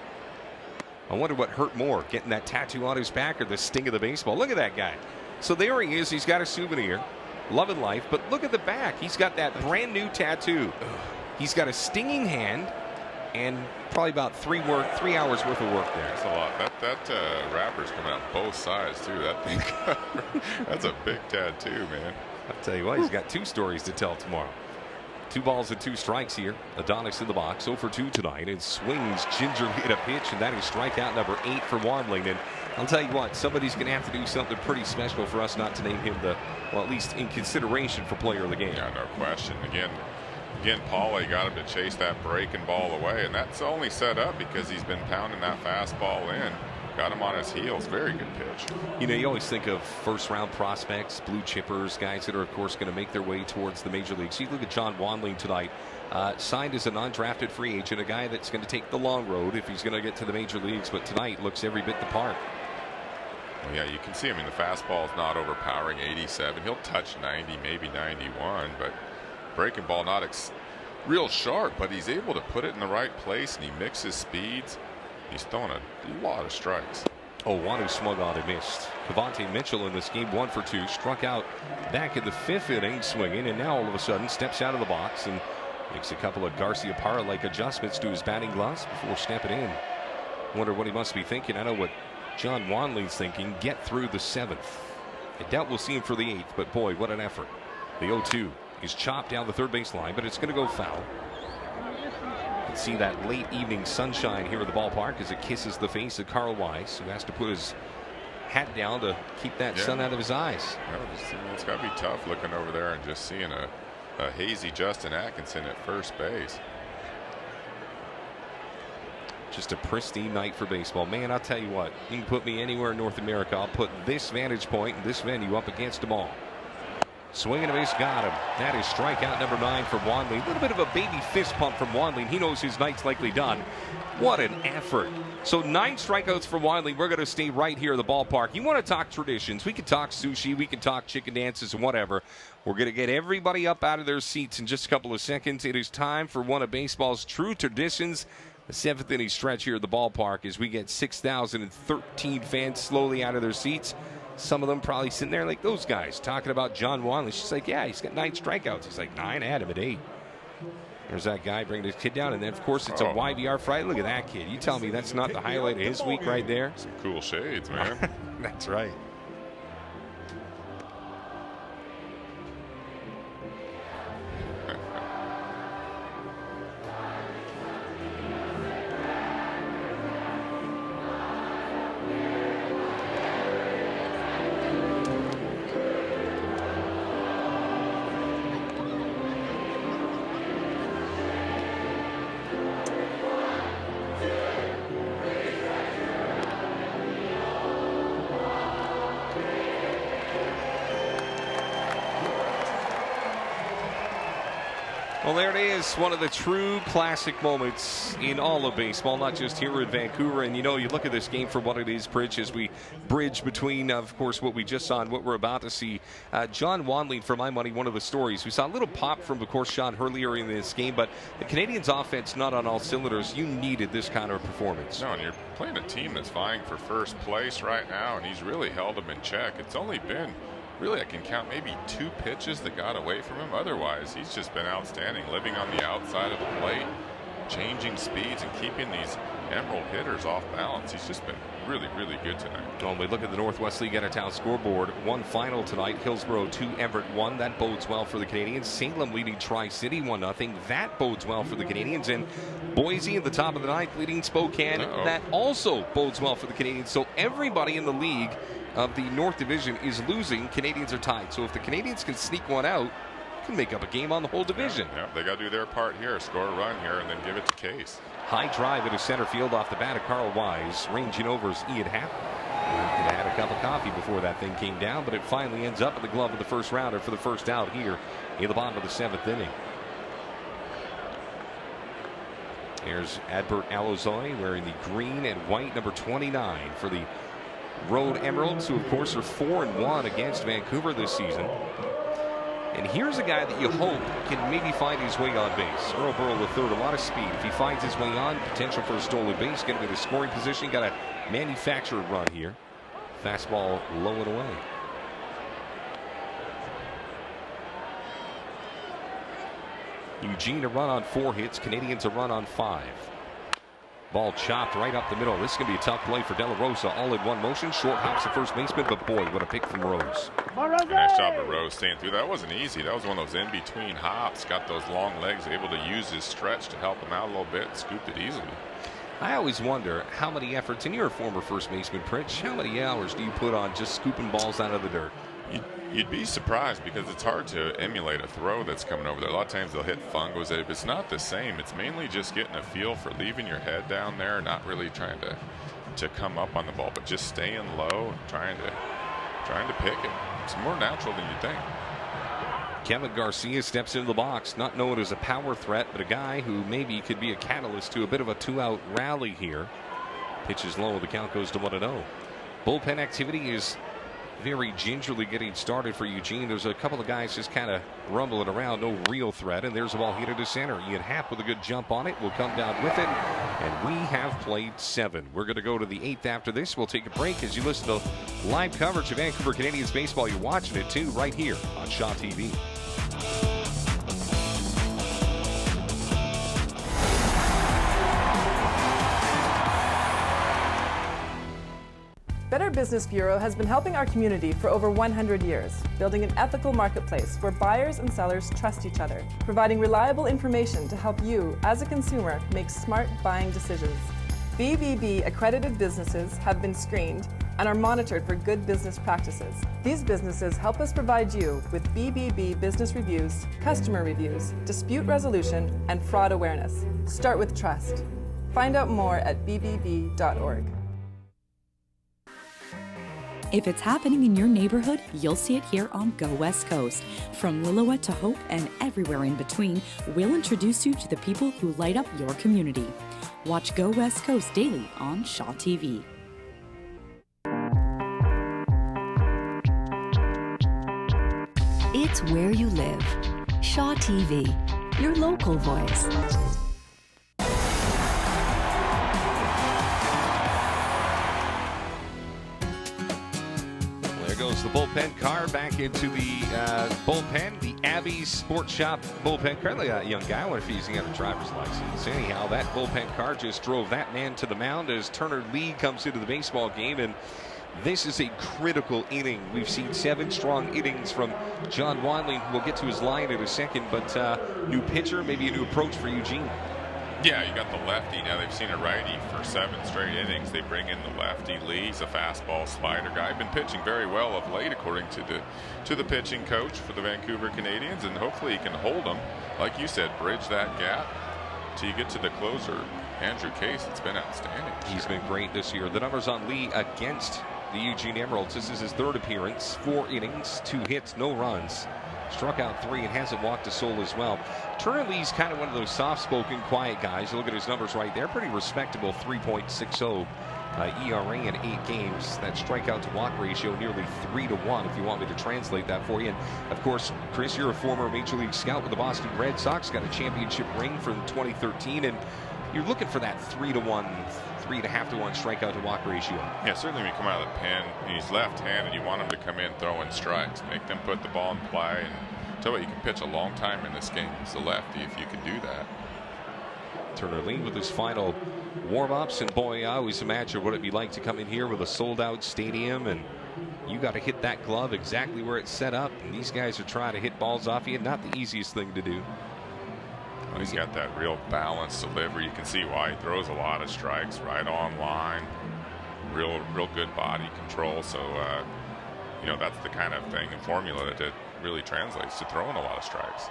[SPEAKER 1] I wonder what hurt more, getting that tattoo on his back or the sting of the baseball. Look at that guy. So there he is. He's got a souvenir. Loving life. But look at the back. He's got that brand new tattoo. He's got a stinging hand. and probably about 3 hours worth of work there.
[SPEAKER 2] That's a lot. That wrapper's coming out both sides too. That thing, that's a big tattoo, man.
[SPEAKER 1] I'll tell you what, he's got 2 stories to tell tomorrow. 2 balls and 2 strikes here. Adonis in the box, 0 for 2 tonight, and swings gingerly at a pitch, and that is strikeout number 8 for Wandling. And I'll tell you what, somebody's going to have to do something pretty special for us not to name him at least in consideration for player of the game.
[SPEAKER 2] Yeah, no question. Again, Paulie got him to chase that breaking ball away, and that's only set up because he's been pounding that fastball in. Got him on his heels. Very good pitch.
[SPEAKER 1] You know, you always think of first-round prospects, blue chippers, guys that are, of course, going to make their way towards the major leagues. You look at John Wandling tonight, signed as a non-drafted free agent, a guy that's going to take the long road if he's going to get to the major leagues, but tonight looks every bit the part.
[SPEAKER 2] Well, yeah, you can see, I mean, the fastball is not overpowering 87. He'll touch 90, maybe 91, but breaking ball not real sharp, but he's able to put it in the right place, and he mixes speeds. He's throwing a lot of strikes.
[SPEAKER 1] Oh, one who swung on and missed. Cavante Mitchell in this game, 1 for 2, struck out back in the 5th inning swinging, and now all of a sudden steps out of the box and makes a couple of Garcia Parra-like adjustments to his batting gloves before stepping in. Wonder what he must be thinking. I know what John Wanley's thinking. Get through the 7th. I doubt we'll see him for the 8th, but boy, what an effort. The 0-2 is chopped down the third base line, but it's going to go foul. See that late evening sunshine here at the ballpark as it kisses the face of Carl Weiss, who has to put his hat down to keep that sun out of his eyes.
[SPEAKER 2] It's got to be tough looking over there and just seeing a hazy Justin Atkinson at first base.
[SPEAKER 1] Just a pristine night for baseball. Man, I'll tell you what, you can put me anywhere in North America. I'll put this vantage point and this venue up against them all. Swing and a miss, got him. That is strikeout number 9 for Wandling. A little bit of a baby fist pump from Wandling. He knows his night's likely done. What an effort. So 9 strikeouts for Wandling. We're going to stay right here at the ballpark. You want to talk traditions. We can talk sushi. We can talk chicken dances and whatever. We're going to get everybody up out of their seats in just a couple of seconds. It is time for one of baseball's true traditions. The 7th inning stretch here at the ballpark as we get 6,013 fans slowly out of their seats. Some of them probably sitting there like those guys talking about John Wandling. She's like, yeah, he's got 9 strikeouts. He's like, 9, add him at 8. There's that guy bringing his kid down. And then, of course, it's a YBR Friday. Look at that kid. You tell me that's not the highlight of his week right there?
[SPEAKER 2] Some cool shades, man.
[SPEAKER 1] That's right. Well, there it is, one of the true classic moments in all of baseball, not just here in Vancouver. And, you know, you look at this game for what it is, Pritch, as we bridge between, of course, what we just saw and what we're about to see. John Wandling, for my money, one of the stories. We saw a little pop from, of course, Sean Hurley in this game, but the Canadians' offense not on all cylinders. You needed this kind of performance.
[SPEAKER 2] No, and you're playing a team that's vying for first place right now, and he's really held them in check. It's only been... really, I can count maybe 2 pitches that got away from him. Otherwise, he's just been outstanding, living on the outside of the plate, changing speeds and keeping these Emerald hitters off balance. He's just been really, really good tonight.
[SPEAKER 1] Well, we look at the Northwest League Town scoreboard. 1 final tonight. Hillsborough 2, Everett 1. That bodes well for the Canadians. Salem leading Tri-City 1-0. That bodes well for the Canadians. And Boise at the top of the 9th leading Spokane. That also bodes well for the Canadians. So everybody in the league of the North Division is losing. Canadians are tied. So if the Canadians can sneak one out, can make up a game on the whole division.
[SPEAKER 2] Yeah, they got to do their part here, score a run here, and then give it to Case.
[SPEAKER 1] High drive into center field off the bat of Carl Wise. Ranging over is Ian Happ. Could have had a cup of coffee before that thing came down, but it finally ends up in the glove of the first rounder for the first out here in the bottom of the 7th inning. There's Adbert Alozoi wearing the green and white number 29 for the Road Emeralds, who of course are 4-1 against Vancouver this season. And here's a guy that you hope can maybe find his way on base. Earl Burrell III, a lot of speed. If he finds his way on, potential for a stolen base, going to be the scoring position. Got a manufactured run here. Fastball low and away. Eugene a run on 4 hits. Canadians a run on 5. Ball chopped right up the middle. This is going to be a tough play for De La Rosa. All in one motion. Short hops the first baseman, but boy, what a pick from Rose.
[SPEAKER 2] Nice job of Rose staying through. That wasn't easy. That was one of those in-between hops. Got those long legs, able to use his stretch to help him out a little bit and scooped it easily.
[SPEAKER 1] I always wonder how many efforts, and you're a former first baseman, Pritch, how many hours do you put on just scooping balls out of the dirt?
[SPEAKER 2] You'd be surprised because it's hard to emulate a throw that's coming over there. A lot of times they'll hit fungos. It's not the same. It's mainly just getting a feel for leaving your head down there, not really trying to come up on the ball, but just staying low and trying to pick it. It's more natural than you think.
[SPEAKER 1] Kevin Garcia steps into the box, not known as a power threat, but a guy who maybe could be a catalyst to a bit of a two-out rally here. Pitches low, the count goes to 1-0. Bullpen activity is very gingerly getting started for Eugene. There's a couple of guys just kind of rumbling around, no real threat, and there's a ball hit to center. Ian Happ with a good jump on it will come down with it, and we have played 7. We're going to go to the 8th after this. We'll take a break as you listen to live coverage of Vancouver Canadians baseball. You're watching it too right here on Shaw TV.
[SPEAKER 18] Better Business Bureau has been helping our community for over 100 years, building an ethical marketplace where buyers and sellers trust each other, providing reliable information to help you, as a consumer, make smart buying decisions. BBB accredited businesses have been screened and are monitored for good business practices. These businesses help us provide you with BBB business reviews, customer reviews, dispute resolution, and fraud awareness. Start with trust. Find out more at bbb.org.
[SPEAKER 10] If it's happening in your neighborhood, you'll see it here on Go West Coast. From Lillooet to Hope and everywhere in between, we'll introduce you to the people who light up your community. Watch Go West Coast daily on Shaw TV.
[SPEAKER 15] It's where you live. Shaw TV, your local voice.
[SPEAKER 1] Goes the bullpen car back into the bullpen. The Abbey Sports Shop bullpen car. Look at that young guy. I wonder if he's got a driver's license. Anyhow, that bullpen car just drove that man to the mound as Turner Lee comes into the baseball game. And this is a critical inning. We've seen 7 strong innings from John Wanley. We'll get to his line in a second. But new pitcher, maybe a new approach for Eugene.
[SPEAKER 2] Yeah, you got the lefty. Now they've seen a righty for 7 straight innings. They bring in the lefty. Lee. He's a fastball slider guy. Been pitching very well of late, according to the pitching coach for the Vancouver Canadians, and hopefully he can hold them. Like you said, bridge that gap till you get to the closer, Andrew Case. It's been outstanding.
[SPEAKER 1] He's been great this year. The numbers on Lee against the Eugene Emeralds. This is his 3rd appearance. 4 innings, 2 hits, no runs. Struck out 3 and hasn't walked a soul as well. Turner Lee's kind of one of those soft-spoken, quiet guys. You look at his numbers right there, pretty respectable 3.60 ERA in 8 games. That strikeout to walk ratio nearly 3-1 if you want me to translate that for you. And of course, Chris, you're a former Major League scout with the Boston Red Sox, got a championship ring from 2013, and you're looking for that 3-1, 3.5 to 1 strikeout to walk ratio.
[SPEAKER 2] Yeah, certainly when you come out of the pen, he's left-handed. You want him to come in throwing strikes, make them put the ball in play. And tell you what, you can pitch a long time in this game as a lefty if you can do that.
[SPEAKER 1] Turner Lee with his final warm-ups, and boy, I always imagine what it'd be like to come in here with a sold-out stadium, and you got to hit that glove exactly where it's set up. And these guys are trying to hit balls off you. Not the easiest thing to do.
[SPEAKER 2] Well, he's got that real balanced delivery. You can see why he throws a lot of strikes right on line. Real good body control. So, you know, that's the kind of thing and formula that it really translates to throwing a lot of strikes.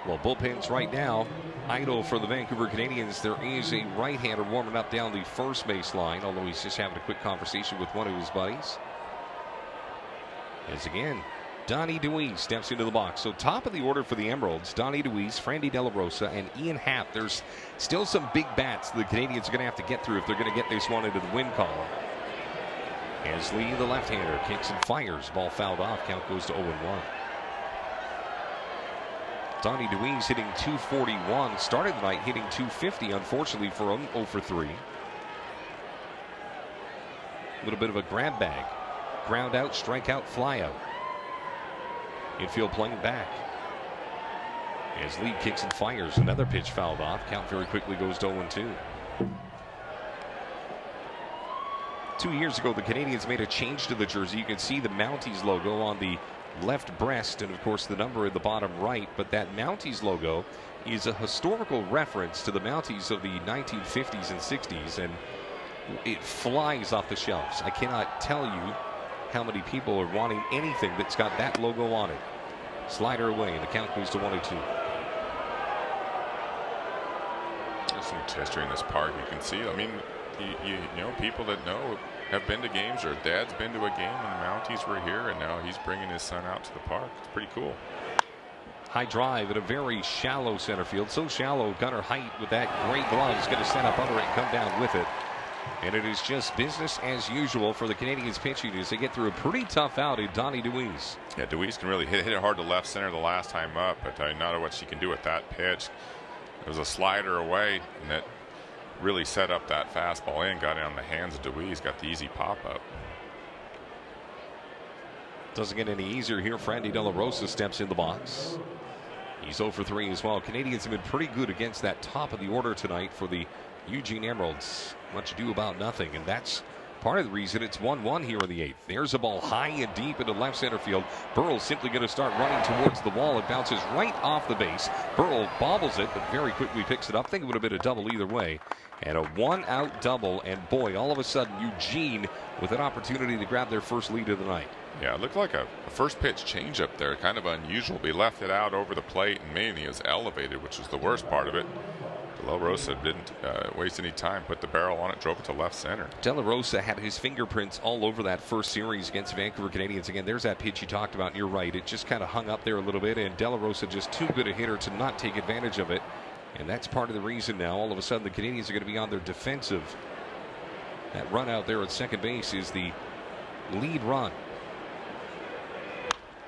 [SPEAKER 1] Well, bullpens right now idle for the Vancouver Canadians. There is a right-hander warming up down the first base line, although he's just having a quick conversation with one of his buddies. As again, Donnie DeWeese steps into the box. So top of the order for the Emeralds, Donnie DeWeese, Frandy De La Rosa, and Ian Happ. There's still some big bats the Canadians are going to have to get through if they're going to get this one into the win column. As Lee, the left-hander, kicks and fires. Ball fouled off. Count goes to 0-1. Donnie DeWeese hitting .241. Started the night hitting .250. Unfortunately for him, 0 for 3. A little bit of a grab bag. Ground out, strikeout, fly out. Infield playing back. As Lee kicks and fires. Another pitch fouled off. Count very quickly goes to 0-2. 2 years ago, the Canadians made a change to the jersey. You can see the Mounties logo on the left breast and, of course, the number in the bottom right. But that Mounties logo is a historical reference to the Mounties of the 1950s and 60s, and it flies off the shelves. I cannot tell you how many people are wanting anything that's got that logo on it. Slider away, and the count goes to 1-2.
[SPEAKER 2] There's some history in this park. You can see, I mean, you know, people that know have been to games, or dad's been to a game when the Mounties were here, and now he's bringing his son out to the park. It's pretty cool.
[SPEAKER 1] High drive at a very shallow center field. So shallow, Gunnar Height with that great glove is going to stand up under it and come down with it. And it is just business as usual for the Canadians pitching as they get through a pretty tough out in Donnie Deweese.
[SPEAKER 2] Yeah, Deweese can really hit it hard to left center the last time up, but I don't know what she can do with that pitch. It was a slider away, and that really set up that fastball in, got it on the hands of Deweese, got the easy pop-up.
[SPEAKER 1] Doesn't get any easier here. Frandy De La Rosa steps in the box. He's 0 for 3 as well. Canadians have been pretty good against that top of the order tonight for the Eugene Emeralds. Much ado about nothing, and that's part of the reason it's 1-1 here in the 8th. There's a ball high and deep into left center field. Burrell's simply going to start running towards the wall. It bounces right off the base. Burrell bobbles it, but very quickly picks it up. I think it would have been a double either way. And a one-out double, and boy, all of a sudden, Eugene with an opportunity to grab their first lead of the night.
[SPEAKER 2] Yeah, it looked like a first pitch changeup there, kind of unusual. He left it out over the plate, and mainly it was elevated, which was the worst part of it. De La Rosa didn't waste any time, put the barrel on it, drove it to left center.
[SPEAKER 1] De La Rosa had his fingerprints all over that first series against Vancouver Canadians. Again, there's that pitch you talked about, and you're right. It just kind of hung up there a little bit, and De La Rosa just too good a hitter to not take advantage of it. And that's part of the reason now all of a sudden the Canadians are going to be on their defensive. That run out there at second base is the lead run.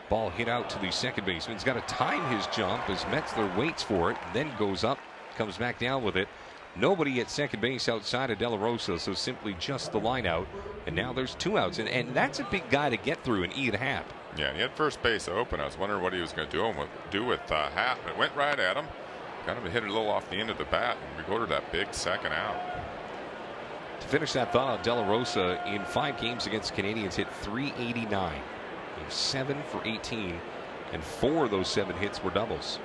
[SPEAKER 1] Ball hit out to the second baseman. He's got to time his jump as Metzler waits for it, then goes up, comes back down with it. Nobody at second base outside of De La Rosa, so simply just the line out. And now there's 2 outs, and that's a big guy to get through and eat Happ.
[SPEAKER 2] Yeah, and he had first base open. I was wondering what he was going to do with Happ. It went right at him. Kind of hit it a little off the end of the bat and recorded that big second out.
[SPEAKER 1] To finish that thought, De La Rosa in 5 games against Canadians hit .389. He was 7 for 18, and 4 of those 7 hits were doubles.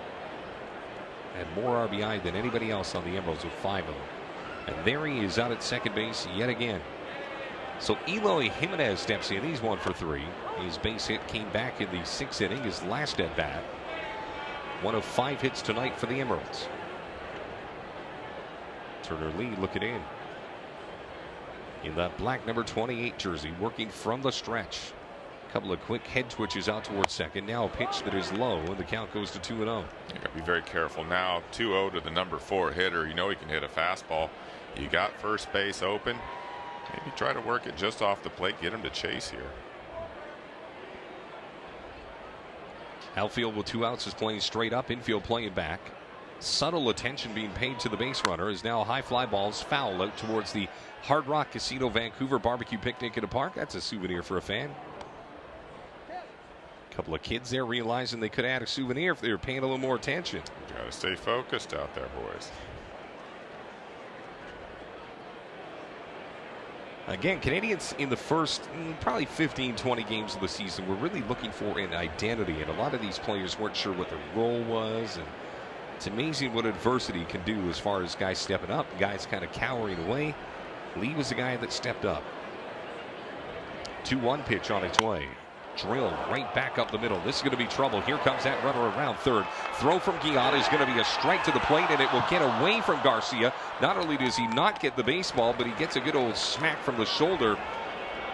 [SPEAKER 1] Had more RBI than anybody else on the Emeralds with 5 of them. And there he is out at second base yet again. So Eloy Jimenez steps in. He's 1 for 3. His base hit came back in the 6th inning, his last at bat. 1 of 5 hits tonight for the Emeralds. Turner Lee looking in that black number 28 jersey, working from the stretch. A couple of quick head twitches out towards second. Now a pitch that is low, and the count goes to 2-0.
[SPEAKER 2] You got to be very careful now. 2-0 to the number 4 hitter. You know he can hit a fastball. You got first base open. Maybe try to work it just off the plate. Get him to chase here.
[SPEAKER 1] Outfield with 2 outs is playing straight up. Infield playing back. Subtle attention being paid to the base runner as now high fly balls foul out towards the Hard Rock Casino Vancouver barbecue picnic in a park. That's a souvenir for a fan. A couple of kids there realizing they could add a souvenir if they were paying a little more attention.
[SPEAKER 2] You got to stay focused out there, boys.
[SPEAKER 1] Again, Canadians in the first probably 15-20 games of the season were really looking for an identity, and a lot of these players weren't sure what their role was. And it's amazing what adversity can do as far as guys stepping up, guys kind of cowering away. Lee was the guy that stepped up. 2-1 pitch on its way. Drilled right back up the middle. This is going to be trouble. Here comes that runner around third. Throw from Guillotte is going to be a strike to the plate, and it will get away from Garcia. Not only does he not get the baseball, but he gets a good old smack from the shoulder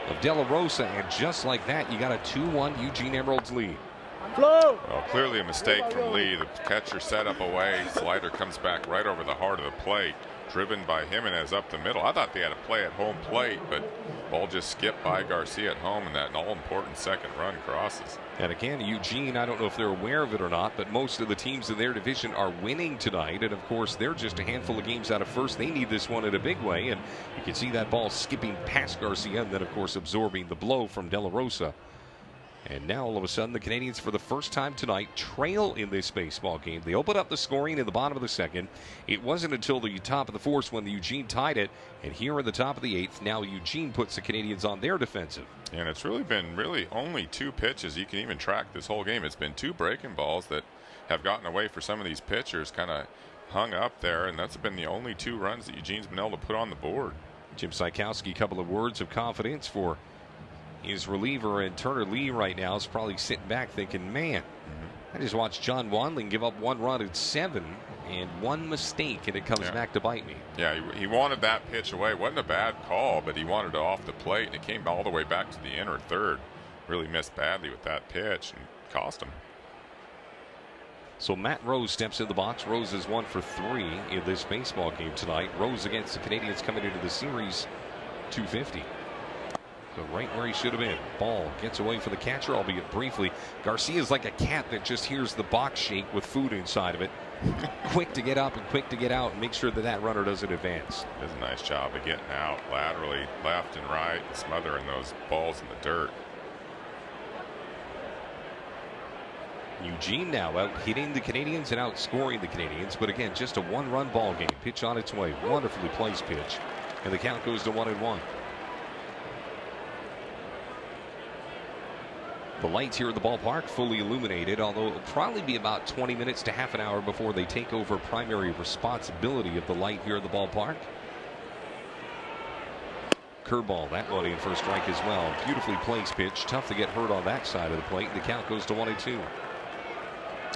[SPEAKER 1] of De La Rosa, and just like that, you got a 2-1 Eugene Emeralds lead.
[SPEAKER 2] Well, clearly a mistake from Lee. The catcher set up away. Slider comes back right over the heart of the plate. Driven by Jimenez up the middle. I thought they had a play at home plate, but ball just skipped by Garcia at home, and that all-important second run crosses.
[SPEAKER 1] And again, Eugene, I don't know if they're aware of it or not, but most of the teams in their division are winning tonight, and of course they're just a handful of games out of first. They need this one in a big way, and you can see that ball skipping past Garcia and then of course absorbing the blow from De La Rosa. And now all of a sudden the Canadians for the first time tonight trail in this baseball game. They open up the scoring in the bottom of the second. It wasn't until the top of the fourth when the Eugene tied it. And here in the top of the eighth, now Eugene puts the Canadians on their defensive.
[SPEAKER 2] And it's really been only 2 pitches you can even track this whole game. It's been 2 breaking balls that have gotten away for some of these pitchers, kind of hung up there, and that's been the only 2 runs that Eugene's been able to put on the board.
[SPEAKER 1] Jim Sykowski, a couple of words of confidence for his reliever, and Turner Lee right now is probably sitting back thinking, man, I just watched John Wanling give up 1 run in 7 and 1 mistake, and it comes back to bite me.
[SPEAKER 2] Yeah, he wanted that pitch away. It wasn't a bad call, but he wanted it off the plate, and it came all the way back to the inner third. Really missed badly with that pitch and cost him.
[SPEAKER 1] So Matt Rose steps in the box. Rose is 1 for 3 in this baseball game tonight. Rose against the Canadians coming into the series, .250. So right where he should have been. Ball gets away for the catcher, albeit briefly. Garcia's like a cat that just hears the box shake with food inside of it. Quick to get up and quick to get out and make sure that that runner doesn't advance.
[SPEAKER 2] Does a nice job of getting out laterally, left and right, and smothering those balls in the dirt.
[SPEAKER 1] Eugene now out hitting the Canadians and outscoring the Canadians, but again, just a 1-run ball game. Pitch on its way. Wonderfully placed pitch. And the count goes to 1-1. The lights here at the ballpark fully illuminated, although it'll probably be about 20 minutes to half an hour before they take over primary responsibility of the light here at the ballpark. Curveball, that one in for a strike as well. Beautifully placed pitch. Tough to get hurt on that side of the plate. The count goes to 1-2.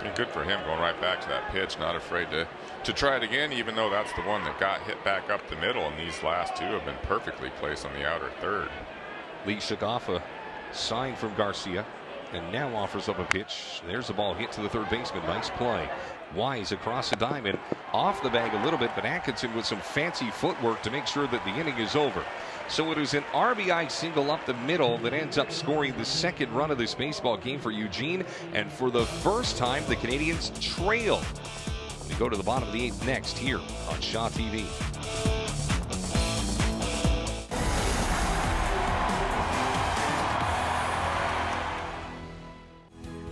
[SPEAKER 2] And good for him going right back to that pitch. Not afraid to try it again, even though that's the one that got hit back up the middle. And these last 2 have been perfectly placed on the outer third.
[SPEAKER 1] Lee shook off a sign from Garcia and now offers up a pitch. There's the ball hit to the third baseman. Nice play. Wise across the diamond, off the bag a little bit, but Atkinson with some fancy footwork to make sure that the inning is over. So it is an RBI single up the middle that ends up scoring the 2nd run of this baseball game for Eugene. And for the first time, the Canadians trail. We go to the bottom of the 8th next here on Shaw TV.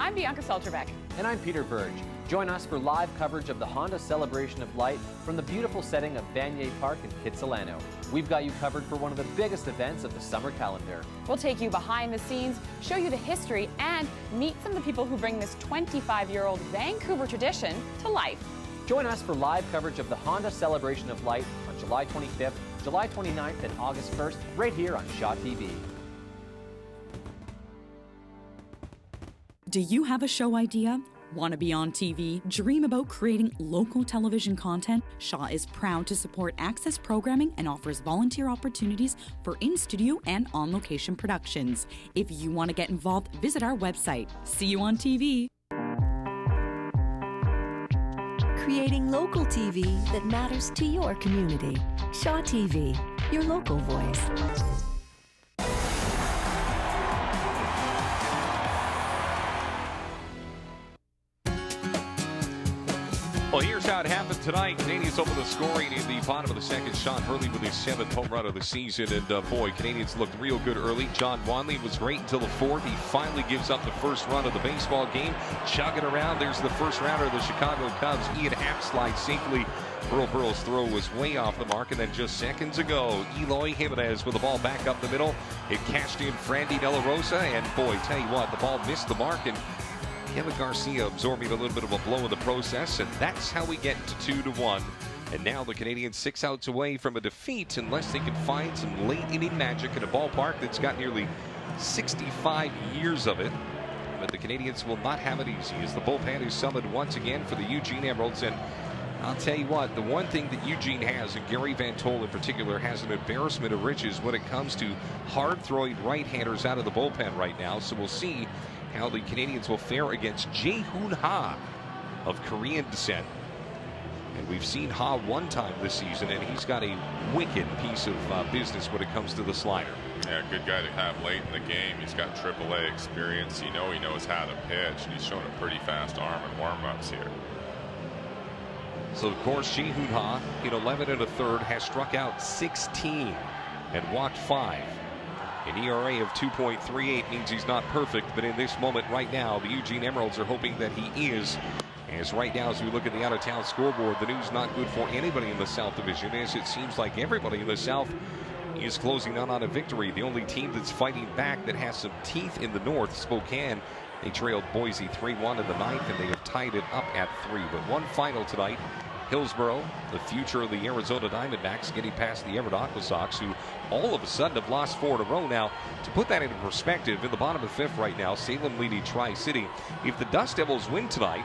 [SPEAKER 8] I'm Bianca Salterbeck.
[SPEAKER 9] And I'm Peter Burge. Join us for live coverage of the Honda Celebration of Light from the beautiful setting of Vanier Park in Kitsilano. We've got you covered for one of the biggest events of the summer calendar.
[SPEAKER 8] We'll take you behind the scenes, show you the history, and meet some of the people who bring this 25-year-old Vancouver tradition to life.
[SPEAKER 9] Join us for live coverage of the Honda Celebration of Light on July 25th, July 29th, and August 1st, right here on Shaw TV.
[SPEAKER 10] Do you have a show idea? Want to be on TV? Dream about creating local television content? Shaw is proud to support Access programming and offers volunteer opportunities for in-studio and on-location productions. If you want to get involved, visit our website. See you on TV.
[SPEAKER 15] Creating local TV that matters to your community. Shaw TV, your local voice.
[SPEAKER 1] Well, here's how it happened tonight. Canadians open the scoring in the bottom of the second. Sean Hurley with his 7th home run of the season. And boy, Canadians looked real good early. John Wanley was great until the 4th. He finally gives up the first run of the baseball game. Chugging around. There's the first rounder of the Chicago Cubs. Ian Happ slides safely. Burrell's throw was way off the mark. And then just seconds ago, Eloy Jimenez with the ball back up the middle. It cashed in Frandy De La Rosa. And boy, tell you what, the ball missed the mark. And Kevin Garcia absorbing a little bit of a blow in the process, and that's how we get to 2-1. And now the Canadians 6 outs away from a defeat unless they can find some late inning magic in a ballpark that's got nearly 65 years of it. But the Canadians will not have it easy as the bullpen is summoned once again for the Eugene Emeralds. And I'll tell you what, the one thing that Eugene has, and Gary Van Tol in particular, has an embarrassment of riches when it comes to hard-throwing right-handers out of the bullpen right now. So we'll see how the Canadians will fare against Jae-Hoon Ha of Korean descent. And we've seen Ha one time this season, and he's got a wicked piece of business when it comes to the slider.
[SPEAKER 2] Yeah, good guy to have late in the game. He's got AAA experience. He knows how to pitch, and he's shown a pretty fast arm in warm-ups here.
[SPEAKER 1] So, of course, Jae-Hoon Ha in 11 1/3 has struck out 16 and walked 5. An ERA of 2.38 means he's not perfect, but in this moment right now, the Eugene Emeralds are hoping that he is. As right now, as we look at the out-of-town scoreboard, the news not good for anybody in the South Division, as it seems like everybody in the South is closing out on a victory. The only team that's fighting back that has some teeth in the North, Spokane, they trailed Boise 3-1 in the ninth, and they have tied it up at 3. But one final tonight. Hillsboro, the future of the Arizona Diamondbacks, getting past the Everett Aqua Sox, who all of a sudden have lost 4 in a row now. To put that into perspective, in the bottom of the 5th right now, Salem leading Tri-City. If the Dust Devils win tonight,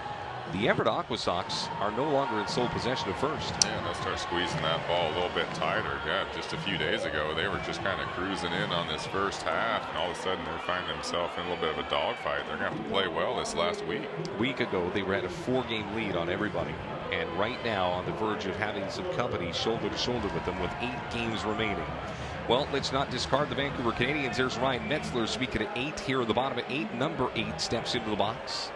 [SPEAKER 1] the Everett Aqua Sox are no longer in sole possession of first.
[SPEAKER 2] Yeah, and they'll start squeezing that ball a little bit tighter. Yeah, just a few days ago, they were just kind of cruising in on this first half, and all of a sudden they're finding themselves in a little bit of a dogfight. They're going to have to play well this last week.
[SPEAKER 1] A week ago, they were at a 4-game lead on everybody. And right now, on the verge of having some company shoulder to shoulder with them with 8 games remaining. Well, let's not discard the Vancouver Canadians. There's Ryan Metzler speaking at 8 here in the bottom of 8. Number 8 steps into the box.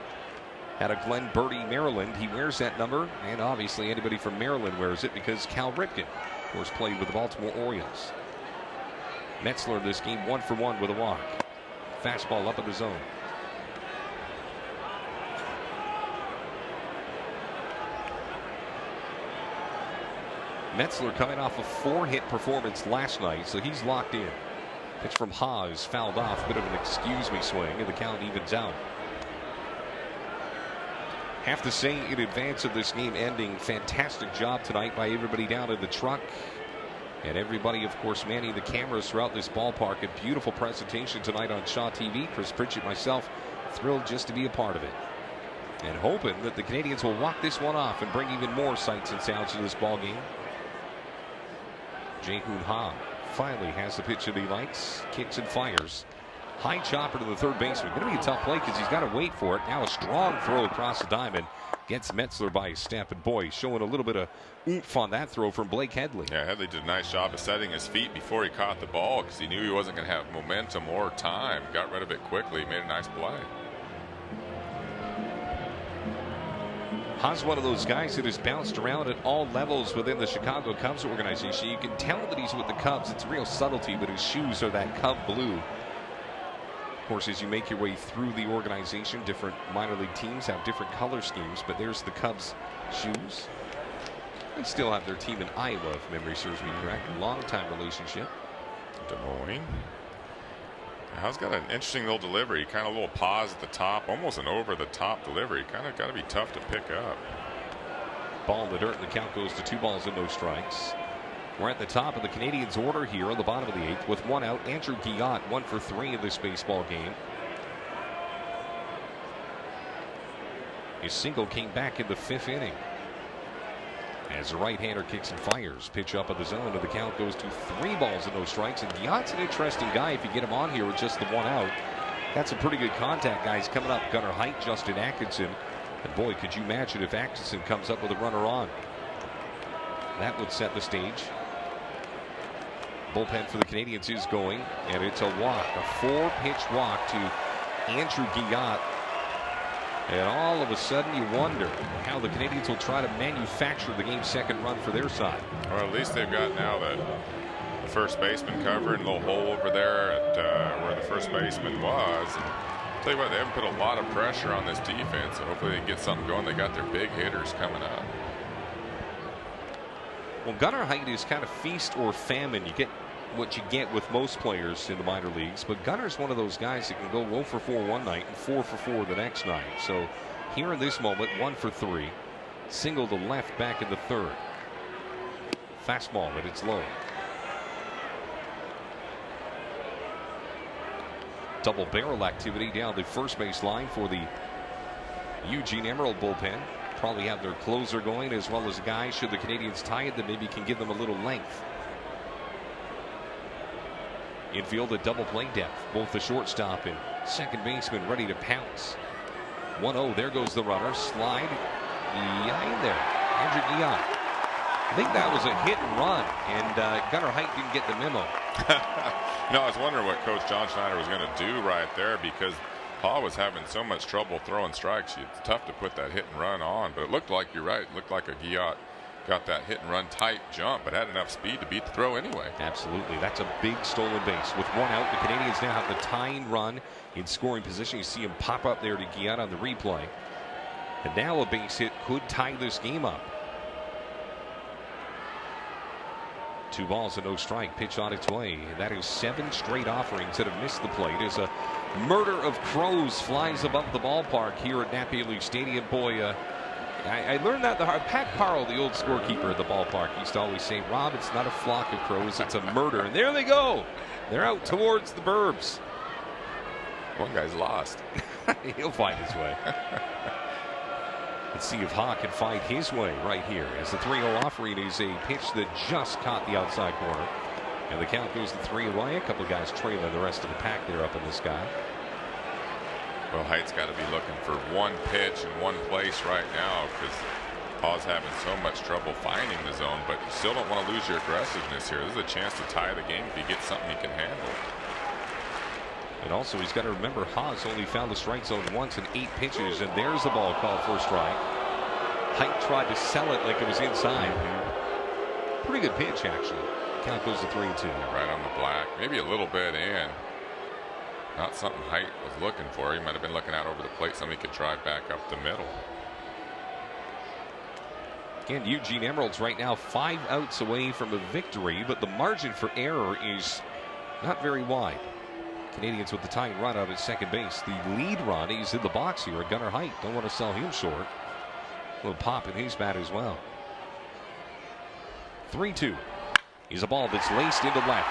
[SPEAKER 1] Out of Glen Burdy, Maryland. He wears that number, and obviously anybody from Maryland wears it because Cal Ripken, of course, played with the Baltimore Orioles. Metzler this game 1 for 1 with a walk. Fastball up in the zone. Metzler coming off a 4-hit performance last night, so he's locked in. Pitch from Haas, fouled off, bit of an excuse-me swing, and the count evens out. Have to say, in advance of this game ending, fantastic job tonight by everybody down in the truck. And everybody, of course, manning the cameras throughout this ballpark. A beautiful presentation tonight on Shaw TV. Chris Pritchett, myself, thrilled just to be a part of it. And hoping that the Canadians will walk this one off and bring even more sights and sounds to this ball game. Jae-Hoon Ha finally has the pitch that he likes. Kicks and fires. High chopper to the third baseman. Going to be a tough play because he's got to wait for it. Now a strong throw across the diamond. Gets Metzler by a step. And boy, showing a little bit of oomph on that throw from Blake Headley.
[SPEAKER 2] Yeah, Headley did a nice job of setting his feet before he caught the ball because he knew he wasn't going to have momentum or time. Got rid of it quickly. Made a nice play.
[SPEAKER 1] Ha's one of those guys that has bounced around at all levels within the Chicago Cubs organization. You can tell that he's with the Cubs. It's real subtlety, but his shoes are that Cub blue. Of course, as you make your way through the organization, different minor league teams have different color schemes, but there's the Cubs shoes. They still have their team in Iowa, if memory serves me correct. Long-time relationship.
[SPEAKER 2] Des Moines. Ha's got an interesting little delivery. Kind of a little pause at the top, almost an over-the-top delivery. Kind of got to be tough to pick up.
[SPEAKER 1] Ball in the dirt, and the count goes to 2 balls and no strikes. We're at the top of the Canadians' order here on the bottom of the 8th with 1 out. Andrew Guillotte 1 for 3 in this baseball game. His single came back in the 5th inning. As the right-hander kicks and fires. Pitch up in the zone, and the count goes to 3 balls and no strikes. And Guillotte's an interesting guy if you get him on here with just the 1 out. Got some pretty good contact guys coming up. Gunnar Height, Justin Atkinson. And boy, could you imagine if Atkinson comes up with a runner on. That would set the stage. Bullpen for the Canadians is going, and it's a walk, a 4-pitch walk to Andrew Guillotte. And all of a sudden you wonder how the Canadians will try to manufacture the game's 2nd run for their side.
[SPEAKER 2] Well, at least they've got now the first baseman covered, a little hole over there at where the first baseman was. And I'll tell you what, they haven't put a lot of pressure on this defense, so hopefully they can get something going. They got their big hitters coming up.
[SPEAKER 1] Well, Gunnar Height is kind of feast or famine. You get what you get with most players in the minor leagues, but Gunnar's one of those guys that can go 0 for 4 one night and 4 for 4 the next night. So here in this moment, 1 for 3. Single to left back in the 3rd. Fastball, but it's low. Double barrel activity down the first base line for the Eugene Emerald bullpen. Probably have their closer going as well as a guy, should the Canadians tie it, that maybe can give them a little length. Infield at double play depth. Both the shortstop and second baseman ready to pounce. 1-0. There goes the runner. Slide. Yeah, in there. Andrew Guillotte. I think that was a hit and run, and Gunnar Height didn't get the memo.
[SPEAKER 2] You know, I was wondering what Coach John Schneider was going to do right there because Paul was having so much trouble throwing strikes. It's tough to put that hit and run on, but it looked like, you're right, it looked like a Guillotte got that hit and run type jump, but had enough speed to beat the throw anyway.
[SPEAKER 1] Absolutely. That's a big stolen base. With one out, the Canadians now have the tying run in scoring position. You see him pop up there to Guillotte on the replay. And now a base hit could tie this game up. 2 balls and no strike. Pitch on its way. That is 7 straight offerings that have missed the plate as a murder of crows flies above the ballpark here at Napier League Stadium. Boy, I learned that the hard. Pat Carl, the old scorekeeper at the ballpark, used to always say, Rob, it's not a flock of crows, it's a murder. And there they go. They're out towards the burbs.
[SPEAKER 2] One guy's lost.
[SPEAKER 1] He'll find his way. Let's see if Hawk can find his way right here. As the 3-0 offering is a pitch that just caught the outside corner. And the count goes to 3 away. A couple of guys trailing the rest of the pack there up in the sky.
[SPEAKER 2] Well, Haight's got to be looking for one pitch in one place right now because Paul's having so much trouble finding the zone, but you still don't want to lose your aggressiveness here. This is a chance to tie the game if he gets something he can handle.
[SPEAKER 1] And also, he's got to remember, Haas only found the strike zone once in 8 pitches, and there's the ball called for a strike. Haight tried to sell it like it was inside. Pretty good pitch, actually. Count goes to 3-2.
[SPEAKER 2] Right on the black, maybe a little bit in. Not something Haight was looking for. He might have been looking out over the plate, something he could drive back up the middle.
[SPEAKER 1] Again, Eugene Emeralds right now 5 outs away from a victory, but the margin for error is not very wide. Canadians with the tying run out at second base. The lead run is in the box here. Gunnar Haight. Don't want to sell him short. A little pop in his bat as well. 3-2 is a ball that's laced into left.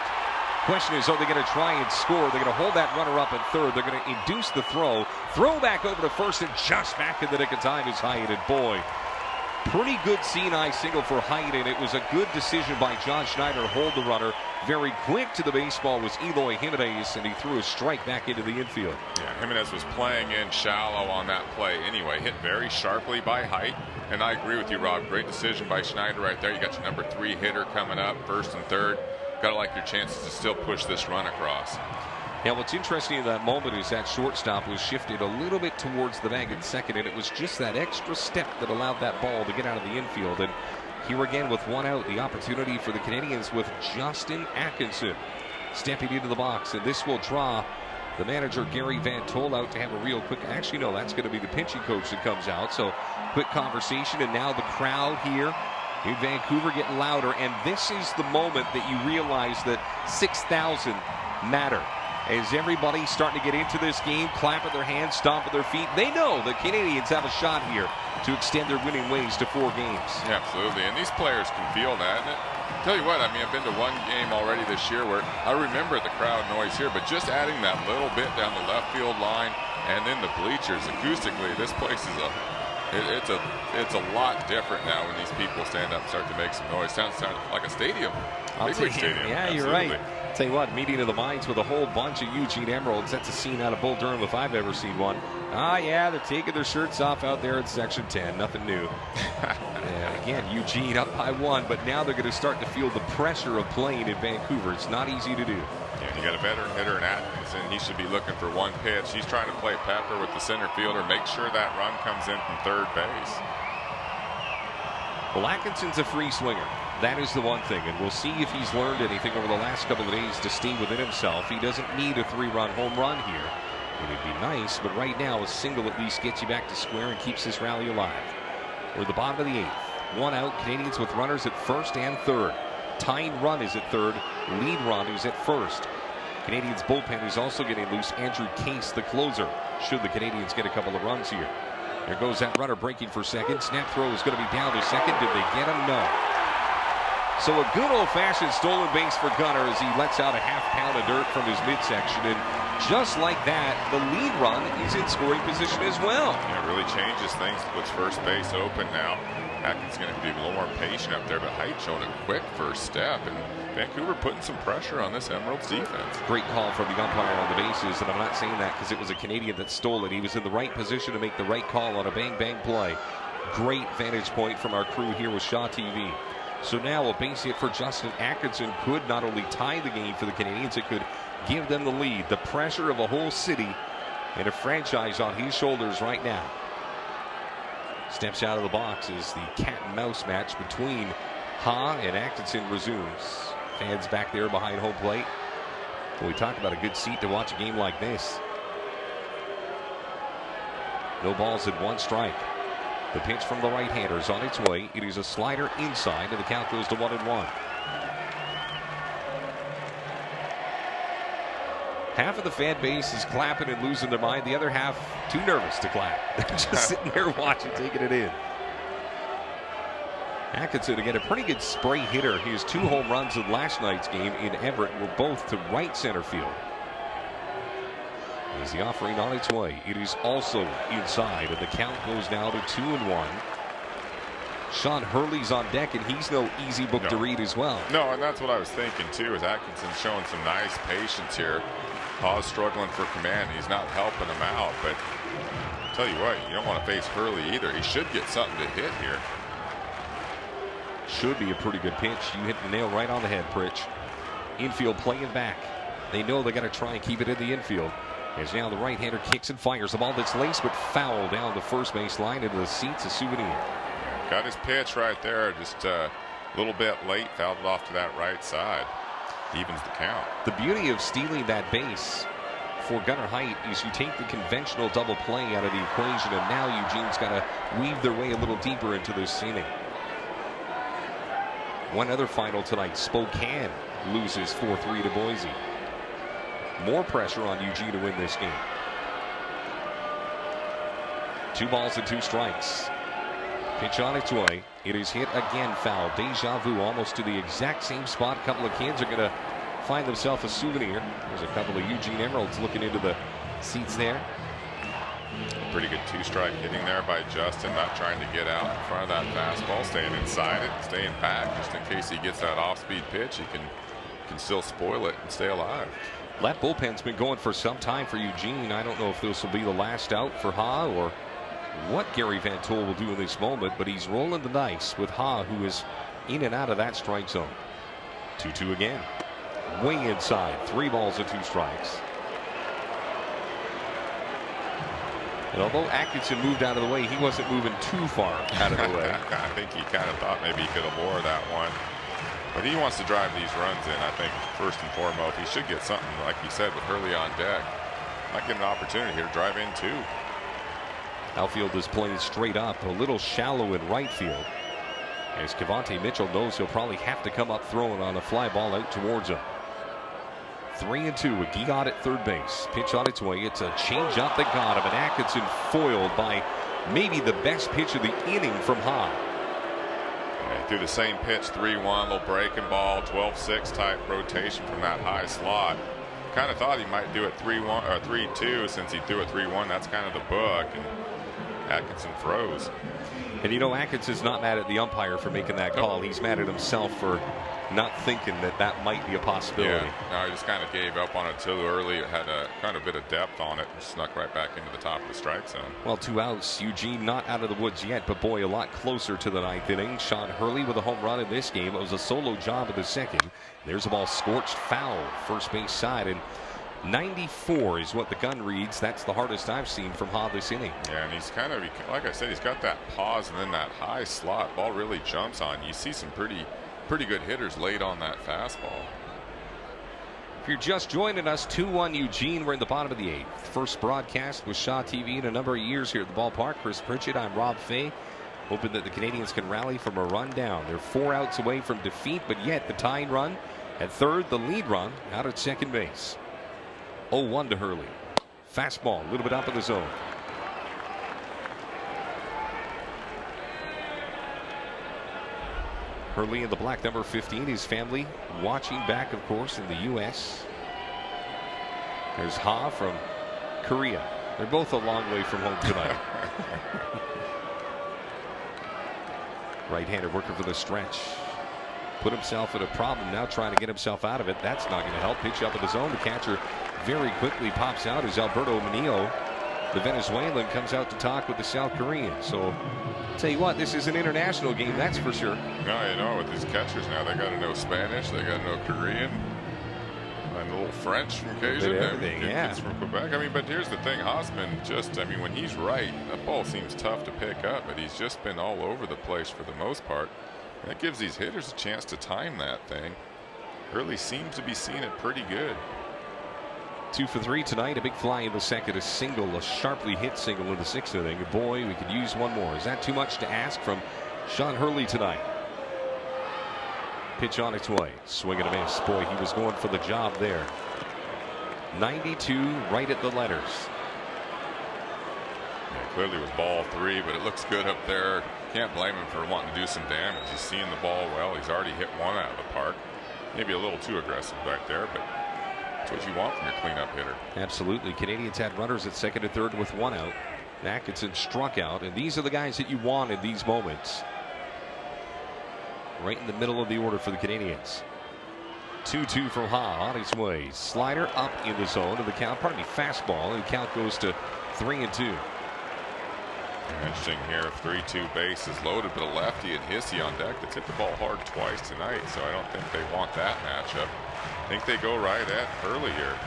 [SPEAKER 1] Question is, are they going to try and score? They're going to hold that runner up at third. They're going to induce the throw. Throw back over to first, and just back in the nick of time is Haight. And boy, pretty good seeing-eye single for Haight, and it was a good decision by John Schneider to hold the runner. Very quick to the baseball was Eloy Jimenez, and he threw a strike back into the infield.
[SPEAKER 2] Yeah, Jimenez was playing in shallow on that play anyway. Hit very sharply by Haight. And I agree with you, Rob. Great decision by Schneider right there. You got your number 3 hitter coming up, first and third. Got to like your chances to still push this run across.
[SPEAKER 1] Now, what's interesting in that moment is that shortstop was shifted a little bit towards the bag at second, and it was just that extra step that allowed that ball to get out of the infield. And here again with one out, the opportunity for the Canadians with Justin Atkinson stepping into the box, and this will draw the manager Gary Van Tol out to have a real quick. Actually, no, that's going to be the pitching coach that comes out. So quick conversation, and now the crowd here in Vancouver getting louder, and this is the moment that you realize that 6,000 matter. As everybody's starting to get into this game, clapping their hands, stomping their feet, they know the Canadians have a shot here to extend their winning ways to 4 games.
[SPEAKER 2] Yeah, absolutely, and these players can feel that. And tell you what, I mean, I've been to one game already this year where I remember the crowd noise here, but just adding that little bit down the left field line and then the bleachers, acoustically, this place is it's a lot different now when these people stand up and start to make some noise. Sounds like a stadium, big league stadium.
[SPEAKER 1] Yeah,
[SPEAKER 2] absolutely.
[SPEAKER 1] You're right. Tell you what, meeting of the minds with a whole bunch of Eugene Emeralds. That's a scene out of Bull Durham if I've ever seen one. Ah, yeah, they're taking their shirts off out there in Section 10. Nothing new. And again, Eugene up by 1, but now they're going to start to feel the pressure of playing in Vancouver. It's not easy to do.
[SPEAKER 2] Yeah, you got a veteran hitter in Atkinson. He should be looking for one pitch. He's trying to play pepper with the center fielder, make sure that run comes in from third base.
[SPEAKER 1] Well, Atkinson's a free swinger. That is the one thing, and we'll see if he's learned anything over the last couple of days to stay within himself. He doesn't need a 3-run home run here. It'd be nice, but right now a single at least gets you back to square and keeps this rally alive. We're at the bottom of the 8th. 1 out, Canadians with runners at first and third. Tying run is at third. Lead run is at first. Canadians bullpen is also getting loose. Andrew Case, the closer, should the Canadians get a couple of runs here. There goes that runner breaking for second. Snap throw is going to be down to second. Did they get him? No. So a good old-fashioned stolen base for Gunnar as he lets out a half-pound of dirt from his midsection. And just like that, the lead run is in scoring position as well.
[SPEAKER 2] Yeah, it really changes things. Puts first base open now. Atkinson's going to be a little more patient up there, but Haight showing a quick first step. And Vancouver putting some pressure on this Emeralds defense.
[SPEAKER 1] Great call from the umpire on the bases, and I'm not saying that because it was a Canadian that stole it. He was in the right position to make the right call on a bang-bang play. Great vantage point from our crew here with Shaw TV. So now a base hit for Justin Atkinson could not only tie the game for the Canadians, it could give them the lead. The pressure of a whole city and a franchise on his shoulders right now. steps out of the box as the cat and mouse match between Ha and Atkinson resumes. Fans back there behind home plate. Well, we talk about a good seat to watch a game like this. No balls and 1 strike. The pitch from the right-hander is on its way. It is a slider inside, and the count goes to 1-1. Half of the fan base is clapping and losing their mind. The other half too nervous to clap. They're just sitting there watching, taking it in. Atkinson, again, a pretty good spray hitter. His 2 home runs in last night's game in Everett were both to right center field. Is the offering on its way? It is also inside, and the count goes now to 2-1. Sean Hurley's on deck, and he's no easy book to read as well.
[SPEAKER 2] No, and that's what I was thinking too. Is Atkinson's showing some nice patience here. Hawes struggling for command. He's not helping him out, but I'll tell you what, you don't want to face Hurley either. He should get something to hit here.
[SPEAKER 1] Should be a pretty good pitch. You hit the nail right on the head, Pritch. Infield playing back. They know they got to try and keep it in the infield. As now the right-hander kicks and fires the ball that's laced but foul down the first base line into the seats. A souvenir.
[SPEAKER 2] Got his pitch right there, just a little bit late, fouled it off to that right side. Evens the count.
[SPEAKER 1] The beauty of stealing that base for Gunnar Height is you take the conventional double play out of the equation, and now Eugene's got to weave their way a little deeper into this inning. One other final tonight, Spokane loses 4-3 to Boise. More pressure on Eugene to win this game. 2 balls and 2 strikes. Pitch on its way. It is hit again, foul. Deja vu, almost to the exact same spot. A couple of kids are going to find themselves a souvenir. There's a couple of Eugene Emeralds looking into the seats there.
[SPEAKER 2] Pretty good 2-strike hitting there by Justin, not trying to get out in front of that fastball, staying inside it, staying back, just in case he gets that off-speed pitch. He can still spoil it and stay alive.
[SPEAKER 1] That bullpen's been going for some time for Eugene. I don't know if this will be the last out for Ha or what Gary Van Tol will do in this moment, but he's rolling the dice with Ha, who is in and out of that strike zone. 2-2 again. Way inside. 3 balls and 2 strikes. And although Atkinson moved out of the way, he wasn't moving too far out of the way.
[SPEAKER 2] I think he kind of thought maybe he could have lowered that one. But he wants to drive these runs in, I think, first and foremost. He should get something, like you said, with Hurley on deck. Might get an opportunity here to drive in, too.
[SPEAKER 1] Outfield is playing straight up, a little shallow in right field. As Cavante Mitchell knows he'll probably have to come up throwing on a fly ball out towards him. 3-2 with Guillot at third base. Pitch on its way. It's a changeup that got him, and Atkinson foiled by maybe the best pitch of the inning from Ha.
[SPEAKER 2] He threw the same pitch, 3-1, little breaking ball, 12-6 type rotation from that high slot. Kind of thought he might do it 3-1 or 3-2 since he threw it 3-1. That's kind of the book, and Atkinson froze.
[SPEAKER 1] And you know, Atkinson's not mad at the umpire for making that call. He's mad at himself for not thinking that that might be a possibility.
[SPEAKER 2] Yeah, no, he just kind of gave up on it too early. It had a kind of a bit of depth on it and snuck right back into the top of the strike zone.
[SPEAKER 1] Well, 2 outs. Eugene not out of the woods yet, but boy, a lot closer to the 9th inning. Sean Hurley with a home run in this game. It was a solo job in the 2nd. There's a ball scorched foul, first base side, and 94 is what the gun reads. That's the hardest I've seen from Ha this inning.
[SPEAKER 2] Yeah, and he's kind of, like I said, he's got that pause and then that high slot. Ball really jumps on. You see some pretty good hitters late on that fastball.
[SPEAKER 1] If you're just joining us, 2-1 Eugene. We're in the bottom of the 8th. First broadcast with Shaw TV in a number of years here at the ballpark. Chris Pritchett, I'm Rob Fay. Hoping that the Canadians can rally from a run down. They're 4 outs away from defeat, but yet the tying run at third, the lead run out at second base. 0-1 to Hurley. Fastball, a little bit up in the zone. Hurley in the black number 15. His family watching back, of course, in the U.S. There's Ha from Korea. They're both a long way from home tonight. Right-hander working for the stretch. Put himself in a problem now, trying to get himself out of it. That's not going to help. Pitch up in the zone. The catcher very quickly pops out as Alberto Manillo, the Venezuelan, comes out to talk with the South Korean. So, tell you what, this is an international game, that's for sure.
[SPEAKER 2] No, you know, with these catchers now, they got to know Spanish, they got to know Korean. And a little French from Cajun.
[SPEAKER 1] Everything, yeah.
[SPEAKER 2] Kids from Quebec. I mean, but here's the thing. Hosman just, I mean, when he's right, that ball seems tough to pick up, but he's just been all over the place for the most part. And that gives these hitters a chance to time that thing. Hurley seems to be seeing it pretty good.
[SPEAKER 1] 2 for 3 tonight. A big fly in the second, a single, a sharply hit single in the 6th inning. Boy, we could use one more. Is that too much to ask from Sean Hurley tonight? Pitch on its way. Swing and a miss. Boy, he was going for the job there. 92 right at the letters.
[SPEAKER 2] Yeah, clearly was ball 3, but it looks good up there. Can't blame him for wanting to do some damage. He's seeing the ball well. He's already hit one out of the park. Maybe a little too aggressive back there, but that's what you want from your cleanup hitter.
[SPEAKER 1] Absolutely. Canadians had runners at second and third with one out. Atkinson struck out, and these are the guys that you want in these moments. Right in the middle of the order for the Canadians. 2-2 from Ha on his way. Slider up in the zone, and the count, pardon me, fastball, and the count goes to 3-2.
[SPEAKER 2] Interesting here, 3-2 base is loaded, but a lefty and Hissey on deck that's hit the ball hard twice tonight, so I don't think they want that matchup. I think they go right at Hurley here.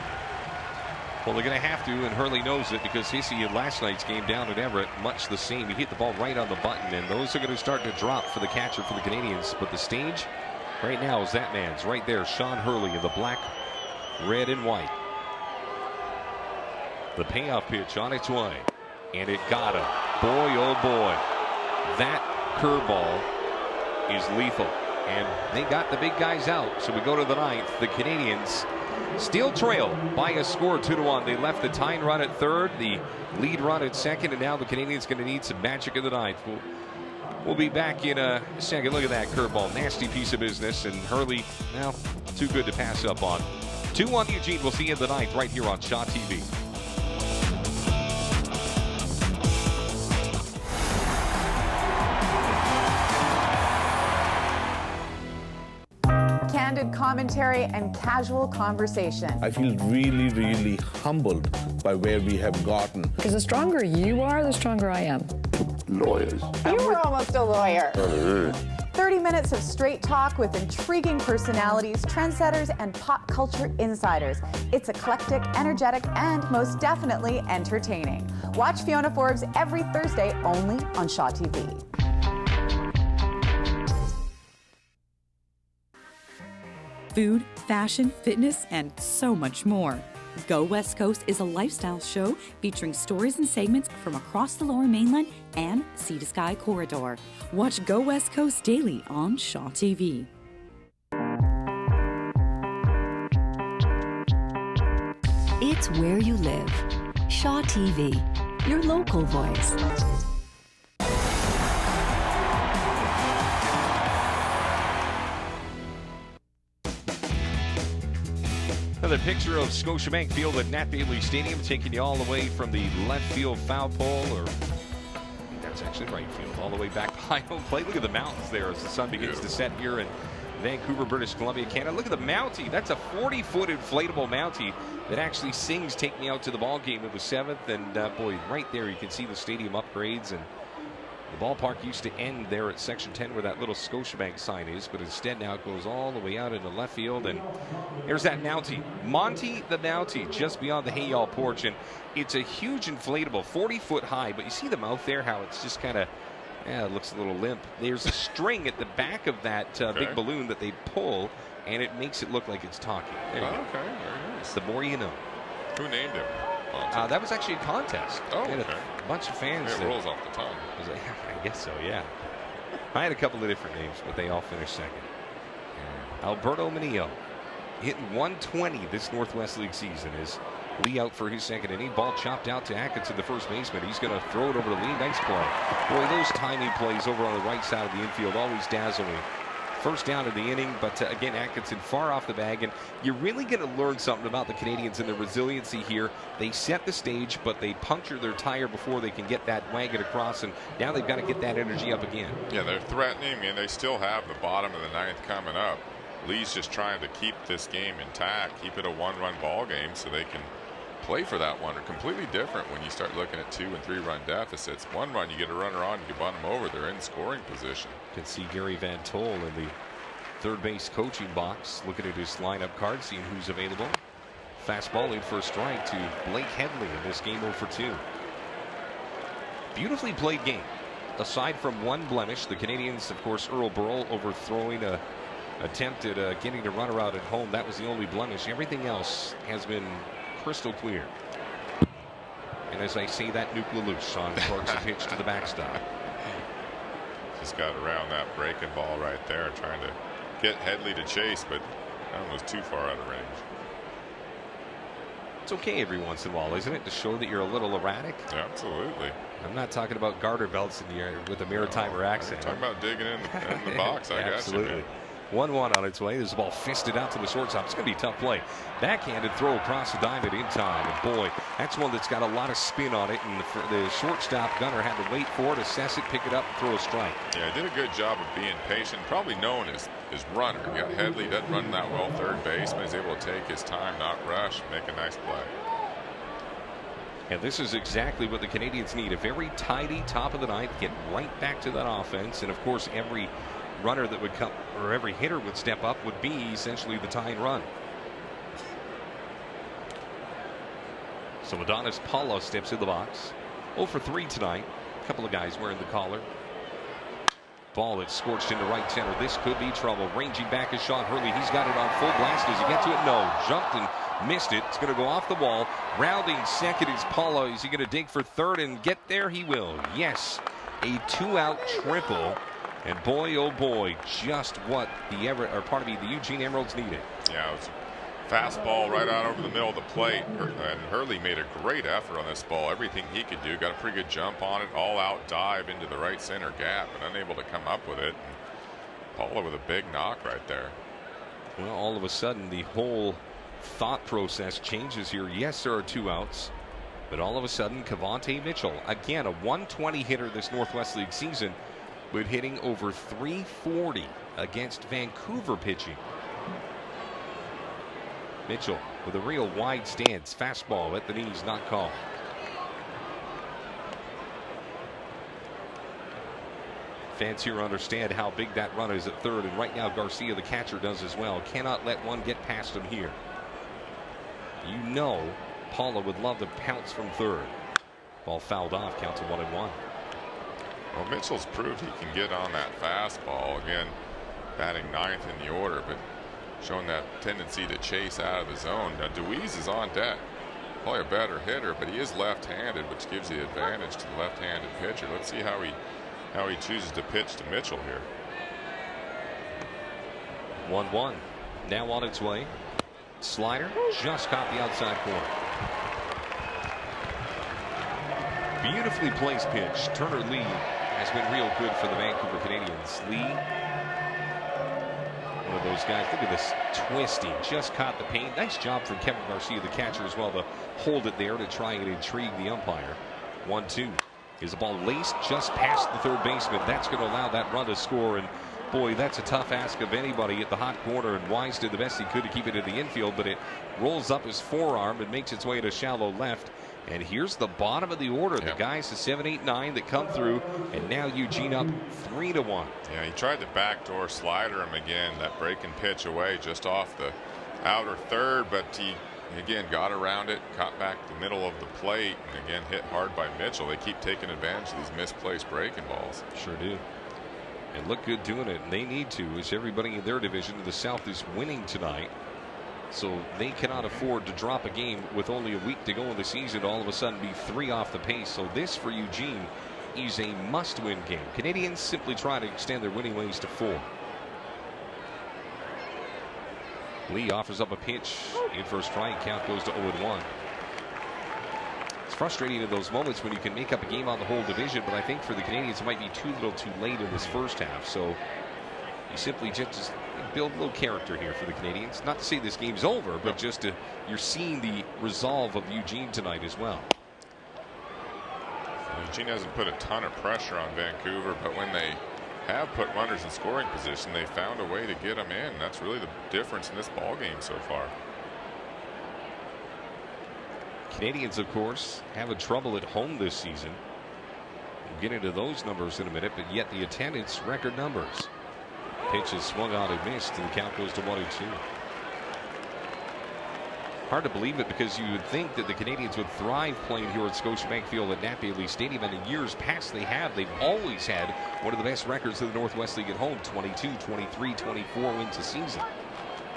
[SPEAKER 1] Well, they're going to have to, and Hurley knows it because Hissey in last night's game down at Everett, much the same. He hit the ball right on the button, and those are going to start to drop for the catcher for the Canadians. But the stage right now is that man's right there, Sean Hurley in the black, red, and white. The payoff pitch on its way, and it got him. Boy, oh boy, that curveball is lethal, and they got the big guys out. So we go to the 9th. The Canadians still trail by a score 2-1. They left the tying run at third, the lead run at second, and now the Canadians going to need some magic in the 9th. We'll be back in a second. Look at that curveball, nasty piece of business, and Hurley, well, too good to pass up on. 2-1 Eugene. We'll see you in the 9th right here on Shaw TV.
[SPEAKER 11] Candid commentary and casual conversation.
[SPEAKER 13] I feel really, really humbled by where we have gotten.
[SPEAKER 14] Because the stronger you are, the stronger I am.
[SPEAKER 13] Lawyers.
[SPEAKER 11] You were almost a lawyer.
[SPEAKER 13] 30
[SPEAKER 11] 30 minutes of straight talk with intriguing personalities, trendsetters, and pop culture insiders. It's eclectic, energetic, and most definitely entertaining. Watch Fiona Forbes every Thursday only on Shaw TV.
[SPEAKER 10] Food, fashion, fitness, and so much more. Go West Coast is a lifestyle show featuring stories and segments from across the Lower Mainland and Sea to Sky Corridor. Watch Go West Coast daily on Shaw TV.
[SPEAKER 15] It's where you live. Shaw TV, your local voice.
[SPEAKER 1] Another picture of Scotiabank Field at Nat Bailey Stadium, taking you all the way from the left field foul pole, or that's actually right field, all the way back behind home plate. Look at the mountains there as the sun begins to set here in Vancouver, British Columbia, Canada. Look at the Mountie. That's a 40-foot inflatable Mountie that actually sings "Take Me Out to the Ball Game" in the 7th. And boy, right there you can see the stadium upgrades, and the ballpark used to end there at Section 10 where that little Scotiabank sign is, but instead now it goes all the way out into left field. And there's that Mountie, Monty the Mountie, just beyond the Hay Y'all porch. And it's a huge inflatable, 40-foot high, but you see the mouth there, how it's just kind of, yeah, it looks a little limp. There's a string at the back of that big balloon that they pull, and it makes it look like it's talking. There you go.
[SPEAKER 2] Okay, very nice.
[SPEAKER 1] The more you know.
[SPEAKER 2] Who named him?
[SPEAKER 1] That was actually a contest.
[SPEAKER 2] Oh,
[SPEAKER 1] They had
[SPEAKER 2] okay.
[SPEAKER 1] a bunch of fans.
[SPEAKER 2] It rolls off the tongue.
[SPEAKER 1] I guess so, yeah. I had a couple of different names, but they all finished second. Alberto Menillo hitting 120 this Northwest League season. Is Lee out for his second inning? Ball chopped out to Atkinson, the first baseman. He's going to throw it over to Lee. Nice play. Boy, those timing plays over on the right side of the infield always dazzle me. First down of the inning, but again, Atkinson far off the bag, and you're really going to learn something about the Canadians and their resiliency here. They set the stage, but they puncture their tire before they can get that wagon across, and now they've got to get that energy up again.
[SPEAKER 2] Yeah, they're threatening, and they still have the bottom of the 9th coming up. Lee's just trying to keep this game intact, keep it a one-run ball game so they can play for that one. Are completely different when you start looking at 2- and 3-run deficits. 1 run, you get a runner on, you bunt them over, they're in scoring position.
[SPEAKER 1] You can see Gary Van Tol in the third base coaching box, looking at his lineup card, seeing who's available. Fastball in for a strike to Blake Headley in this game 0 for 2. Beautifully played game. Aside from one blemish, the Canadians, of course, Earl Burrell overthrowing a attempt at getting a runner out at home. That was the only blemish. Everything else has been crystal clear. And as I say that, Nuke loose on Clark's pitch to the backstop.
[SPEAKER 2] Just got around that breaking ball right there, trying to get Headley to chase, but that one was too far out of range.
[SPEAKER 1] It's okay every once in a while, isn't it, to show that you're a little erratic?
[SPEAKER 2] Yeah, absolutely.
[SPEAKER 1] I'm not talking about garter belts in the air with a Maritimer accent.
[SPEAKER 2] I'm talking about digging in the box. I got you, man.
[SPEAKER 1] 1-1 on its way. There's a ball fisted out to the shortstop. It's going to be a tough play. Backhanded throw across the diamond in time. And boy, that's one that's got a lot of spin on it. And the shortstop gunner had to wait for it, assess it, pick it up, and throw a strike.
[SPEAKER 2] Yeah, he did a good job of being patient. Probably known as runner. You got Headley, doesn't run that well third base, but he's able to take his time, not rush, make a nice play.
[SPEAKER 1] And this is exactly what the Canadians need. A very tidy top of the ninth, get right back to that offense. And of course, every runner that would come, or every hitter would step up, would be essentially the tying run. So Adonis Paulo steps in the box. 0 for 3 tonight. A couple of guys wearing the collar. Ball that's scorched into right center. This could be trouble. Ranging back is Sean Hurley. He's got it on full blast. Does he get to it? No. Jumped and missed it. It's going to go off the wall. Rounding second is Paulo. Is he going to dig for third and get there? He will. Yes. A 2-out triple. And boy, oh boy, just what the Eugene Emeralds needed.
[SPEAKER 2] Yeah, it was a fastball right out over the middle of the plate. And Hurley made a great effort on this ball. Everything he could do, got a pretty good jump on it, all out dive into the right center gap, and unable to come up with it. And Paula with a big knock right there.
[SPEAKER 1] Well, all of a sudden, the whole thought process changes here. Yes, there are 2 outs, but all of a sudden, Cavante Mitchell, again, a 120 hitter this Northwest League season, but hitting over 340 against Vancouver pitching. Mitchell with a real wide stance. Fastball at the knees, not called. Fans here understand how big that run is at third, and right now Garcia, the catcher, does as well. Cannot let one get past him here. You know Paula would love to pounce from third. Ball fouled off, count to 1-1.
[SPEAKER 2] Well, Mitchell's proved he can get on that fastball. Again, batting ninth in the order, but showing that tendency to chase out of the zone. Now, Deweese is on deck. Probably a better hitter, but he is left-handed, which gives the advantage to the left-handed pitcher. Let's see how he chooses to pitch to Mitchell here.
[SPEAKER 1] 1-1. Now on its way. Slider just caught the outside corner. Beautifully placed pitch. Turner Lee has been real good for the Vancouver Canadians. Lee, one of those guys. Look at this twisting. Just caught the paint. Nice job from Kevin Garcia, the catcher, as well, to hold it there to try and intrigue the umpire. 1-2. Is the ball laced just past the third baseman. That's going to allow that run to score. And boy, that's a tough ask of anybody at the hot corner. And Wise did the best he could to keep it in the infield, but it rolls up his forearm and makes its way to shallow left. And here's the bottom of the order. The guys, the 7, 8, 9 that come through, and now Eugene up 3-1.
[SPEAKER 2] Yeah, he tried to backdoor slider him again. That breaking pitch away just off the outer third, but he again got around it, caught back the middle of the plate, and again hit hard by Mitchell. They keep taking advantage of these misplaced breaking balls.
[SPEAKER 1] Sure do. And look good doing it. And they need to, as everybody in their division to the south is winning tonight. So they cannot afford to drop a game with only a week to go in the season to all of a sudden be 3 off the pace. So this for Eugene is a must-win game. Canadians simply try to extend their winning ways to 4. Lee offers up a pitch in for a strike. Count goes to 0-1. It's frustrating in those moments when you can make up a game on the whole division, but I think for the Canadians it might be too little too late in this first half. So you simply just build a little character here for the Canadians. Not to say this game's over, but just you're seeing the resolve of Eugene tonight as well.
[SPEAKER 2] Eugene hasn't put a ton of pressure on Vancouver, but when they have put runners in scoring position, they found a way to get them in. That's really the difference in this ball game so far.
[SPEAKER 1] Canadians, of course, having trouble at home this season. We'll get into those numbers in a minute, but yet the attendance record numbers. Pitch is swung on and missed, and the count goes to 1-2. Hard to believe it, because you would think that the Canadians would thrive playing here at Scotiabank Field at Napier Stadium, and in years past they have. They've always had one of the best records in the Northwest League at home, 22, 23, 24 wins a season.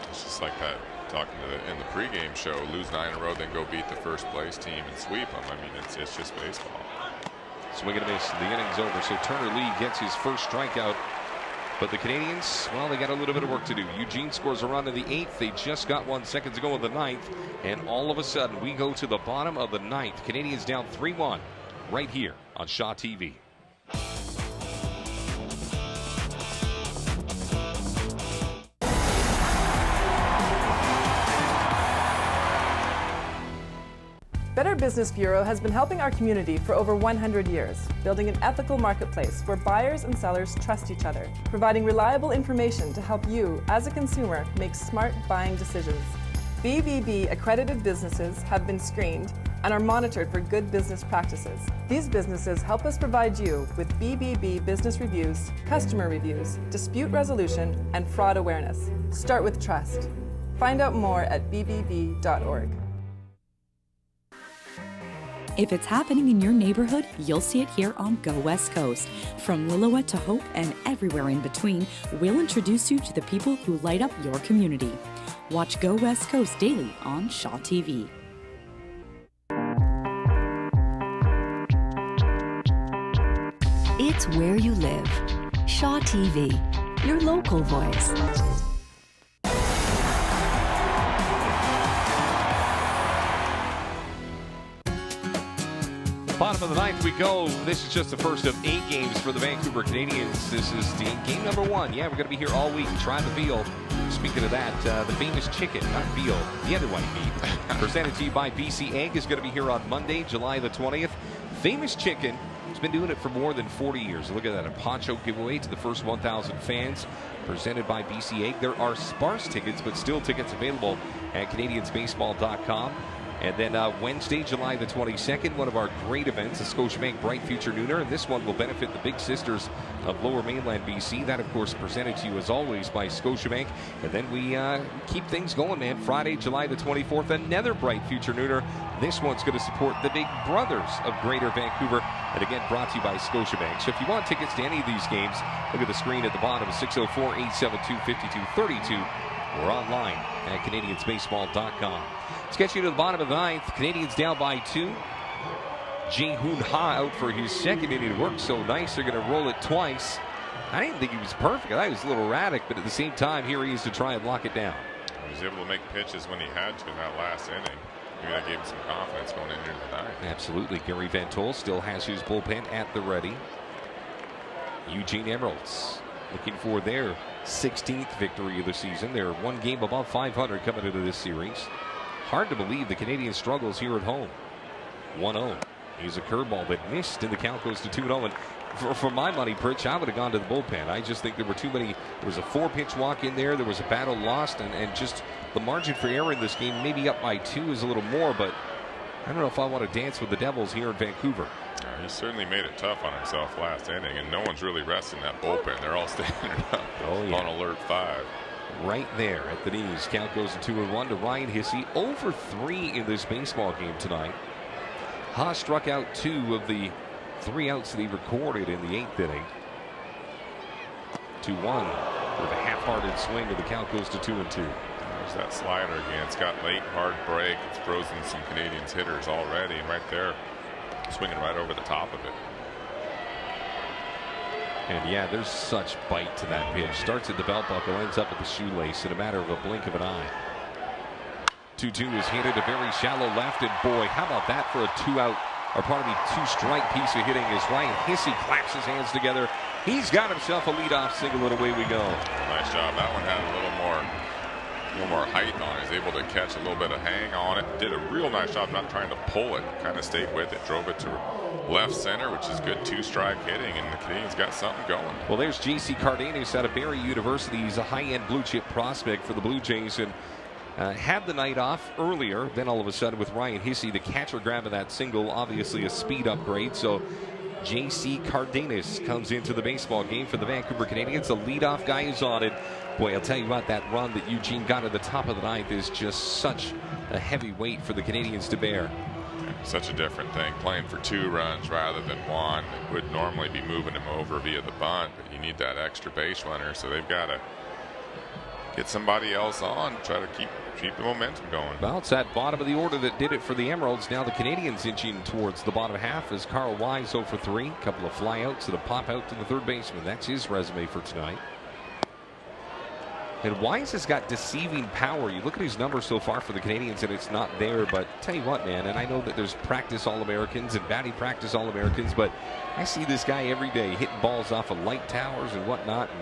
[SPEAKER 2] It's just like that, talking in the pregame show, lose 9 in a row, then go beat the first place team and sweep them. I mean, it's just baseball.
[SPEAKER 1] Swing and a miss. The inning's over, so Turner Lee gets his first strikeout. But the Canadians, well, they got a little bit of work to do. Eugene scores a run in the 8th. They just got 1 second to go in the 9th. And all of a sudden, we go to the bottom of the 9th. Canadians down 3-1 right here on Shaw TV.
[SPEAKER 18] Better Business Bureau has been helping our community for over 100 years, building an ethical marketplace where buyers and sellers trust each other, providing reliable information to help you, as a consumer, make smart buying decisions. BBB accredited businesses have been screened and are monitored for good business practices. These businesses help us provide you with BBB business reviews, customer reviews, dispute resolution, and fraud awareness. Start with trust. Find out more at bbb.org.
[SPEAKER 10] If it's happening in your neighborhood, you'll see it here on Go West Coast. From Lillooet to Hope and everywhere in between, we'll introduce you to the people who light up your community. Watch Go West Coast daily on Shaw TV.
[SPEAKER 15] It's where you live. Shaw TV, your local voice.
[SPEAKER 1] Bottom of the 9th we go. This is just the first of 8 games for the Vancouver Canadians. This is game number 1. Yeah, we're going to be here all week trying the veal. Speaking of that, the famous chicken, not veal, the other one, meat. Presented to you by BC Egg is going to be here on Monday, July the 20th. Famous chicken. He's been doing it for more than 40 years. Look at that, a poncho giveaway to the first 1,000 fans. Presented by BC Egg. There are sparse tickets, but still tickets available at CanadiansBaseball.com. And then Wednesday, July the 22nd, one of our great events, the Scotiabank Bright Future Nooner. And this one will benefit the Big Sisters of Lower Mainland BC. That, of course, presented to you, as always, by Scotiabank. And then we keep things going, man. Friday, July the 24th, another Bright Future Nooner. This one's going to support the Big Brothers of Greater Vancouver. And again, brought to you by Scotiabank. So if you want tickets to any of these games, look at the screen at the bottom, 604-872-5232. We're online at CanadiansBaseball.com. Let's get you to the bottom of the 9th. Canadians down by 2. Ji-Hoon Ha out for his second inning. It worked so nice, they're going to roll it twice. I didn't think he was perfect. I thought he was a little erratic, but at the same time, here he is to try and lock it down.
[SPEAKER 2] He was able to make pitches when he had to in that last inning. Maybe that gave him some confidence going into the 9th.
[SPEAKER 1] Absolutely. Gary Ventol still has his bullpen at the ready. Eugene Emeralds looking for their 16th victory of the season. They're one game above 500 coming into this series. Hard to believe the Canadian struggles here at home. 1-0. Here's a curveball that missed, and the count goes to 2-0. And for my money, Pritch, I would have gone to the bullpen. I just think there were too many. There was a 4-pitch walk in there. There was a battle lost, and just the margin for error in this game, maybe up by 2 is a little more, but I don't know if I want to dance with the Devils here in Vancouver.
[SPEAKER 2] He certainly made it tough on himself last inning, and no one's really resting that bullpen. They're all standing up on alert 5.
[SPEAKER 1] Right there at the knees. Count goes to 2-1 to Ryan Hissey. 0-for-3 in this baseball game tonight. Haas struck out 2 of the 3 outs that he recorded in the 8th inning. 2-1 with a half-hearted swing, and the count goes to 2-2.
[SPEAKER 2] There's that slider again. It's got late, hard break. It's frozen some Canadians hitters already, and right there, swinging right over the top of it.
[SPEAKER 1] And yeah, there's such bite to that pitch. Starts at the belt buckle, ends up at the shoelace in a matter of a blink of an eye. 2-2 is hit a very shallow left, and boy, how about that for a 2-strike piece of hitting as Ryan Hissey claps his hands together. He's got himself a leadoff single, and away we go.
[SPEAKER 2] Nice job. That one had a little more height on it. He's able to catch a little bit of hang on it. Did a real nice job not trying to pull it. Kind of stayed with it. Drove it to left center, which is good 2-strike hitting, and the Canadians got something going.
[SPEAKER 1] Well, there's J.C. Cardenas out of Barrie University. He's a high-end blue-chip prospect for the Blue Jays, and had the night off earlier. Then all of a sudden with Ryan Hissey, the catcher grabbing that single, obviously a speed upgrade. So J.C. Cardenas comes into the baseball game for the Vancouver Canadians. The leadoff guy is on it. Boy, I'll tell you what, that run that Eugene got at the top of the ninth is just such a heavy weight for the Canadians to bear.
[SPEAKER 2] Such a different thing, playing for 2 runs rather than 1. It would normally be moving him over via the bunt, but you need that extra base runner, so they've got to get somebody else on, try to keep the momentum going.
[SPEAKER 1] Well, it's that bottom of the order that did it for the Emeralds. Now the Canadians inching towards the bottom half as Carl Wise 0 for 3. A couple of flyouts and a pop out to the third baseman. That's his resume for tonight. And Wise has got deceiving power. You look at his numbers so far for the Canadians and it's not there, but tell you what, man, and I know that there's practice All-Americans and batting practice All-Americans, but I see this guy every day hitting balls off of light towers and whatnot, and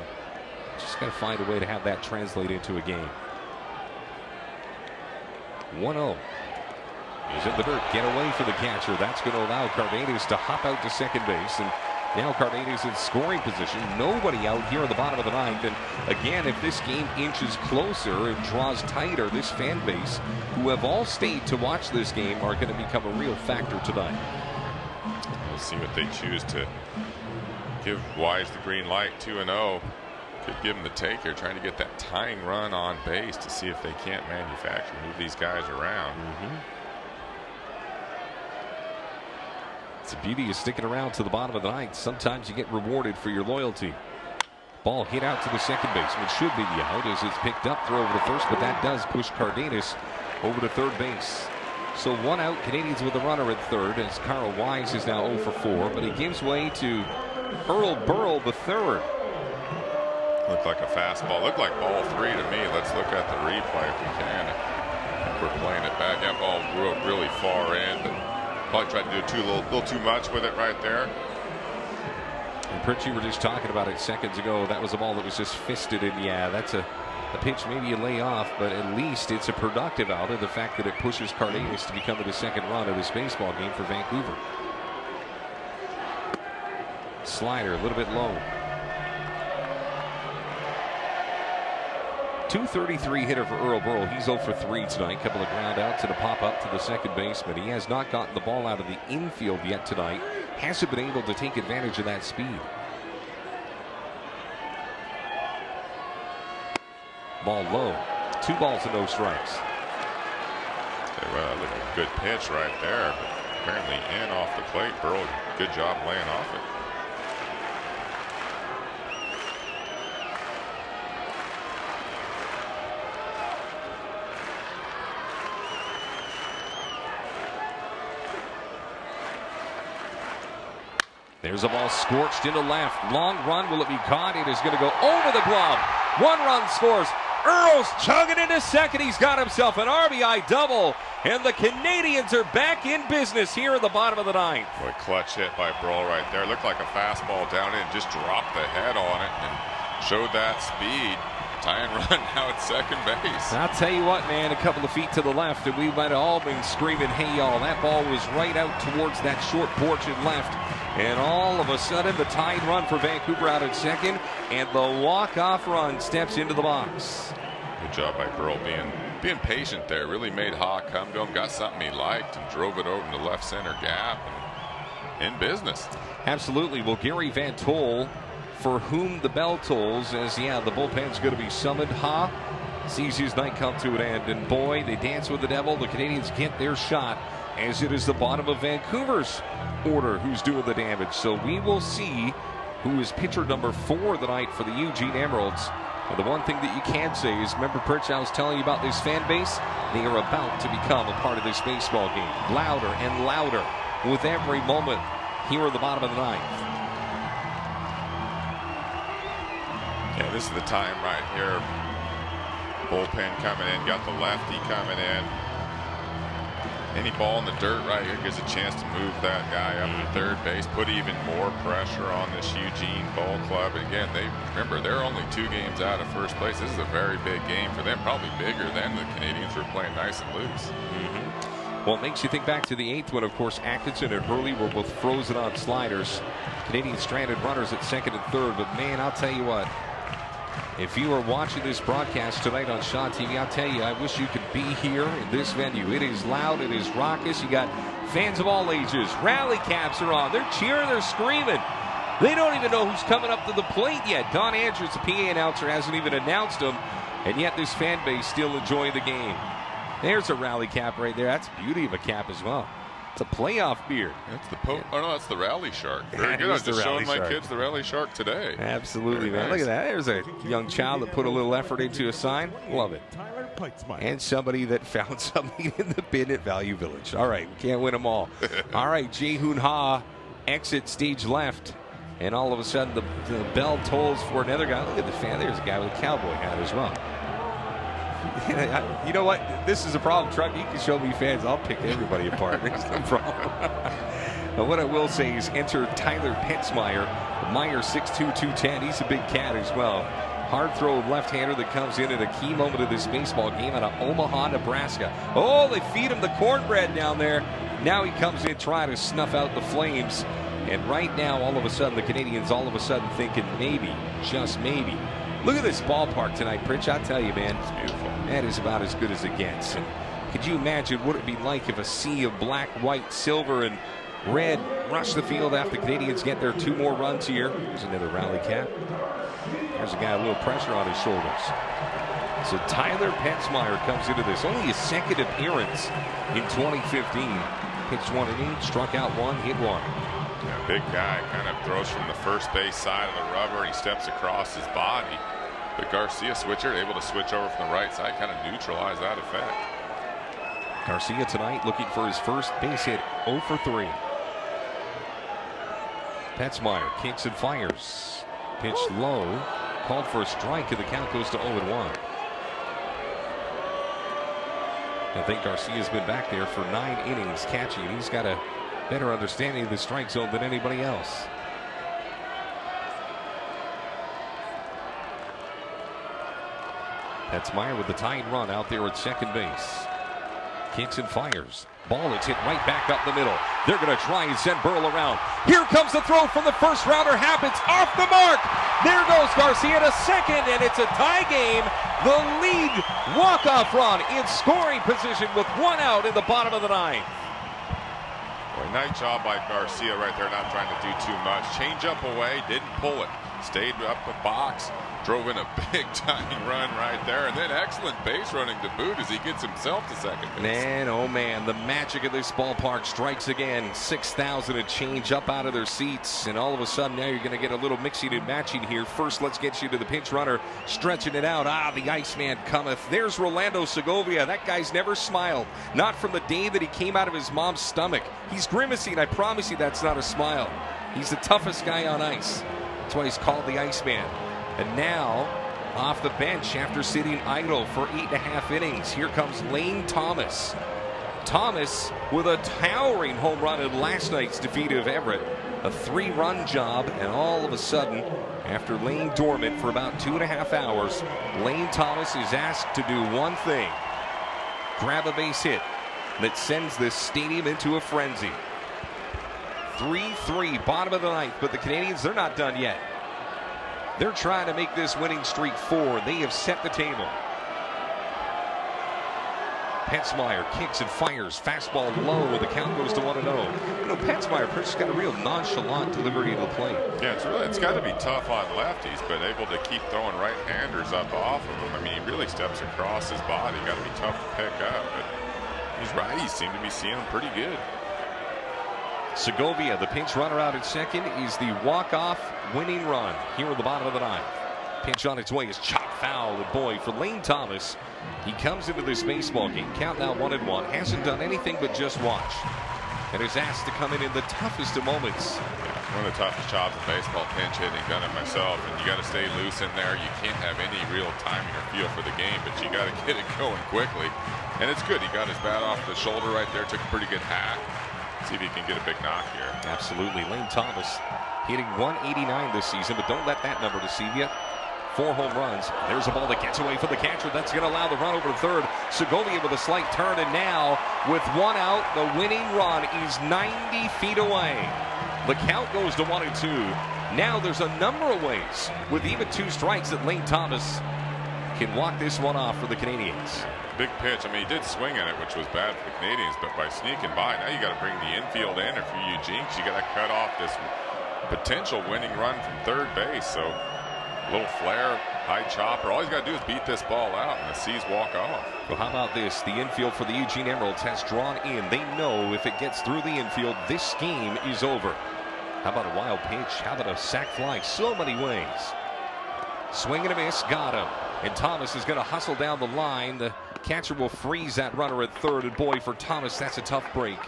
[SPEAKER 1] just got to find a way to have that translate into a game. 1-0. He's in the dirt. Get away for the catcher. That's going to allow Cardenas to hop out to second base. And now Cardenas in scoring position. Nobody out here in the bottom of the ninth. And again, if this game inches closer and draws tighter, this fan base, who have all stayed to watch this game, are going to become a real factor tonight.
[SPEAKER 2] We'll see what they choose to give Wise the green light. 2-0. Could give them the take here, trying to get that tying run on base to see if they can't manufacture, move these guys around.
[SPEAKER 1] It's the beauty of sticking around to the bottom of the ninth. Sometimes you get rewarded for your loyalty. Ball hit out to the second baseman. Should be the out as it's picked up, throw over to first, but that does push Cardenas over to third base. So 1 out, Canadians with a runner at third as Carl Wise is now 0 for 4, but he gives way to Earl Burrell the third.
[SPEAKER 2] Looked like a fastball. Looked like ball 3 to me. Let's look at the replay if we can. We're playing it back. Yeah, ball really far in, but probably tried to do a little too much with it right there.
[SPEAKER 1] And Pritch, you were just talking about it seconds ago. That was a ball that was just fisted, and yeah, that's a pitch maybe you lay off, but at least it's a productive out of the fact that it pushes Cardenas to become the second run of this baseball game for Vancouver. Slider a little bit low. .233 hitter for Earl Burrell. He's 0 for 3 tonight. Couple of ground outs and a pop up to the second baseman. He has not gotten the ball out of the infield yet tonight. Hasn't been able to take advantage of that speed. Ball low. 2 balls and no strikes.
[SPEAKER 2] Well, look at a good pitch right there. But apparently in off the plate. Burrell, good job laying off it.
[SPEAKER 1] There's a ball scorched into left. Long run. Will it be caught? It is going to go over the glove. 1 run scores. Earl's chugging into second. He's got himself an RBI double. And the Canadians are back in business here at the bottom of the ninth.
[SPEAKER 2] Boy, clutch hit by Burrell right there. Looked like a fastball down in. Just dropped the head on it and showed that speed. Tie and run now at second base.
[SPEAKER 1] I'll tell you what, man, a couple of feet to the left, and we might have all been screaming, hey, y'all. That ball was right out towards that short porch and left. And all of a sudden, the tying run for Vancouver out at second, and the walk-off run steps into the box.
[SPEAKER 2] Good job by Burrell being patient there. Really made Hawk come to him, got something he liked, and drove it over in the left center gap. And in business.
[SPEAKER 1] Absolutely. Well, Gary Van Tol, for whom the bell tolls, as the bullpen's going to be summoned. Sees his night come to an end, and boy, they dance with the devil. The Canadians get their shot, as it is the bottom of Vancouver's order who's doing the damage. So we will see who is pitcher number 4 tonight for the Eugene Emeralds. And the one thing that you can say is, remember, Pritch, I was telling you about this fan base? They are about to become a part of this baseball game. Louder and louder with every moment here at the bottom of the ninth.
[SPEAKER 2] Yeah, this is the time right here. Bullpen coming in, got the lefty coming in. Any ball in the dirt right here gives a chance to move that guy up to third base, put even more pressure on this Eugene ball club. And again, remember, they're only 2 games out of first place. This is a very big game for them, probably bigger than the Canadians were playing nice and loose.
[SPEAKER 1] Well, it makes you think back to the 8th when, of course, Atkinson and Hurley were both frozen on sliders. Canadians stranded runners at second and third, but man, I'll tell you what, If you are watching this broadcast tonight on Shaw TV, I'll tell you, I wish you could be here in this venue. It is loud, it is raucous. You got fans of all ages. Rally caps are on. They're cheering, they're screaming. They don't even know who's coming up to the plate yet. Don Andrews, the PA announcer, hasn't even announced them, and yet this fan base still enjoying the game. There's a rally cap right there. That's the beauty of a cap as well. It's a playoff beard.
[SPEAKER 2] That's the Oh no, that's the rally shark. Very good. I was just showing my kids the rally shark today.
[SPEAKER 1] Absolutely, man. Look at that. There's a young child that put a little effort into a sign. Love it. And somebody that found something in the bin at Value Village. All right, we can't win them all. All right, Jae-Hoon Ha exits stage left. And all of a sudden, the bell tolls for another guy. Look at the fan. There's a guy with a cowboy hat as well. You know what? This is a problem, Truck. You can show me fans. I'll pick everybody apart. There's no problem. But what I will say is enter Tyler Petzmeyer. Meyer, 6'2", 210. He's a big cat as well. Hard throw left-hander that comes in at a key moment of this baseball game out of Omaha, Nebraska. Oh, they feed him the cornbread down there. Now he comes in trying to snuff out the Flames. And right now, all of a sudden, the Canadians all of a sudden thinking maybe, just maybe. Look at this ballpark tonight, Pritch. I tell you, man, it's beautiful. That is about as good as it gets. And could you imagine what it would be like if a sea of black, white, silver, and red rush the field after the Canadians get their 2 more runs here? There's another rally cap. There's a guy a little pressure on his shoulders. So Tyler Petzmeyer comes into this. Only his second appearance in 2015. Pitched 1 inning, struck out 1, hit 1.
[SPEAKER 2] Yeah, big guy, kind of throws from the first base side of the rubber. He steps across his body. But Garcia switcher able to switch over from the right side, kind of neutralize that effect.
[SPEAKER 1] Garcia tonight looking for his first base hit, 0 for 3. Petzmeyer kicks and fires. Pitched low, called for a strike, and the count goes to 0-1. I think Garcia's been back there for 9 innings catching. He's got a better understanding of the strike zone than anybody else. Petzmeyer with the tying run out there at second base. Kicks and fires. Ball is hit right back up the middle. They're going to try and send Burl around. Here comes the throw from the first rounder. Happens off the mark. There goes Garcia to second, and it's a tie game. The lead walk-off run in scoring position with 1 out in the bottom of the 9th.
[SPEAKER 2] Boy, nice job by Garcia right there, not trying to do too much. Change up away, didn't pull it. Stayed up the box, drove in a big tying run right there, and then excellent base running to boot as he gets himself to second base.
[SPEAKER 1] Man, oh man, the magic of this ballpark strikes again. 6,000 and change up out of their seats, and all of a sudden now you're going to get a little mixing and matching here. First, let's get you to the pinch runner, stretching it out. The Iceman cometh. There's Rolando Segovia. That guy's never smiled. Not from the day that he came out of his mom's stomach. He's grimacing. I promise you that's not a smile. He's the toughest guy on ice. That's why he's called the Iceman. And now, off the bench after sitting idle for 8.5 innings, here comes Lane Thomas. Thomas with a towering home run in last night's defeat of Everett. A 3-run job, and all of a sudden, after laying dormant for about 2.5 hours, Lane Thomas is asked to do one thing: grab a base hit that sends this stadium into a frenzy. 3-3, bottom of the 9th, but the Canadians, they're not done yet. They're trying to make this winning streak 4. They have set the table. Petzmeyer kicks and fires. Fastball low, and the count goes to 1-0. You know, Petzmeyer has got a real nonchalant delivery to the plate.
[SPEAKER 2] Yeah, it's got to be tough on lefties, but able to keep throwing right-handers up off of him. I mean, he really steps across his body. Got to be tough to pick up, but these righties seem to be seeing him pretty good.
[SPEAKER 1] Segovia, the pinch runner out at second, is the walk-off winning run here in the bottom of the 9th. Pitch on its way is chopped foul, and boy, for Lane Thomas, he comes into this baseball game, count now 1-1, hasn't done anything but just watch, and is asked to come in the toughest of moments.
[SPEAKER 2] One of the toughest jobs in baseball, pinch hitting, done it myself, and you got to stay loose in there. You can't have any real timing or feel for the game, but you got to get it going quickly, and it's good. He got his bat off the shoulder right there, took a pretty good hack. See if he can get a big knock here.
[SPEAKER 1] Absolutely. Lane Thomas hitting 189 this season, but don't let that number deceive you. 4 home runs. There's a ball that gets away from the catcher. That's going to allow the run over to third. Segovia with a slight turn, and now with 1 out, the winning run is 90 feet away. The count goes to 1-2. Now there's a number of ways with even 2 strikes that Lane Thomas can walk this one off for the Canadians.
[SPEAKER 2] Big pitch. I mean, he did swing at it, which was bad for the Canadians, but by sneaking by, now you got to bring the infield in. If you're Eugene, you got to cut off this potential winning run from third base. So a little flare, high chopper. All he's got to do is beat this ball out, and the C's walk off.
[SPEAKER 1] Well, how about this? The infield for the Eugene Emeralds has drawn in. They know if it gets through the infield, this game is over. How about a wild pitch? How about a sac fly? So many ways. Swing and a miss, got him. And Thomas is going to hustle down the line. The catcher will freeze that runner at third. And boy, for Thomas, that's a tough break.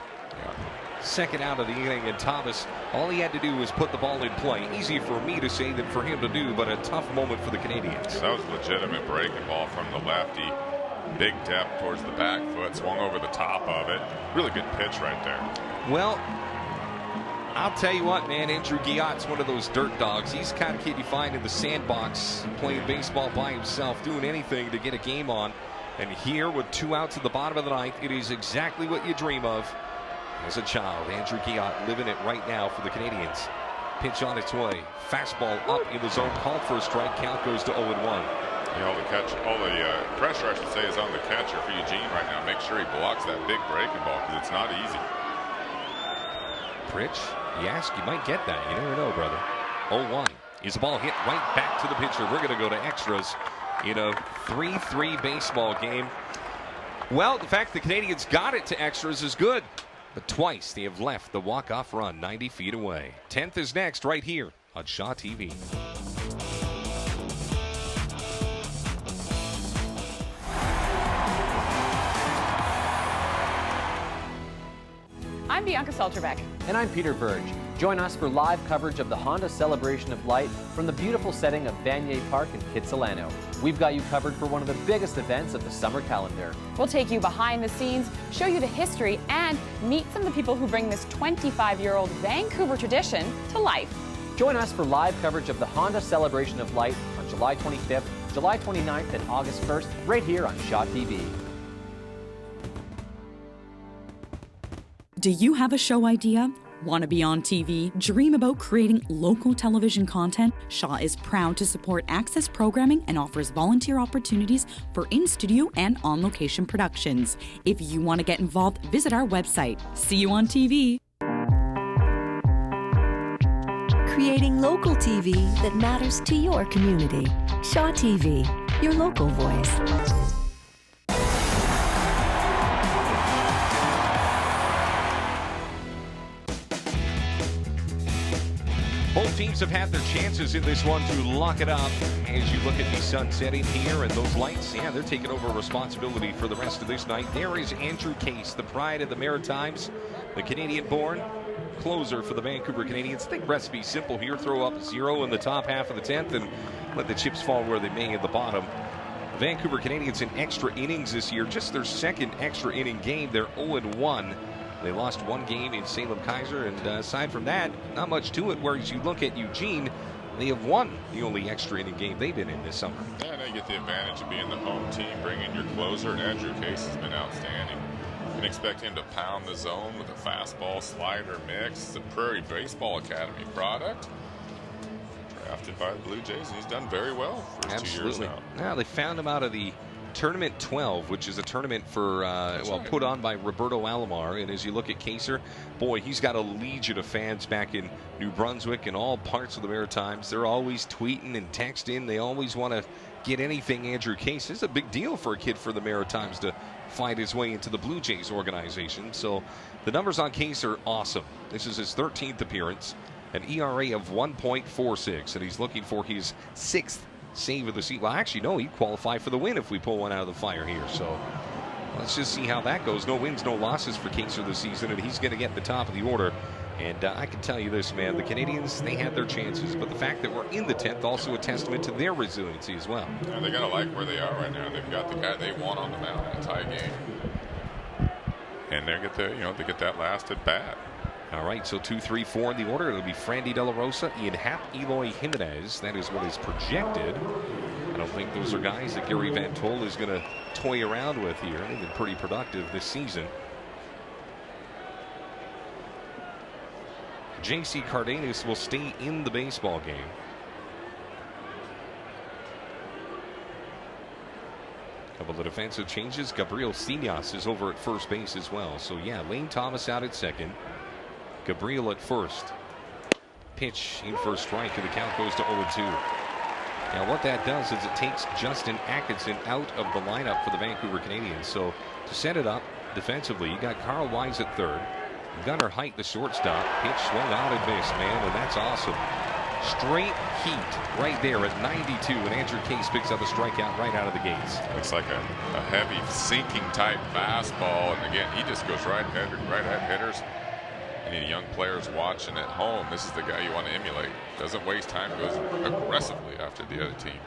[SPEAKER 1] Second out of the inning, and Thomas, all he had to do was put the ball in play. Easy for me to say than for him to do, but a tough moment for the Canadians.
[SPEAKER 2] That was a legitimate breaking ball from the lefty. Big tap towards the back foot, swung over the top of it. Really good pitch right there.
[SPEAKER 1] Well, I'll tell you what, man, Andrew Guillot's one of those dirt dogs. He's the kind of kid you find in the sandbox playing baseball by himself, doing anything to get a game on. And here with 2 outs at the bottom of the ninth, it is exactly what you dream of as a child. Andrew Guillot living it right now for the Canadians. Pitch on its way. Fastball up in the zone, called for a strike. Count goes to 0-1.
[SPEAKER 2] You know, all the pressure, I should say, is on the catcher for Eugene right now. Make sure he blocks that big breaking ball because it's not easy.
[SPEAKER 1] Pritch, you ask, you might get that. You never know, brother. 0-1. Is the ball hit right back to the pitcher? We're going to go to extras in a 3-3 baseball game. Well, the fact the Canadians got it to extras is good. But twice they have left the walk-off run 90 feet away. 10th is next right here on Shaw TV.
[SPEAKER 8] I'm Bianca Salterbeck.
[SPEAKER 9] And I'm Peter Burge. Join us for live coverage of the Honda Celebration of Light from the beautiful setting of Vanier Park in Kitsilano. We've got you covered for one of the biggest events of the summer calendar.
[SPEAKER 8] We'll take you behind the scenes, show you the history, and meet some of the people who bring this 25-year-old Vancouver tradition to life.
[SPEAKER 9] Join us for live coverage of the Honda Celebration of Light on July 25th, July 29th, and August 1st, right here on Shaw TV.
[SPEAKER 10] Do you have a show idea? Want to be on TV? Dream about creating local television content? Shaw is proud to support Access programming and offers volunteer opportunities for in-studio and on-location productions. If you want to get involved, visit our website. See you on TV.
[SPEAKER 15] Creating local TV that matters to your community. Shaw TV, your local voice.
[SPEAKER 1] Both teams have had their chances in this one to lock it up. As you look at the sun setting here and those lights, yeah, they're taking over responsibility for the rest of this night. There is Andrew Case, the pride of the Maritimes, the Canadian-born closer for the Vancouver Canadians. I think recipe simple here. Throw up 0 in the top half of the 10th and let the chips fall where they may at the bottom. The Vancouver Canadians in extra innings this year, just their second extra inning game. They're 0-1. They lost 1 game in Salem Kaiser, and aside from that, not much to it. Whereas you look at Eugene, they have won the only extra inning game they've been in this summer.
[SPEAKER 2] Yeah, now you get the advantage of being the home team, bringing your closer, and Andrew Case has been outstanding. You can expect him to pound the zone with a fastball slider mix. It's a Prairie Baseball Academy product. Drafted by the Blue Jays, and he's done very well for his 2 years now.
[SPEAKER 1] Now they found him out of the Tournament 12, which is a tournament for, put on by Roberto Alomar. And as you look at Kaser, boy, he's got a legion of fans back in New Brunswick and all parts of the Maritimes. They're always tweeting and texting. They always want to get anything Andrew Case. It's a big deal for a kid for the Maritimes to find his way into the Blue Jays organization. So the numbers on Case are awesome. This is his 13th appearance, an ERA of 1.46, and he's looking for his 6th save of the season. Well, actually, no, he'd qualify for the win if we pull one out of the fire here. So let's just see how that goes. No wins, no losses for Kaser this season, and he's going to get the top of the order. And I can tell you this, man, the Canadians, they had their chances, but the fact that we're in the 10th also a testament to their resiliency as well.
[SPEAKER 2] Yeah, they got to like where they are right now. They've got the guy they want on the mound in a tie game, and they get that last at bat.
[SPEAKER 1] All right, so 2, 3, 4 in the order. It'll be Frandy De La Rosa, Ian Happ, Eloy Jimenez. That is what is projected. I don't think those are guys that Gary Van Tol is going to toy around with here. They've been pretty productive this season. J.C. Cardenas will stay in the baseball game. Couple of defensive changes. Gabriel Cinas is over at first base as well. So yeah, Lane Thomas out at second. Gabriel at first. Pitch in for a strike, and the count goes to 0-2. Now what that does is it takes Justin Atkinson out of the lineup for the Vancouver Canadians. So to set it up defensively, you got Carl Wise at third. Gunnar Height, the shortstop. Pitch swung out and missed, man, and that's awesome. Straight heat right there at 92, and Andrew Case picks up a strikeout right out of the gates.
[SPEAKER 2] Looks like a heavy sinking type fastball, and again he just goes right at hitters. Any young players watching at home, this is the guy you want to emulate. Doesn't waste time, goes aggressively after the other team.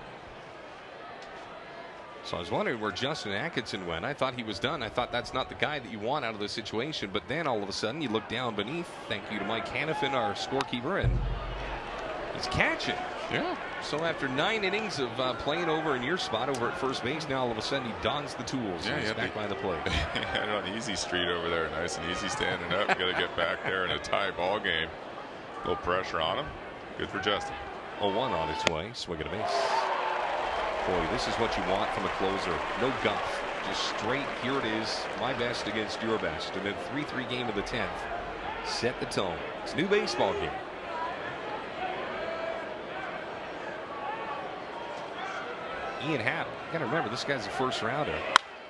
[SPEAKER 1] So I was wondering where Justin Atkinson went. I thought he was done. I thought that's not the guy that you want out of the situation. But then all of a sudden you look down beneath. Thank you to Mike Hannafin, our scorekeeper, and he's catching.
[SPEAKER 2] Yeah.
[SPEAKER 1] So after 9 innings of playing over in your spot over at first base, now all of a sudden he dons the tools.
[SPEAKER 2] Yeah,
[SPEAKER 1] and he's back by the plate.
[SPEAKER 2] Had it on easy street over there, nice and easy standing up. You got to get back there in a tie ball game. A little pressure on him. Good for Justin.
[SPEAKER 1] 0-1 on its way. Swing and a miss. Boy, this is what you want from a closer. No guff. Just straight, here it is, my best against your best. And then 3-3 game of the 10th. Set the tone. It's a new baseball game. Ian Happ, you got to remember, this guy's a first rounder.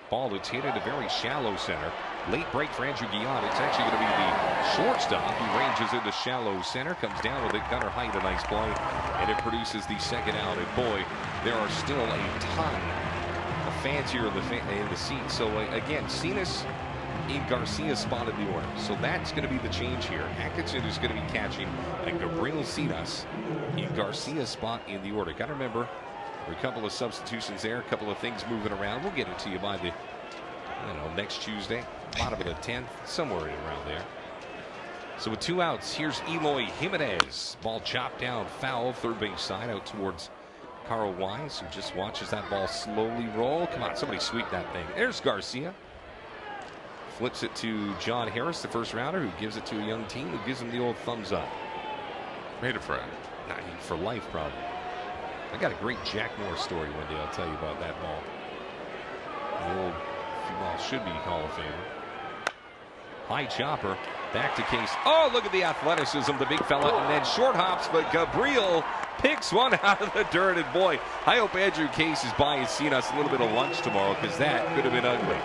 [SPEAKER 1] Ball that's hit at a very shallow center. Late break for Andrew Guillotte. It's actually going to be the shortstop who ranges into shallow center. Comes down with it. Gunnar Height, a nice play. And it produces the second out. And boy, there are still a ton of fans here in the seats. So again, Cinas in Garcia's spot in the order. So that's going to be the change here. Atkinson is going to be catching, and Gabriel Cinas in Garcia's spot in the order. Got to remember, there are a couple of substitutions there, a couple of things moving around. We'll get it to you by the, next Tuesday, bottom of the 10th, somewhere around there. So with 2 outs, here's Eloy Jimenez. Ball chopped down, foul, third base side, out towards Carl Wise, who just watches that ball slowly roll. Come on, somebody sweep that thing. There's Garcia. Flips it to John Harris, the first rounder, who gives it to a young team, who gives him the old thumbs up.
[SPEAKER 2] Made a friend.
[SPEAKER 1] Not for life, probably. I got a great Jack Moore story one day. I'll tell you about that ball. The old ball should be Hall of Famer. High chopper. Back to Case. Oh, look at the athleticism, the big fella. And then short hops, but Gabriel picks one out of the dirt. And boy, I hope Andrew Case is buying Cinas a little bit of lunch tomorrow, because that could have been ugly.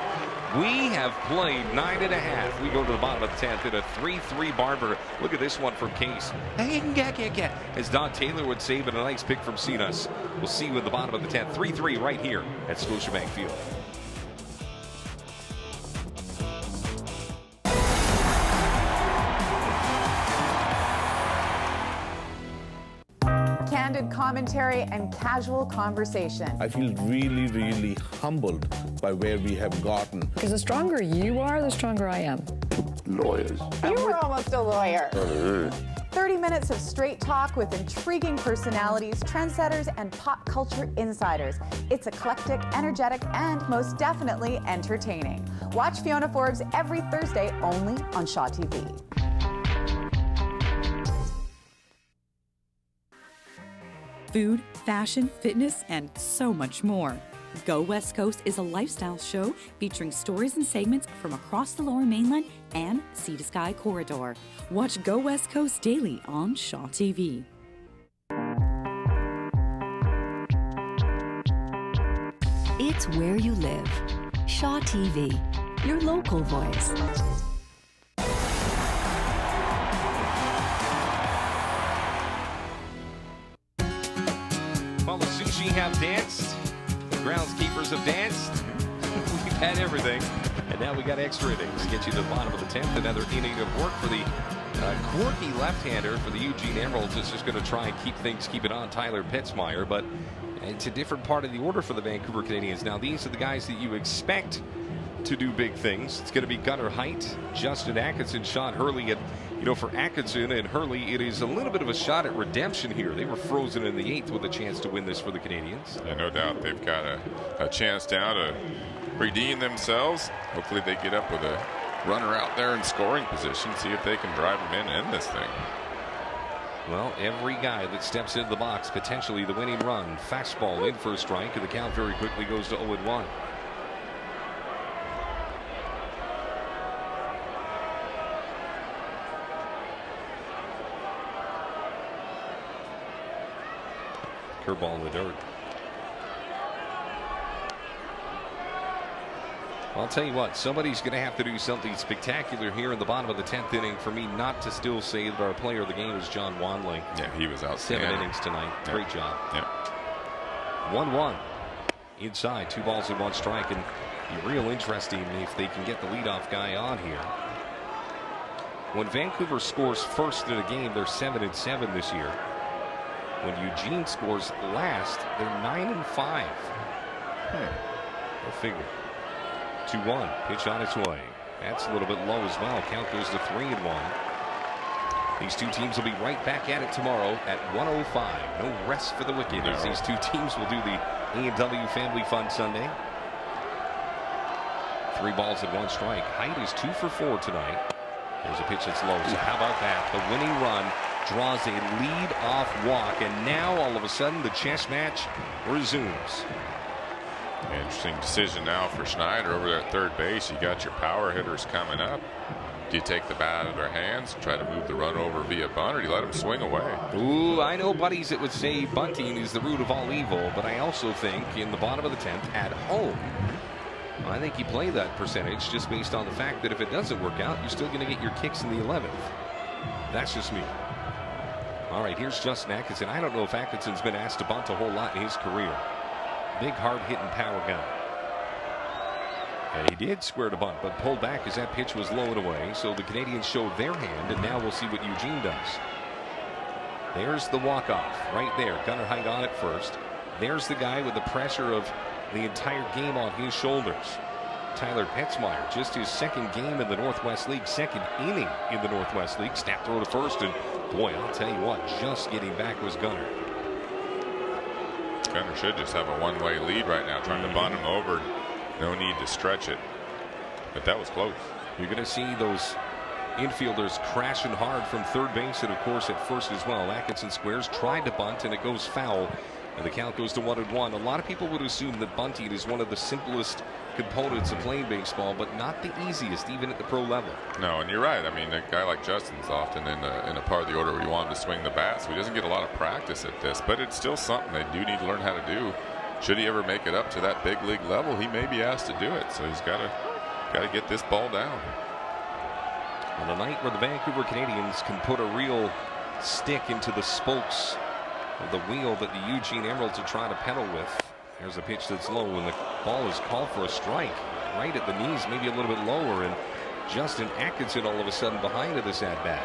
[SPEAKER 1] We have played 9.5. We go to the bottom of the 10th in a 3-3 barber. Look at this one from Case. As Don Taylor would say, but a nice pick from Cinas. We'll see you at the bottom of the 10th. 3-3 right here at Scotiabank Field.
[SPEAKER 11] Candid commentary and casual conversation.
[SPEAKER 13] I feel really, really humbled by where we have gotten.
[SPEAKER 14] Because the stronger you are, the stronger I am.
[SPEAKER 13] Lawyers.
[SPEAKER 11] You were almost a lawyer. 30 minutes of straight talk with intriguing personalities, trendsetters, and pop culture insiders. It's eclectic, energetic, and most definitely entertaining. Watch Fiona Forbes every Thursday only on Shaw TV.
[SPEAKER 10] Food, fashion, fitness, and so much more. Go West Coast is a lifestyle show featuring stories and segments from across the Lower Mainland and Sea to Sky Corridor. Watch Go West Coast daily on Shaw TV.
[SPEAKER 15] It's where you live. Shaw TV, your local voice.
[SPEAKER 1] Well, the sushi have danced. The groundskeepers have danced. We've had everything. And now we got extra innings to get you to the bottom of the 10th. Another inning of work for the quirky left-hander for the Eugene Emeralds. Is just going to try and keep it on Tyler Petzmeyer. But it's a different part of the order for the Vancouver Canadians. Now, these are the guys that you expect to do big things. It's going to be Gunnar Height, Justin Atkinson, Sean Hurley, and for Atkinson and Hurley, it is a little bit of a shot at redemption here. They were frozen in the 8th with a chance to win this for the Canadians.
[SPEAKER 2] Yeah, no doubt. They've got a chance now to redeem themselves. Hopefully they get up with a runner out there in scoring position, see if they can drive them in and end this thing.
[SPEAKER 1] Well, every guy that steps into the box, potentially the winning run. Fastball in for a strike, and the count very quickly goes to 0-1. Curveball in the dirt. I'll tell you what, somebody's going to have to do something spectacular here in the bottom of the 10th inning for me not to still say that our player of the game is John Wanley.
[SPEAKER 4] Yeah, he was outstanding.
[SPEAKER 1] 7 innings tonight.
[SPEAKER 4] Yeah.
[SPEAKER 1] Great job.
[SPEAKER 4] Yeah.
[SPEAKER 1] 1-1. Inside, 2 balls and 1 strike. And be real interesting if they can get the leadoff guy on here. When Vancouver scores first in a game, they're 7-7 this year. When Eugene scores last, they're 9-5. Go figure. 2-1. Pitch on its way. That's a little bit low as well. Count goes to 3-1. These two teams will be right back at it tomorrow at 1:05. No rest for the wicked as these two teams will do the A&W Family Fun Sunday. 3 balls and 1 strike. Height is 2 for 4 tonight. There's a pitch that's low. So how about that? The winning run draws a lead-off walk, and now all of a sudden the chess match resumes.
[SPEAKER 4] Interesting decision now for Schneider over there at third base. You got your power hitters coming up. Do you take the bat out of their hands, try to move the run over via bunt, or do you let them swing away?
[SPEAKER 1] Ooh, I know buddies that would say bunting is the root of all evil, but I also think in the bottom of the 10th at home, I think you play that percentage just based on the fact that if it doesn't work out, you're still going to get your kicks in the 11th. That's just me. All right, here's Justin Atkinson. I don't know if Atkinson's been asked to bunt a whole lot in his career. Big, hard-hitting power guy. And he did square to bunt, but pulled back as that pitch was low and away. So the Canadians showed their hand, and now we'll see what Eugene does. There's the walk-off right there. Gunnar Height on it first. There's the guy with the pressure of the entire game on his shoulders. Tyler Petzmeyer, just his second game in the Northwest League, second inning in the Northwest League. Snap throw to first, and boy, I'll tell you what, just getting back was Gunnar.
[SPEAKER 4] Gunnar should just have a one-way lead right now, trying to bunt him over. No need to stretch it, but that was close.
[SPEAKER 1] You're going to see those infielders crashing hard from third base and, of course, at first as well. Atkinson squares, tried to bunt, and it goes foul. And the count goes to 1-1. A lot of people would assume that bunting is one of the simplest components of playing baseball, but not the easiest, even at the pro level.
[SPEAKER 4] No, and you're right. I mean, a guy like Justin's often in a part of the order where you want him to swing the bat, so he doesn't get a lot of practice at this. But it's still something they do need to learn how to do. Should he ever make it up to that big league level, he may be asked to do it. So he's got to get this ball down.
[SPEAKER 1] On a night where the Vancouver Canadians can put a real stick into the spokes of the wheel that the Eugene Emeralds are trying to pedal with. There's a pitch that's low, and the ball is called for a strike right at the knees, maybe a little bit lower, and Justin Atkinson all of a sudden behind to this at-bat.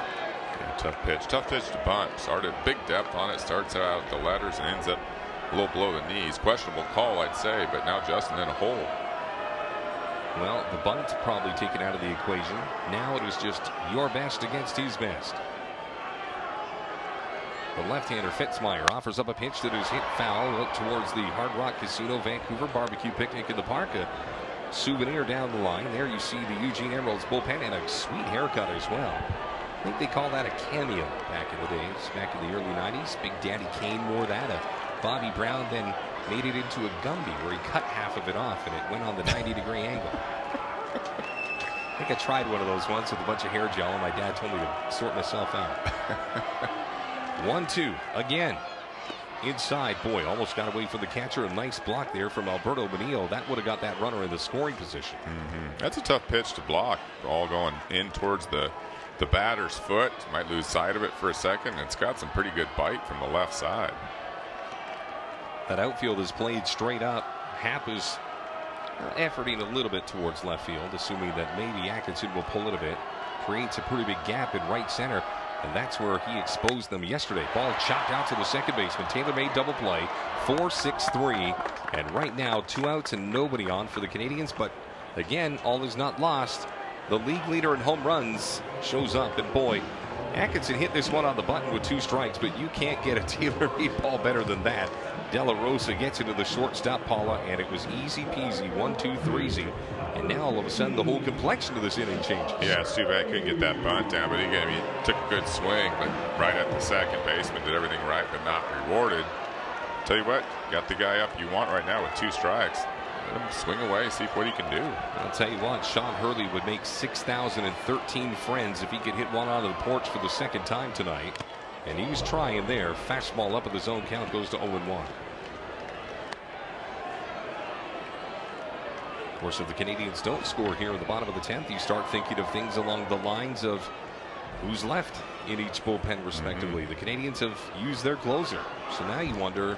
[SPEAKER 4] Yeah, tough pitch to bunt. Started big depth on it, starts out at the letters and ends up a little below the knees. Questionable call, I'd say, but now Justin in a hole.
[SPEAKER 1] Well, the bunt probably taken out of the equation. Now it is just your best against his best. The left-hander Fitzmeyer offers up a pitch that is hit foul up towards the Hard Rock Casino Vancouver barbecue picnic in the park. A souvenir down the line. There you see the Eugene Emeralds bullpen and a sweet haircut as well. I think they call that a cameo back in the days, back in the early 90s. Big Daddy Kane wore that. Bobby Brown then made it into a Gumby where he cut half of it off and it went on the 90-degree angle. I think I tried one of those once with a bunch of hair gel, and my dad told me to sort myself out. 1-2 again. Inside, boy, almost got away from the catcher. A nice block there from Alberto Bonillo. That would have got that runner in the scoring position.
[SPEAKER 4] That's a tough pitch to block. All going in towards the batter's foot. Might lose sight of it for a second. It's got some pretty good bite from the left side.
[SPEAKER 1] That outfield is played straight up. Happ is efforting a little bit towards left field, assuming that maybe Atkinson will pull it a bit. Creates a pretty big gap in right center. And that's where he exposed them yesterday. Ball chopped out to the second baseman. Taylor made double play. 4-6-3. And right now, 2 outs and nobody on for the Canadians. But again, all is not lost. The league leader in home runs shows up. And boy, Atkinson hit this one on the button with 2 strikes. But you can't get a Taylor made ball better than that. De La Rosa gets into the shortstop, Paula, and it was easy peasy. 1-2-3-zy. And And now all of a sudden the whole complexion of this inning changes.
[SPEAKER 4] Yeah, it's too bad couldn't get that bunt down, but again, he took a good swing, but right at the second baseman did everything right, but not rewarded. Tell you what, got the guy up you want right now with 2 strikes. Let him swing away, see what he can do.
[SPEAKER 1] I'll tell you what, Sean Hurley would make 6,013 friends if he could hit one onto the porch for the second time tonight. And he was trying there. Fastball up at the zone, count goes to 0-1. Of course, if the Canadians don't score here at the bottom of the 10th, you start thinking of things along the lines of who's left in each bullpen respectively. The Canadians have used their closer. So now you wonder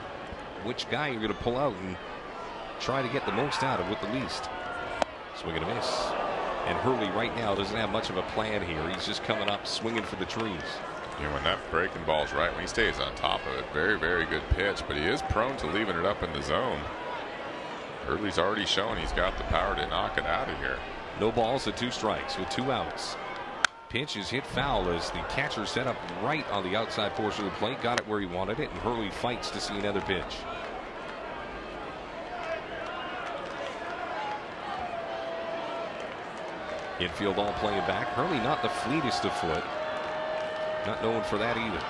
[SPEAKER 1] which guy you're going to pull out and try to get the most out of with the least. Swing and a miss. And Hurley right now doesn't have much of a plan here. He's just coming up swinging for the trees.
[SPEAKER 4] Yeah, when that breaking ball's right, when he stays on top of it, very, very good pitch, but he is prone to leaving it up in the zone. Hurley's already shown he's got the power to knock it out of here.
[SPEAKER 1] No balls at 2 strikes with 2 outs. Pitch is hit foul as the catcher set up right on the outside portion of the plate, got it where he wanted it, and Hurley fights to see another pitch. Infield all playing back. Hurley not the fleetest of foot. Not known for that either.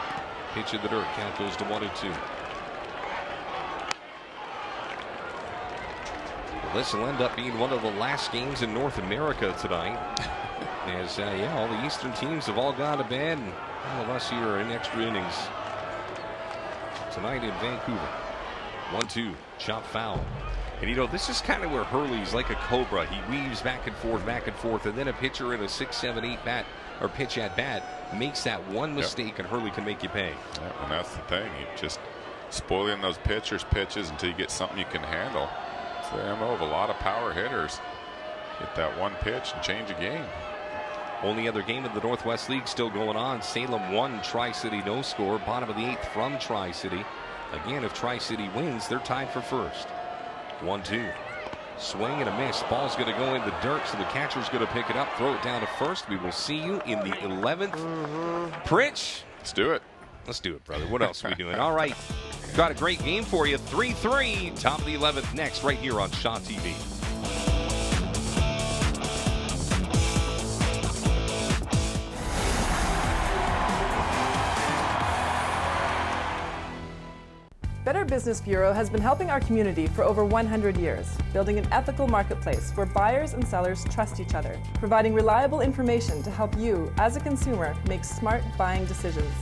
[SPEAKER 1] Pitch in the dirt. Count goes to 1-2. Well, this will end up being one of the last games in North America tonight. As yeah, all the Eastern teams have all gone to bed, and all of us here are in extra innings tonight in Vancouver. 1-2. Chop foul. And you know, this is kind of where Hurley's like a cobra. He weaves back and forth, and then a pitcher in a 6, 7, 8 bat or pitch at bat makes that one mistake, and Hurley can make you pay.
[SPEAKER 4] Yeah, and that's the thing. You just spoiling those pitchers' pitches until you get something you can handle. It's the MO of a lot of power hitters. Get that one pitch and change a game.
[SPEAKER 1] Only other game in the Northwest League still going on. Salem 1, Tri-City no score. Bottom of the 8th from Tri-City. Again, if Tri-City wins, they're tied for first. 1-2. Swing and a miss. Ball's going to go in the dirt, so the catcher's going to pick it up, throw it down to first. We will see you in the 11th. Pritch.
[SPEAKER 4] Let's do it.
[SPEAKER 1] Let's do it, brother. What else are we doing? All right. Got a great game for you. 3-3. Top of the 11th next, right here on Shaw TV.
[SPEAKER 18] Better Business Bureau has been helping our community for over 100 years, building an ethical marketplace where buyers and sellers trust each other, providing reliable information to help you, as a consumer, make smart buying decisions.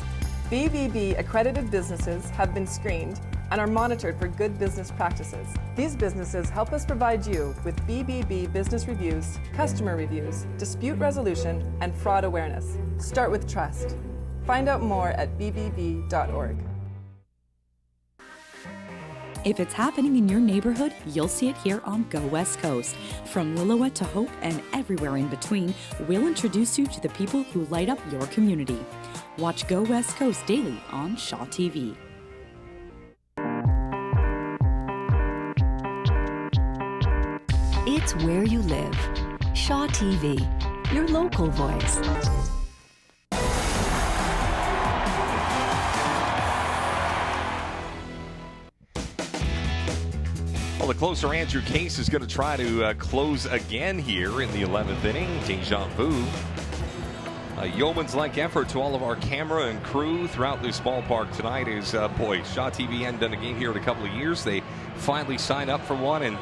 [SPEAKER 18] BBB accredited businesses have been screened and are monitored for good business practices. These businesses help us provide you with BBB business reviews, customer reviews, dispute resolution, and fraud awareness. Start with trust. Find out more at bbb.org.
[SPEAKER 10] If it's happening in your neighborhood, you'll see it here on Go West Coast. From Lillooet to Hope and everywhere in between, we'll introduce you to the people who light up your community. Watch Go West Coast daily on Shaw TV.
[SPEAKER 15] It's where you live. Shaw TV, your local voice.
[SPEAKER 1] Well, the closer Andrew Case is going to try to close again here in the 11th inning. Deja vu. A yeoman's-like effort to all of our camera and crew throughout this ballpark tonight is, boy, Shaw TV hadn't done a game here in a couple of years. They finally signed up for one, and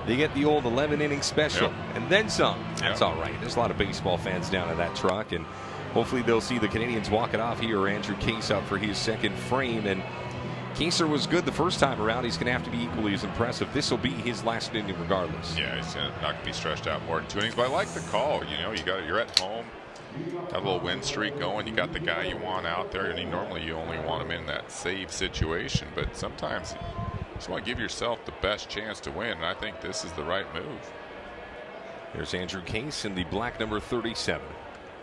[SPEAKER 1] they get the old 11-inning special.
[SPEAKER 4] Yep.
[SPEAKER 1] And then some. That's
[SPEAKER 4] Yep.
[SPEAKER 1] all right. There's a lot of baseball fans down in that truck, and hopefully they'll see the Canadians walk it off here. Andrew Case up for his second frame, and Kaser was good the first time around. He's going to have to be equally as impressive. This will be his last inning regardless.
[SPEAKER 4] Yeah, he's not going to be stretched out more than 2 innings, but I like the call. You know, you're at home, got a little win streak going. You got the guy you want out there, and normally you only want him in that save situation, but sometimes you just want to give yourself the best chance to win, and I think this is the right move.
[SPEAKER 1] There's Andrew Case in the black number 37,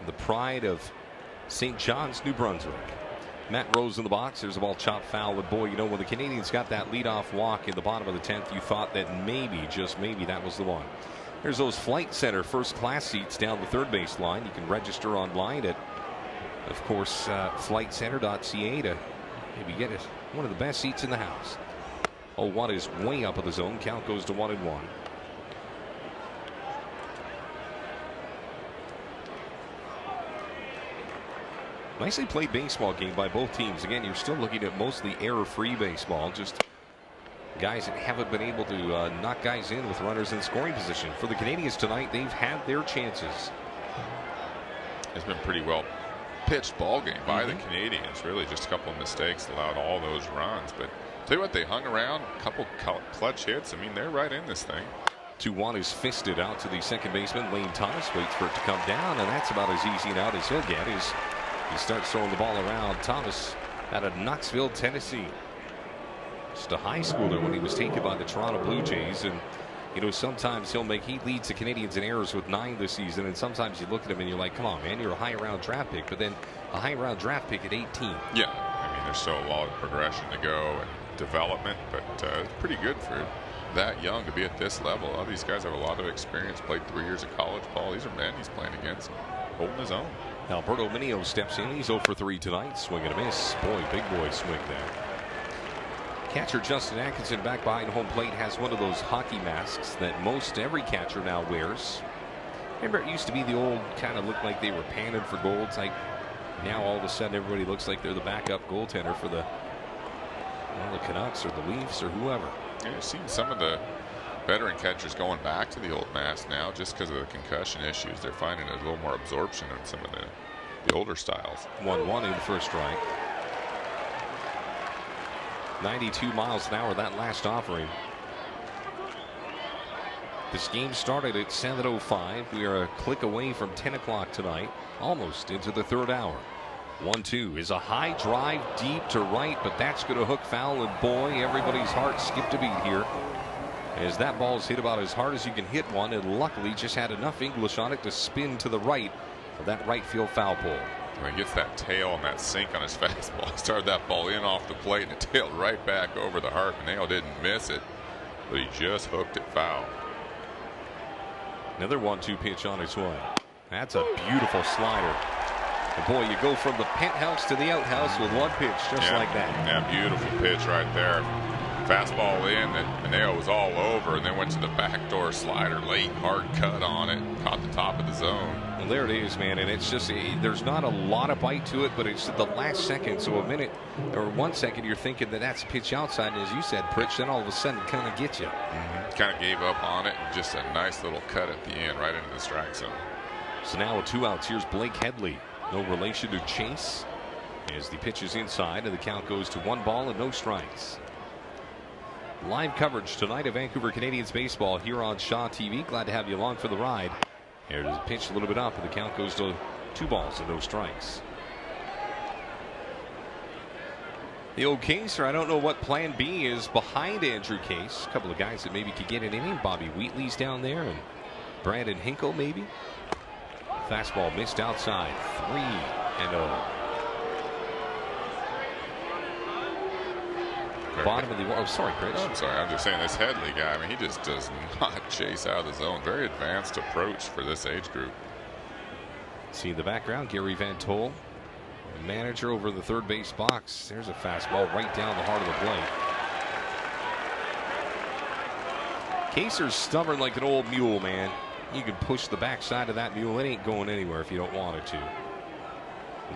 [SPEAKER 1] the pride of St. John's, New Brunswick. Matt Rose in the box. There's a ball chopped foul. But boy, you know, when the Canadians got that leadoff walk in the bottom of the 10th, you thought that maybe, just maybe, that was the one. There's those Flight Center first class seats down the third base line. You can register online at, of course, flightcenter.ca to maybe get it. One of the best seats in the house. 0-1 is way up of the zone. Count goes to 1-1. Nicely played baseball game by both teams. Again, you're still looking at mostly error-free baseball. Just guys that haven't been able to knock guys in with runners in scoring position. For the Canadians tonight, they've had their chances.
[SPEAKER 4] It's been pretty well pitched ball game by the Canadians. Really, just a couple of mistakes allowed all those runs. But tell you what, they hung around, a couple clutch hits. I mean, they're right in this thing.
[SPEAKER 1] 2-1 is fisted out to the second baseman. Lane Thomas waits for it to come down, and that's about as easy an out as he'll get as he starts throwing the ball around. Thomas out of Knoxville, Tennessee. Just a high schooler when he was taken by the Toronto Blue Jays. And, you know, sometimes he leads the Canadians in errors with 9 this season. And sometimes you look at him and you're like, come on, man, you're a high round draft pick. But then a high round draft pick at 18.
[SPEAKER 4] Yeah, I mean, there's still a lot of progression to go and development, but it's pretty good for that young to be at this level. A lot of these guys have a lot of experience, played 3 years of college ball. These are men he's playing against, holding his own.
[SPEAKER 1] Alberto Mineo steps in. He's 0 for 3 tonight. Swing and a miss. Boy, big boy swing there. Catcher Justin Atkinson back behind home plate has one of those hockey masks that most every catcher now wears. Remember, it used to be the old kind of looked like they were panning for gold. It's like now all of a sudden everybody looks like they're the backup goaltender for the Canucks or the Leafs or whoever.
[SPEAKER 4] Yeah, you've seen some of the veteran catchers going back to the old mask now just because of the concussion issues. They're finding a little more absorption in some of the older styles.
[SPEAKER 1] 1-1 in the first strike. 92 miles an hour that last offering. This game started at 7:05. We are a click away from 10 o'clock tonight, almost into the third hour. 1-2 is a high drive deep to right, but that's going to hook foul, and boy, everybody's heart skipped a beat here as that ball's hit about as hard as you can hit one, and luckily just had enough English on it to spin to the right of that right field foul pole.
[SPEAKER 4] When he gets that tail and that sink on his fastball, started that ball in off the plate and it tailed right back over the heart. Mineo didn't miss it, but he just hooked it foul.
[SPEAKER 1] Another 1-2 pitch on its way. That's a beautiful slider. And boy, you go from the penthouse to the outhouse with one pitch, just like that.
[SPEAKER 4] Yeah, beautiful pitch right there. Fastball in that Mineo was all over, and then went to the backdoor slider late, hard cut on it, caught the top of the zone.
[SPEAKER 1] Well, there it is, man, and it's just there's not a lot of bite to it, but it's the last second. So a minute or 1 second, you're thinking that that's a pitch outside, and as you said, Pritch, then all of a sudden kind of gets you.
[SPEAKER 4] Kind of gave up on it, and just a nice little cut at the end, right into the strike zone.
[SPEAKER 1] So now with 2 outs, here's Blake Headley. No relation to Chase as the pitch is inside and the count goes to 1 ball and no strikes. Live coverage tonight of Vancouver Canadians baseball here on Shaw TV. Glad to have you along for the ride. There's a pitch a little bit up and the count goes to 2 balls and no strikes. The old Caser, I don't know what plan B is behind Andrew Case. A couple of guys that maybe could get an inning. Bobby Wheatley's down there and Brandon Hinkle maybe. Fastball missed outside. 3-0. Bottom of the order. Oh, sorry, Chris.
[SPEAKER 4] I'm sorry. I'm just saying this Headley guy, I mean, he just does not chase out of the zone. Very advanced approach for this age group.
[SPEAKER 1] See in the background, Gary Van Tol, manager over the third base box. There's a fastball right down the heart of the plate. Caser's stubborn like an old mule, man. You can push the backside of that mule. It ain't going anywhere if you don't want it to.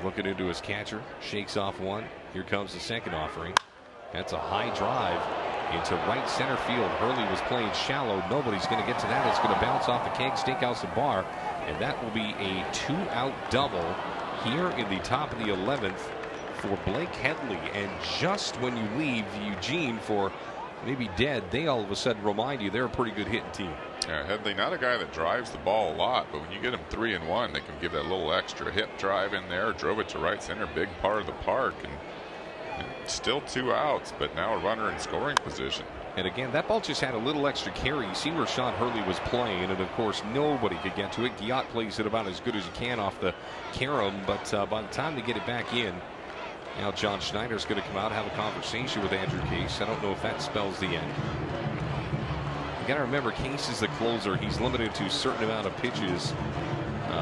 [SPEAKER 1] Looking into his catcher. Shakes off one. Here comes the second offering. That's a high drive into right center field. Hurley was playing shallow. Nobody's going to get to that. It's going to bounce off the Keg Steakhouse and Bar. And that will be a 2-out double here in the top of the 11th for Blake Headley. And just when you leave Eugene for maybe dead, they all of a sudden remind you they're a pretty good hitting team.
[SPEAKER 4] Yeah, Headley, not a guy that drives the ball a lot, but when you get him 3-1, they can give that little extra hip drive in there. Drove it to right center, big part of the park, and still 2 outs, but now a runner in scoring position.
[SPEAKER 1] And again, that ball just had a little extra carry. You see where Sean Hurley was playing, and of course nobody could get to it. Guillot plays it about as good as you can off the carom, but by the time they get it back in, now John Schneider's going to come out and have a conversation with Andrew Case. I don't know if that spells the end. You got to remember, Case is the closer. He's limited to a certain amount of pitches.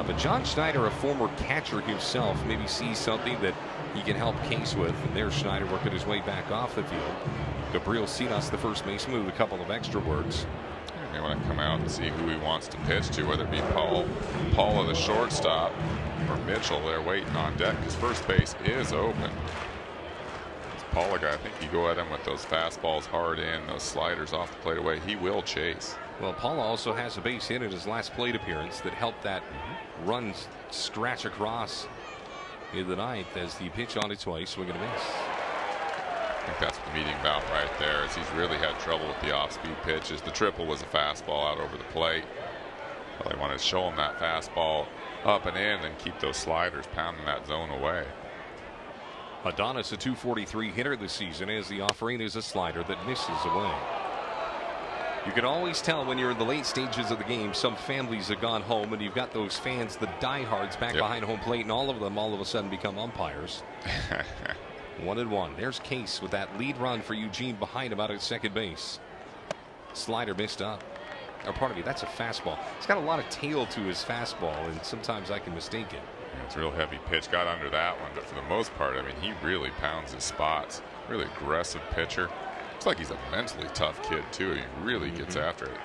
[SPEAKER 1] But John Schneider, a former catcher himself, maybe sees something that he can help Case with. And there's Schneider working his way back off the field. Gabriel Sinas, the first baseman, with a couple of extra words.
[SPEAKER 4] may want to come out and see who he wants to pitch to, whether it be Paula, the shortstop, or Mitchell there waiting on deck, because first base is open. This Paula guy, I think you go at him with those fastballs hard in, those sliders off the plate away, he will chase.
[SPEAKER 1] Well, Paula also has a base hit in his last plate appearance that helped that run scratch across in the ninth as the pitch on its way, swing and a miss.
[SPEAKER 4] I think that's the meeting about right there, as he's really had trouble with the off-speed pitches. The triple was a fastball out over the plate. Well, they want to show him that fastball up and in and keep those sliders pounding that zone away.
[SPEAKER 1] Adonis, a .243 hitter this season, as the offering is a slider that misses away. You can always tell when you're in the late stages of the game, some families have gone home, and you've got those fans, the diehards, back behind home plate, and all of them all of a sudden become umpires. 1-1. There's Case with that lead run for Eugene behind him out at second base. Slider missed up. Or pardon me, that's a fastball. It's got a lot of tail to his fastball, and sometimes I can mistake it.
[SPEAKER 4] Yeah, it's a real heavy pitch. Got under that one, but for the most part, I mean, he really pounds his spots. Really aggressive pitcher. Looks like he's a mentally tough kid, too. He really gets after it.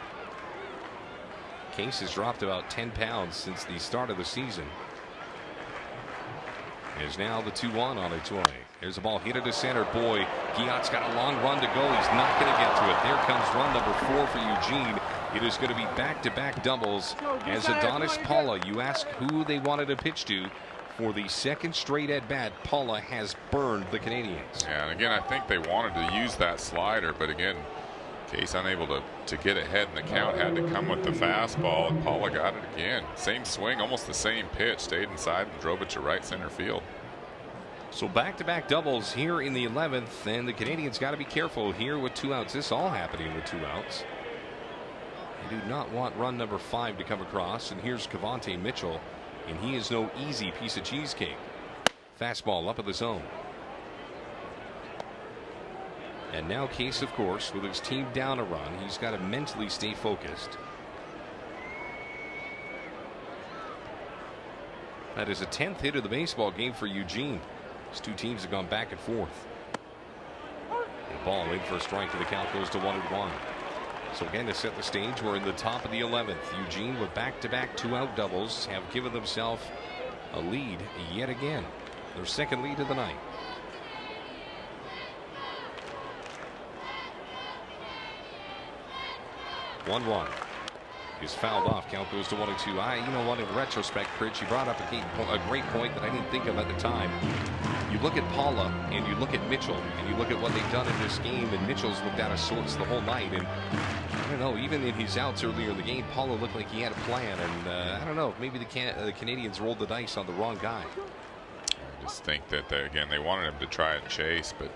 [SPEAKER 1] Case has dropped about 10 pounds since the start of the season. Is now the 2-1 on its way. There's a ball hit to center. Boy, Guyot's got a long run to go. He's not going to get to it. There comes run number 4 for Eugene. It is going to be back-to-back doubles as Adonis Paula. You ask who they wanted to pitch to. For the second straight at bat, Paula has burned the Canadians.
[SPEAKER 4] Yeah, and again, I think they wanted to use that slider, but again, Case unable to get ahead in the count, had to come with the fastball, and Paula got it again. Same swing, almost the same pitch, stayed inside and drove it to right center field.
[SPEAKER 1] So back-to-back doubles here in the 11th, and the Canadians got to be careful here with 2 outs. This all happening with 2 outs. They do not want run number 5 to come across, and here's Cavante Mitchell. And he is no easy piece of cheesecake. Fastball up at the zone. And now Case, of course, with his team down a run, he's got to mentally stay focused. That is a 10th hit of the baseball game for Eugene. These two teams have gone back and forth. The ball in for a strike, and the count goes to 1-1. So again, to set the stage, we're in the top of the 11th. Eugene, with back-to-back 2-out doubles, have given themselves a lead yet again. Their second lead of the night. One is fouled off. Count goes to 1-2. You know what? In retrospect, Pritch, you brought up a great point that I didn't think of at the time. You look at Paula and you look at Mitchell and you look at what they've done in this game, and Mitchell's looked out of sorts the whole night. And I don't know, even in his outs earlier in the game, Paula looked like he had a plan. And I don't know, maybe the Canadians rolled the dice on the wrong guy.
[SPEAKER 4] I just think that again, they wanted him to try and chase, but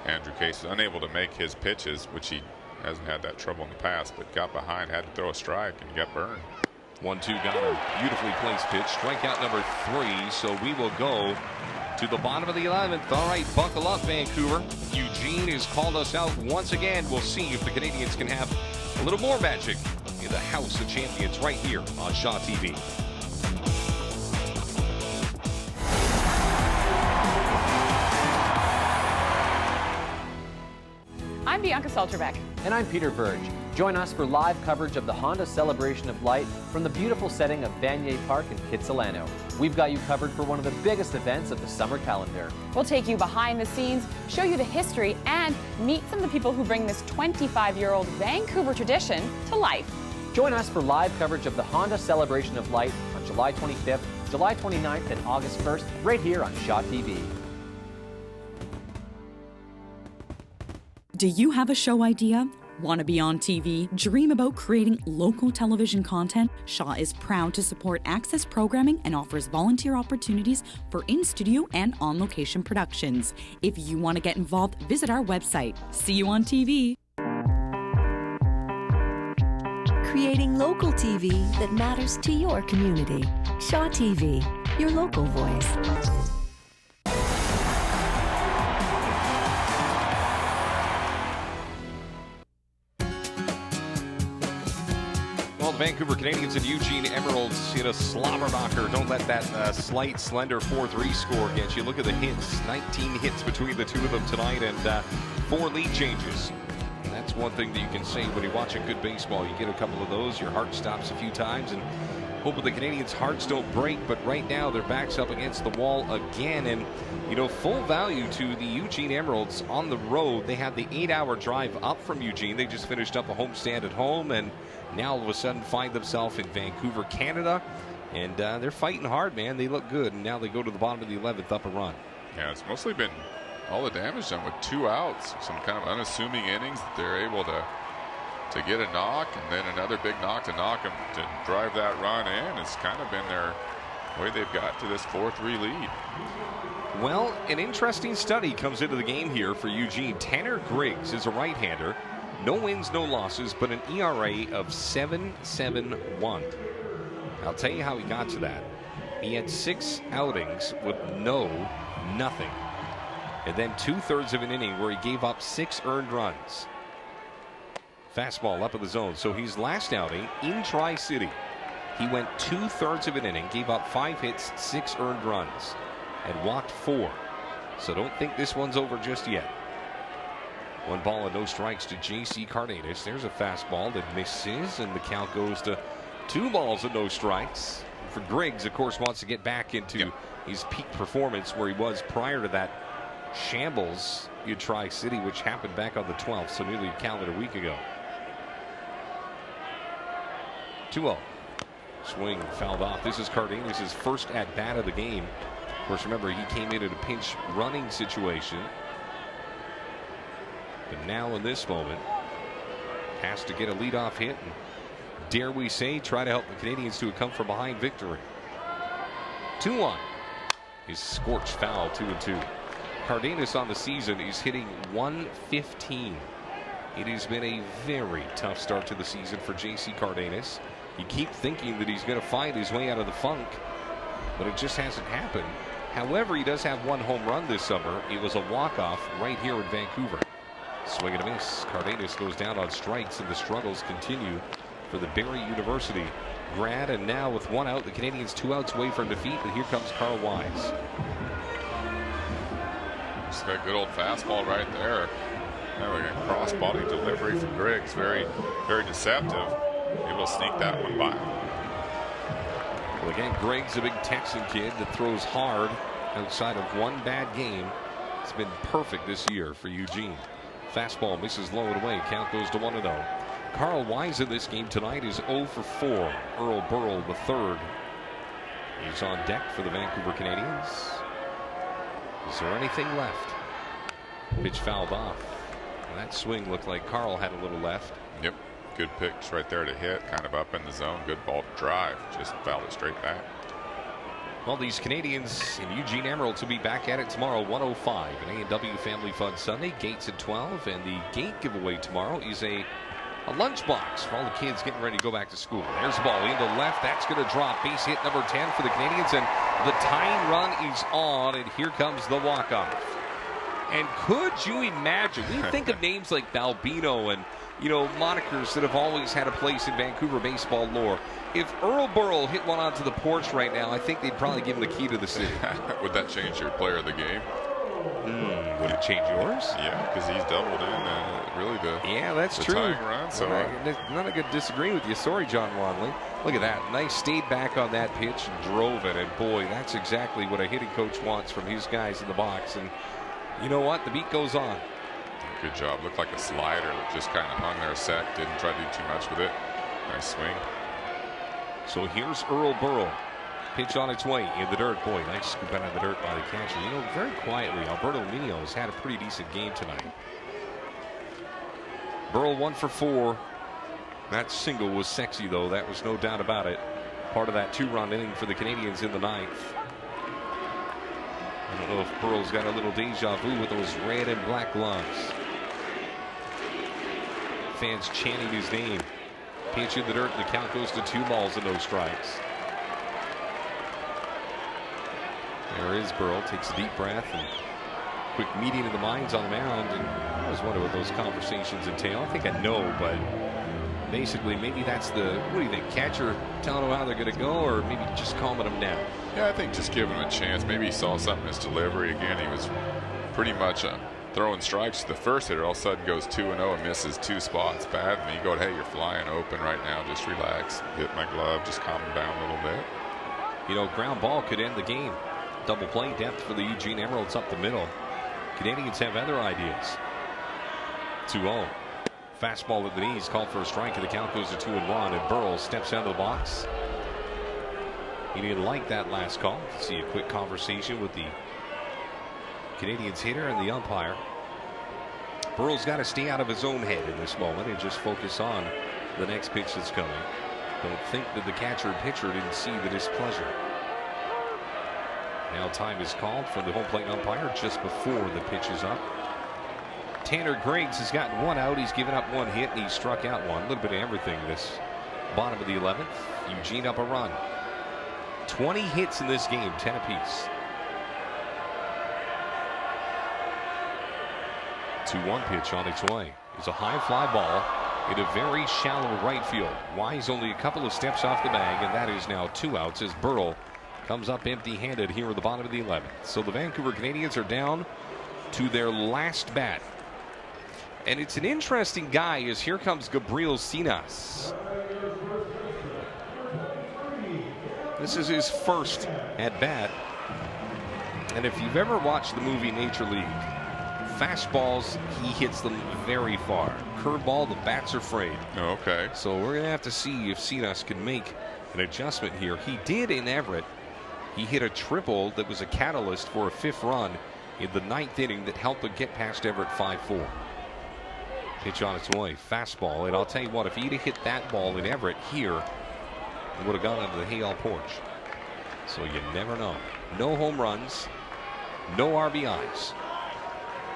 [SPEAKER 4] Andrew Case is unable to make his pitches, which he hasn't had that trouble in the past, but got behind, had to throw a strike, and got burned.
[SPEAKER 1] 1-2 got a beautifully placed pitch. Strikeout number 3. So we will go to the bottom of the 11th. All right, buckle up, Vancouver. Eugene has called us out once again. We'll see if the Canadians can have a little more magic in the House of Champions right here on Shaw TV.
[SPEAKER 8] I'm Bianca Salterbeck.
[SPEAKER 9] And I'm Peter Burge. Join us for live coverage of the Honda Celebration of Light from the beautiful setting of Vanier Park in Kitsilano. We've got you covered for one of the biggest events of the summer calendar.
[SPEAKER 8] We'll take you behind the scenes, show you the history, and meet some of the people who bring this 25-year-old Vancouver tradition to life.
[SPEAKER 9] Join us for live coverage of the Honda Celebration of Light on July 25th, July 29th, and August 1st, right here on Shaw TV.
[SPEAKER 10] Do you have a show idea? Want to be on TV? Dream about creating local television content? Shaw is proud to support Access programming and offers volunteer opportunities for in-studio and on-location productions. If you want to get involved, visit our website. See you on TV.
[SPEAKER 15] Creating local TV that matters to your community. Shaw TV, your local voice.
[SPEAKER 1] Vancouver Canadians and Eugene Emeralds in a slobber knocker. Don't let that slight, slender 4-3 score get you. Look at the hits. 19 hits between the two of them tonight, and 4 lead changes. And that's That's one thing that you can say when you watch a good baseball. You get a couple of those, your heart stops a few times, and hoping the Canadians' hearts don't break. But right now, their back's up against the wall again. And, you know, full value to the Eugene Emeralds on the road. They had the 8-hour drive up from Eugene. They just finished up a homestand at home, and now all of a sudden find themselves in Vancouver, Canada. And they're fighting hard, man. They look good. And now they go to the bottom of the 11th up a run.
[SPEAKER 4] Yeah, it's mostly been all the damage done with 2 outs. Some kind of unassuming innings that they're able to get a knock, and then another big knock to knock them to drive that run in. It's kind of been their way they've got to this 4-3 lead.
[SPEAKER 1] Well, an interesting study comes into the game here for Eugene. Tanner Griggs is a right-hander. No wins, no losses, but an ERA of 7.71. I'll tell you how he got to that. He had 6 outings with nothing. And then 2/3 of an inning where he gave up 6 earned runs. Fastball up in the zone. So his last outing in Tri-City, he went 2/3 of an inning, gave up 5 hits, 6 earned runs, and walked 4. So don't think this one's over just yet. 1 ball and no strikes to J.C. Cardenas. There's a fastball that misses, and the count goes to 2 balls and no strikes. For Griggs, of course, wants to get back into his peak performance where he was prior to that shambles in Tri-City, which happened back on the 12th, so nearly a calendar week ago. 2-0. Swing fouled off. This is Cardenas' first at-bat of the game. Of course, remember, he came in at a pinch running situation. But now in this moment, has to get a leadoff hit and, dare we say, try to help the Canadians to a come-from-behind victory. 2-1. His scorched foul, 2-2. Cardenas on the season is hitting .115. It has been a very tough start to the season for J.C. Cardenas. You keep thinking that he's going to find his way out of the funk, but it just hasn't happened. However, he does have 1 home run this summer. It was a walk-off right here in Vancouver. Swing and a miss. Cardenas goes down on strikes, and the struggles continue for the Barrie University grad. And now with 1 out, the Canadians 2 outs away from defeat, but here comes Carl Wise.
[SPEAKER 4] Just got a good old fastball right there. Now we got cross-body delivery from Griggs. Very, very deceptive. Able to sneak that one by.
[SPEAKER 1] Well, again, Griggs, a big Texan kid that throws hard outside of 1 bad game. It's been perfect this year for Eugene. Fastball misses low and away. Count goes to 1-0. Carl Wise in this game tonight is 0 for 4. Earl Burrell, the third. He's on deck for the Vancouver Canadians. Is there anything left? Pitch fouled off. Well, that swing looked like Carl had a little left.
[SPEAKER 4] Yep. Good pitch right there to hit. Kind of up in the zone. Good ball to drive. Just fouled it straight back.
[SPEAKER 1] Well, these Canadians and Eugene Emeralds will be back at it tomorrow, 1:05. An A&W Family Fun Sunday. Gates at 12. And the gate giveaway tomorrow is a lunchbox for all the kids getting ready to go back to school. There's the ball into left. That's going to drop. Base hit number 10 for the Canadians. And the tying run is on. And here comes the walk-off. And could you imagine? We think of names like Balbino and, you know, monikers that have always had a place in Vancouver baseball lore. If Earl Burrell hit one onto the porch right now, I think they'd probably give him the key to the city.
[SPEAKER 4] Would that change your player of the game?
[SPEAKER 1] Would it change yours?
[SPEAKER 4] Yeah, because he's doubled in really
[SPEAKER 1] that's true.
[SPEAKER 4] tying run. So
[SPEAKER 1] not a good disagree with you. Sorry, John Wanley. Look at that. Nice, stayed back on that pitch and drove it. And boy, that's exactly what a hitting coach wants from his guys in the box. And you know what? The beat goes on.
[SPEAKER 4] Good job. Looked like a slider that just kind of hung there a sec. Didn't try to do too much with it. Nice swing.
[SPEAKER 1] So here's Earl Burrell. Pitch on its way in the dirt. Boy, nice scoop out of the dirt by the catcher. You know, very quietly, Alberto Minio has had a pretty decent game tonight. Burrell 1 for 4. That single was sexy, though. That was no doubt about it. Part of that 2-run inning for the Canadians in the 9th. I don't know if Burrell's got a little deja vu with those red and black gloves. Fans chanting his name. Pitch in the dirt, and the count goes to 2 balls and no strikes. There is Burrell, takes a deep breath, and quick meeting of the minds on the mound. And I always wonder what those conversations entail. I think I know, but basically maybe that's the, what do you think, catcher telling them how they're going to go, or maybe just calming them down?
[SPEAKER 4] Yeah, I think just giving him a chance. Maybe he saw something in his delivery. Again, he was pretty much throwing strikes to the first hitter, all of a sudden goes 2-0 and misses 2 spots bad. And you go, hey, you're flying open right now. Just relax. Hit my glove. Just calm him down a little bit.
[SPEAKER 1] You know, ground ball could end the game. Double play depth for the Eugene Emeralds up the middle. Canadians have other ideas. 2-0. Fastball at the knees, called for a strike, and the count goes to 2-1. And Burrell steps out of the box. He didn't like that last call. See a quick conversation with the Canadians hitter and the umpire. Burrell's got to stay out of his own head in this moment and just focus on the next pitch that's coming. Don't think that the catcher and pitcher didn't see the displeasure. Now time is called from the home plate umpire just before the pitch is up. Tanner Griggs has gotten 1 out. He's given up 1 hit and he's struck out 1. A little bit of everything this bottom of the 11th. Eugene up a run. 20 hits in this game, 10 apiece. 2-1 pitch on its way. It's a high fly ball in a very shallow right field. Wise only a couple of steps off the bag, and that is now 2 outs as Burrell comes up empty-handed here at the bottom of the 11th. So the Vancouver Canadians are down to their last bat. And it's an interesting guy as here comes Gabriel Sinas. This is his first at bat. And if you've ever watched the movie Nature League, fastballs, he hits them very far. Curveball, the bats are afraid.
[SPEAKER 4] Okay.
[SPEAKER 1] So we're going to have to see if Sinas can make an adjustment here. He did in Everett. He hit a triple that was a catalyst for a 5th run in the 9th inning that helped him get past Everett 5-4. Pitch on its way. Fastball. And I'll tell you what, if he'd have hit that ball in Everett here, it would have gone into the Hayall porch. So you never know. No home runs, no RBIs.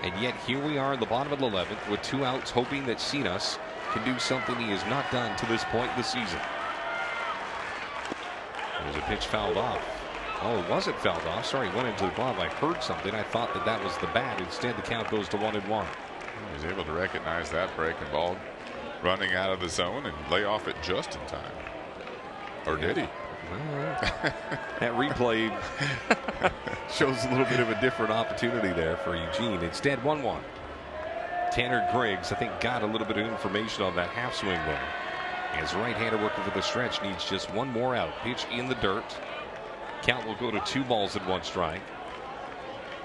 [SPEAKER 1] And yet here we are in the bottom of the 11th with 2 outs, hoping that Sinas can do something he has not done to this point in the season. There's a pitch fouled off. Oh, it wasn't fouled off. Sorry, went into the glove. I heard something. I thought that that was the bat. Instead, the count goes to 1-1.
[SPEAKER 4] He was able to recognize that breaking ball running out of the zone and lay off it just in time. Or did he?
[SPEAKER 1] That replay shows a little bit of a different opportunity there for Eugene. Instead, 1-1. Tanner Griggs, I think, got a little bit of information on that half swing there. As right-hander working for the stretch, needs just 1 more out. Pitch in the dirt. Count will go to 2 balls and 1 strike.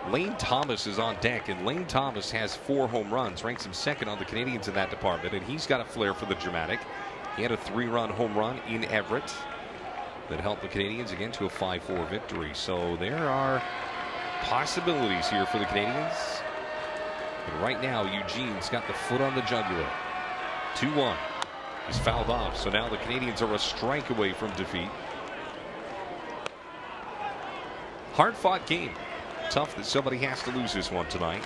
[SPEAKER 1] Lane Thomas is on deck, and Lane Thomas has 4 home runs, ranks him 2nd on the Canadians in that department, and he's got a flair for the dramatic. He had a 3-run home run in Everett that helped the Canadians again to a 5-4 victory. So there are possibilities here for the Canadians. But right now, Eugene's got the foot on the jugular. 2-1. He's fouled off, so now the Canadians are a strike away from defeat. Hard-fought game. Tough that somebody has to lose this one tonight.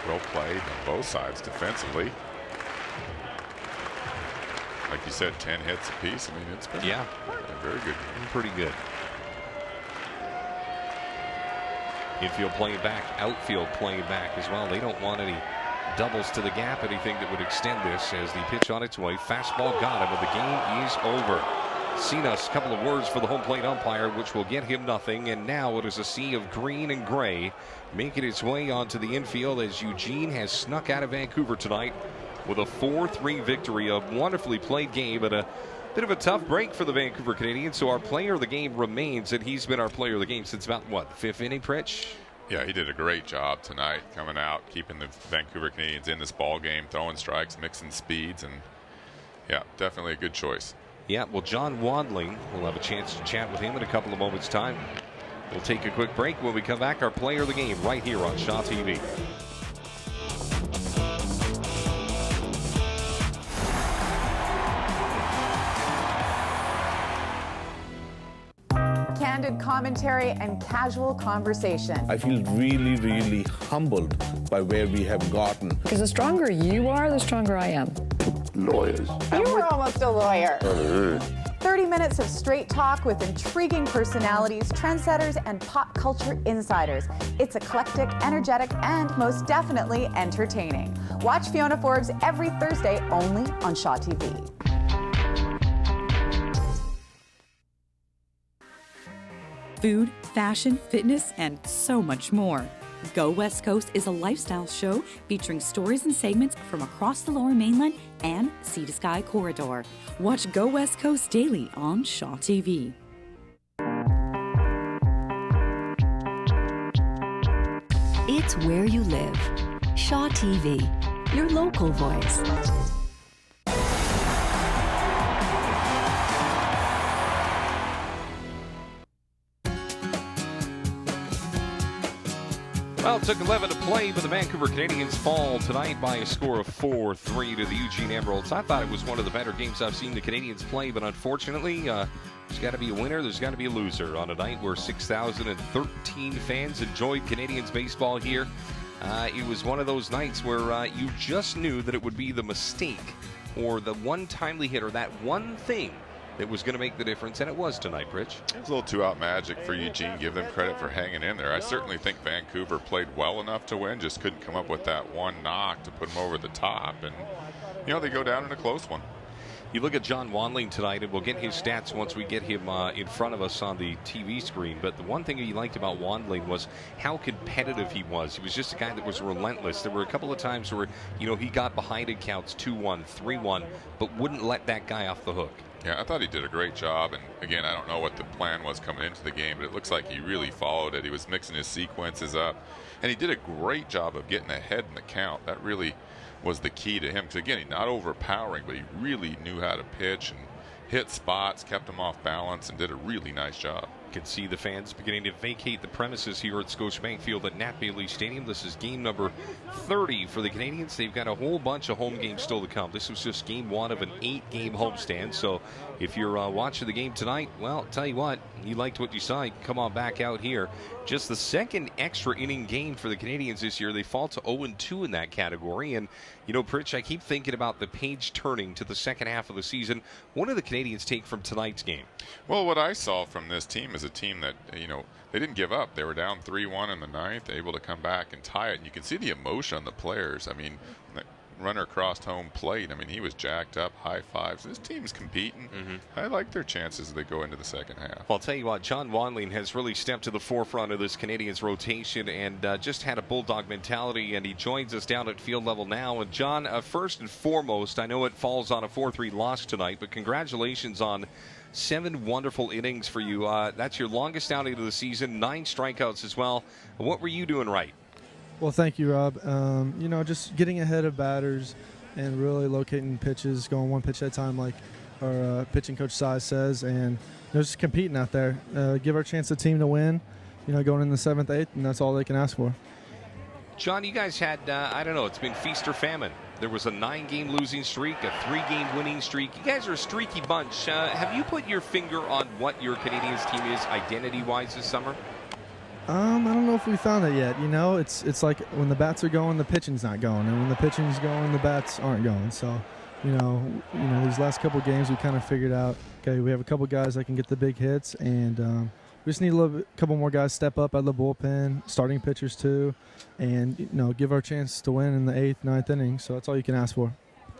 [SPEAKER 4] Well played on both sides defensively. Like you said, 10 hits apiece. I mean, it's been a very good game.
[SPEAKER 1] Pretty good. Infield playing back, outfield playing back as well. They don't want any doubles to the gap, anything that would extend this as the pitch on its way. Fastball got him, and the game is over. Sinas, a couple of words for the home plate umpire, which will get him nothing. And now it is a sea of green and gray making its way onto the infield as Eugene has snuck out of Vancouver tonight with a 4-3 victory. A wonderfully played game, but a bit of a tough break for the Vancouver Canadians. So our player of the game remains, and he's been our player of the game since about, what, 5th inning, Pritch?
[SPEAKER 4] Yeah, he did a great job tonight coming out, keeping the Vancouver Canadians in this ball game, throwing strikes, mixing speeds, and yeah, definitely a good choice.
[SPEAKER 1] Yeah, well, John Wadling, we'll have a chance to chat with him in a couple of moments' time. We'll take a quick break. When we come back, our player of the game right here on Shaw TV.
[SPEAKER 11] Candid commentary and casual conversation.
[SPEAKER 13] I feel really, really humbled by where we have gotten.
[SPEAKER 14] Because the stronger you are, the stronger I am.
[SPEAKER 13] Lawyers.
[SPEAKER 11] You were almost a lawyer. 30 minutes of straight talk with intriguing personalities, trendsetters, and pop culture insiders. It's eclectic, energetic, and most definitely entertaining. Watch Fiona Forbes every Thursday only on Shaw TV.
[SPEAKER 10] Food, fashion, fitness, and so much more. Go West Coast is a lifestyle show featuring stories and segments from across the Lower Mainland and Sea to Sky Corridor. Watch Go West Coast daily on Shaw TV.
[SPEAKER 15] It's where you live. Shaw TV, your local voice.
[SPEAKER 1] Well, it took 11 to play, but the Vancouver Canadians fall tonight by a score of 4-3 to the Eugene Emeralds. I thought it was one of the better games I've seen the Canadians play, but unfortunately, there's got to be a winner, there's got to be a loser on a night where 6,013 fans enjoyed Canadians baseball here. It was one of those nights where you just knew that it would be the mistake or the one timely hit or that one thing that was going to make the difference, and it was tonight, Rich.
[SPEAKER 4] It was a little two-out magic for Eugene. Give them credit for hanging in there. I certainly think Vancouver played well enough to win, just couldn't come up with that one knock to put them over the top, and they go down in a close one.
[SPEAKER 1] You look at John Wanling tonight, and we'll get his stats once we get him in front of us on the TV screen. But the one thing he liked about Wanling was how competitive he was. He was just a guy that was relentless. There were a couple of times where, he got behind in counts 2-1, 3-1, but wouldn't let that guy off the hook.
[SPEAKER 4] Yeah, I thought he did a great job. And again, I don't know what the plan was coming into the game, but it looks like he really followed it. He was mixing his sequences up, and he did a great job of getting ahead in the count. That really was the key to him, because again, he's not overpowering, but he really knew how to pitch and hit spots, kept him off balance, and did a really nice job.
[SPEAKER 1] You can see the fans beginning to vacate the premises here at Scotiabank Field at Nat Bailey Stadium. This is game number 30 for the Canadians. They've got a whole bunch of home games still to come. This was just game one of an 8-game homestand. So if you're watching the game tonight, well, I'll tell you what, you liked what you saw, you come on back out here. Just the second extra inning game for the Canadians this year. They fall to 0-2 in that category. And, Pritch, I keep thinking about the page turning to the second half of the season. What do the Canadians take from tonight's game?
[SPEAKER 4] Well, what I saw from this team is a team that, they didn't give up. They were down 3-1 in the ninth, able to come back and tie it. And you can see the emotion on the players. I mean, the runner crossed home plate. I mean, he was jacked up, high fives. This team's competing. I like their chances as they go into the second half.
[SPEAKER 1] Well, I'll tell you what, John Wanling has really stepped to the forefront of this Canadians rotation and just had a bulldog mentality, and he joins us down at field level now. And John, first and foremost, I know it falls on a 4-3 loss tonight, but congratulations on 7 wonderful innings for you. That's your longest outing of the season, 9 strikeouts as well. What were you doing right?
[SPEAKER 5] Well, thank you, Rob. Just getting ahead of batters and really locating pitches, going one pitch at a time like our pitching coach Sai says, and just competing out there. Give our chance the team to win, going in the 7th, 8th, and that's all they can ask for.
[SPEAKER 1] John, you guys had, it's been feast or famine. There was a 9-game losing streak, a 3-game winning streak. You guys are a streaky bunch. Have you put your finger on what your Canadians team is identity-wise this summer?
[SPEAKER 5] I don't know if we found it yet. It's like when the bats are going, the pitching's not going, and when the pitching's going, the bats aren't going. So, these last couple games we kind of figured out. Okay, we have a couple guys that can get the big hits, and we just need a couple more guys step up out of the bullpen, starting pitchers too, and give our chance to win in the 8th, 9th inning. So that's all you can ask for.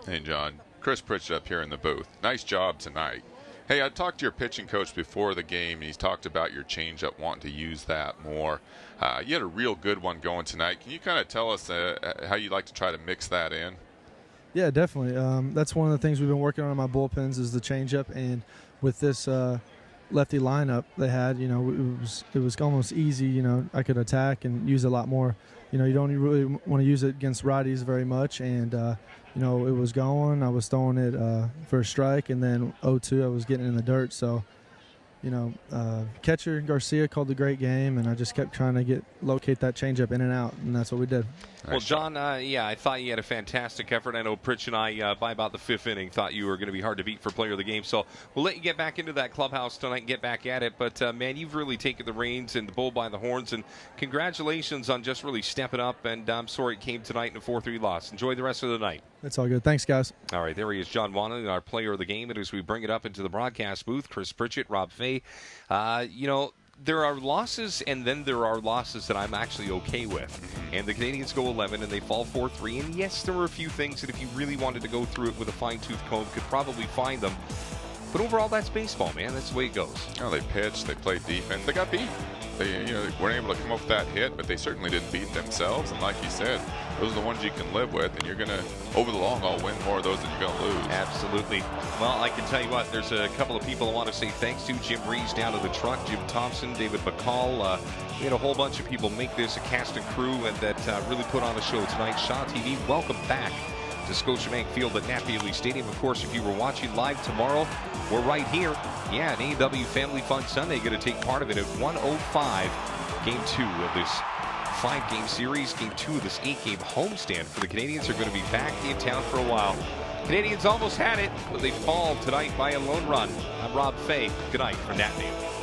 [SPEAKER 4] Hey, John, Chris Pritchett up here in the booth. Nice job tonight. Hey, I talked to your pitching coach before the game, and he's talked about your changeup, wanting to use that more. You had a real good one going tonight. Can you kind of tell us how you like to try to mix that in?
[SPEAKER 5] Yeah, definitely. That's one of the things we've been working on in my bullpens is the changeup, and with this lefty lineup they had, it was almost easy. I could attack and use it a lot more. You don't really want to use it against righties very much, and it was going. I was throwing it for a strike, and then 0-2 I was getting in the dirt. So, catcher Garcia called a great game, and I just kept trying to locate that changeup in and out, and that's what we did.
[SPEAKER 1] Well, John, I thought you had a fantastic effort. I know Pritch and I, by about the 5th inning, thought you were going to be hard to beat for player of the game. So we'll let you get back into that clubhouse tonight and get back at it. But, man, you've really taken the reins and the bull by the horns. And congratulations on just really stepping up. And I'm sorry it came tonight in a 4-3 loss. Enjoy the rest of the night.
[SPEAKER 5] That's all good. Thanks, guys.
[SPEAKER 1] All right, there he is, John Wanling, our player of the game. And as we bring it up into the broadcast booth, Chris Pritchett, Rob Fay, there are losses, and then there are losses that I'm actually okay with. And the Canadians go 11, and they fall 4-3. And yes, there were a few things that if you really wanted to go through it with a fine-tooth comb, could probably find them. But overall, that's baseball, man. That's the way it goes.
[SPEAKER 4] They pitched, they played defense, they got beat. They weren't able to come up with that hit, but they certainly didn't beat themselves. And like you said, those are the ones you can live with, and you're going to, over the long haul, win more of those than you're going to lose.
[SPEAKER 1] Absolutely. Well, I can tell you what, there's a couple of people I want to say thanks to. Jim Rees down to the truck, Jim Thompson, David McCall. We had a whole bunch of people make this a cast and crew and that really put on a show tonight. Shaw TV, welcome back to Scotiabank Field at Napier Stadium. Of course, if you were watching live tomorrow, we're right here. Yeah, an A&W Family Fun Sunday. Going to take part of it at 1:05. Game 2 of this 5-game series. Game 2 of this 8-game homestand for the Canadians are going to be back in town for a while. Canadians almost had it, but they fall tonight by a lone run. I'm Rob Fay. Good night from Nat News.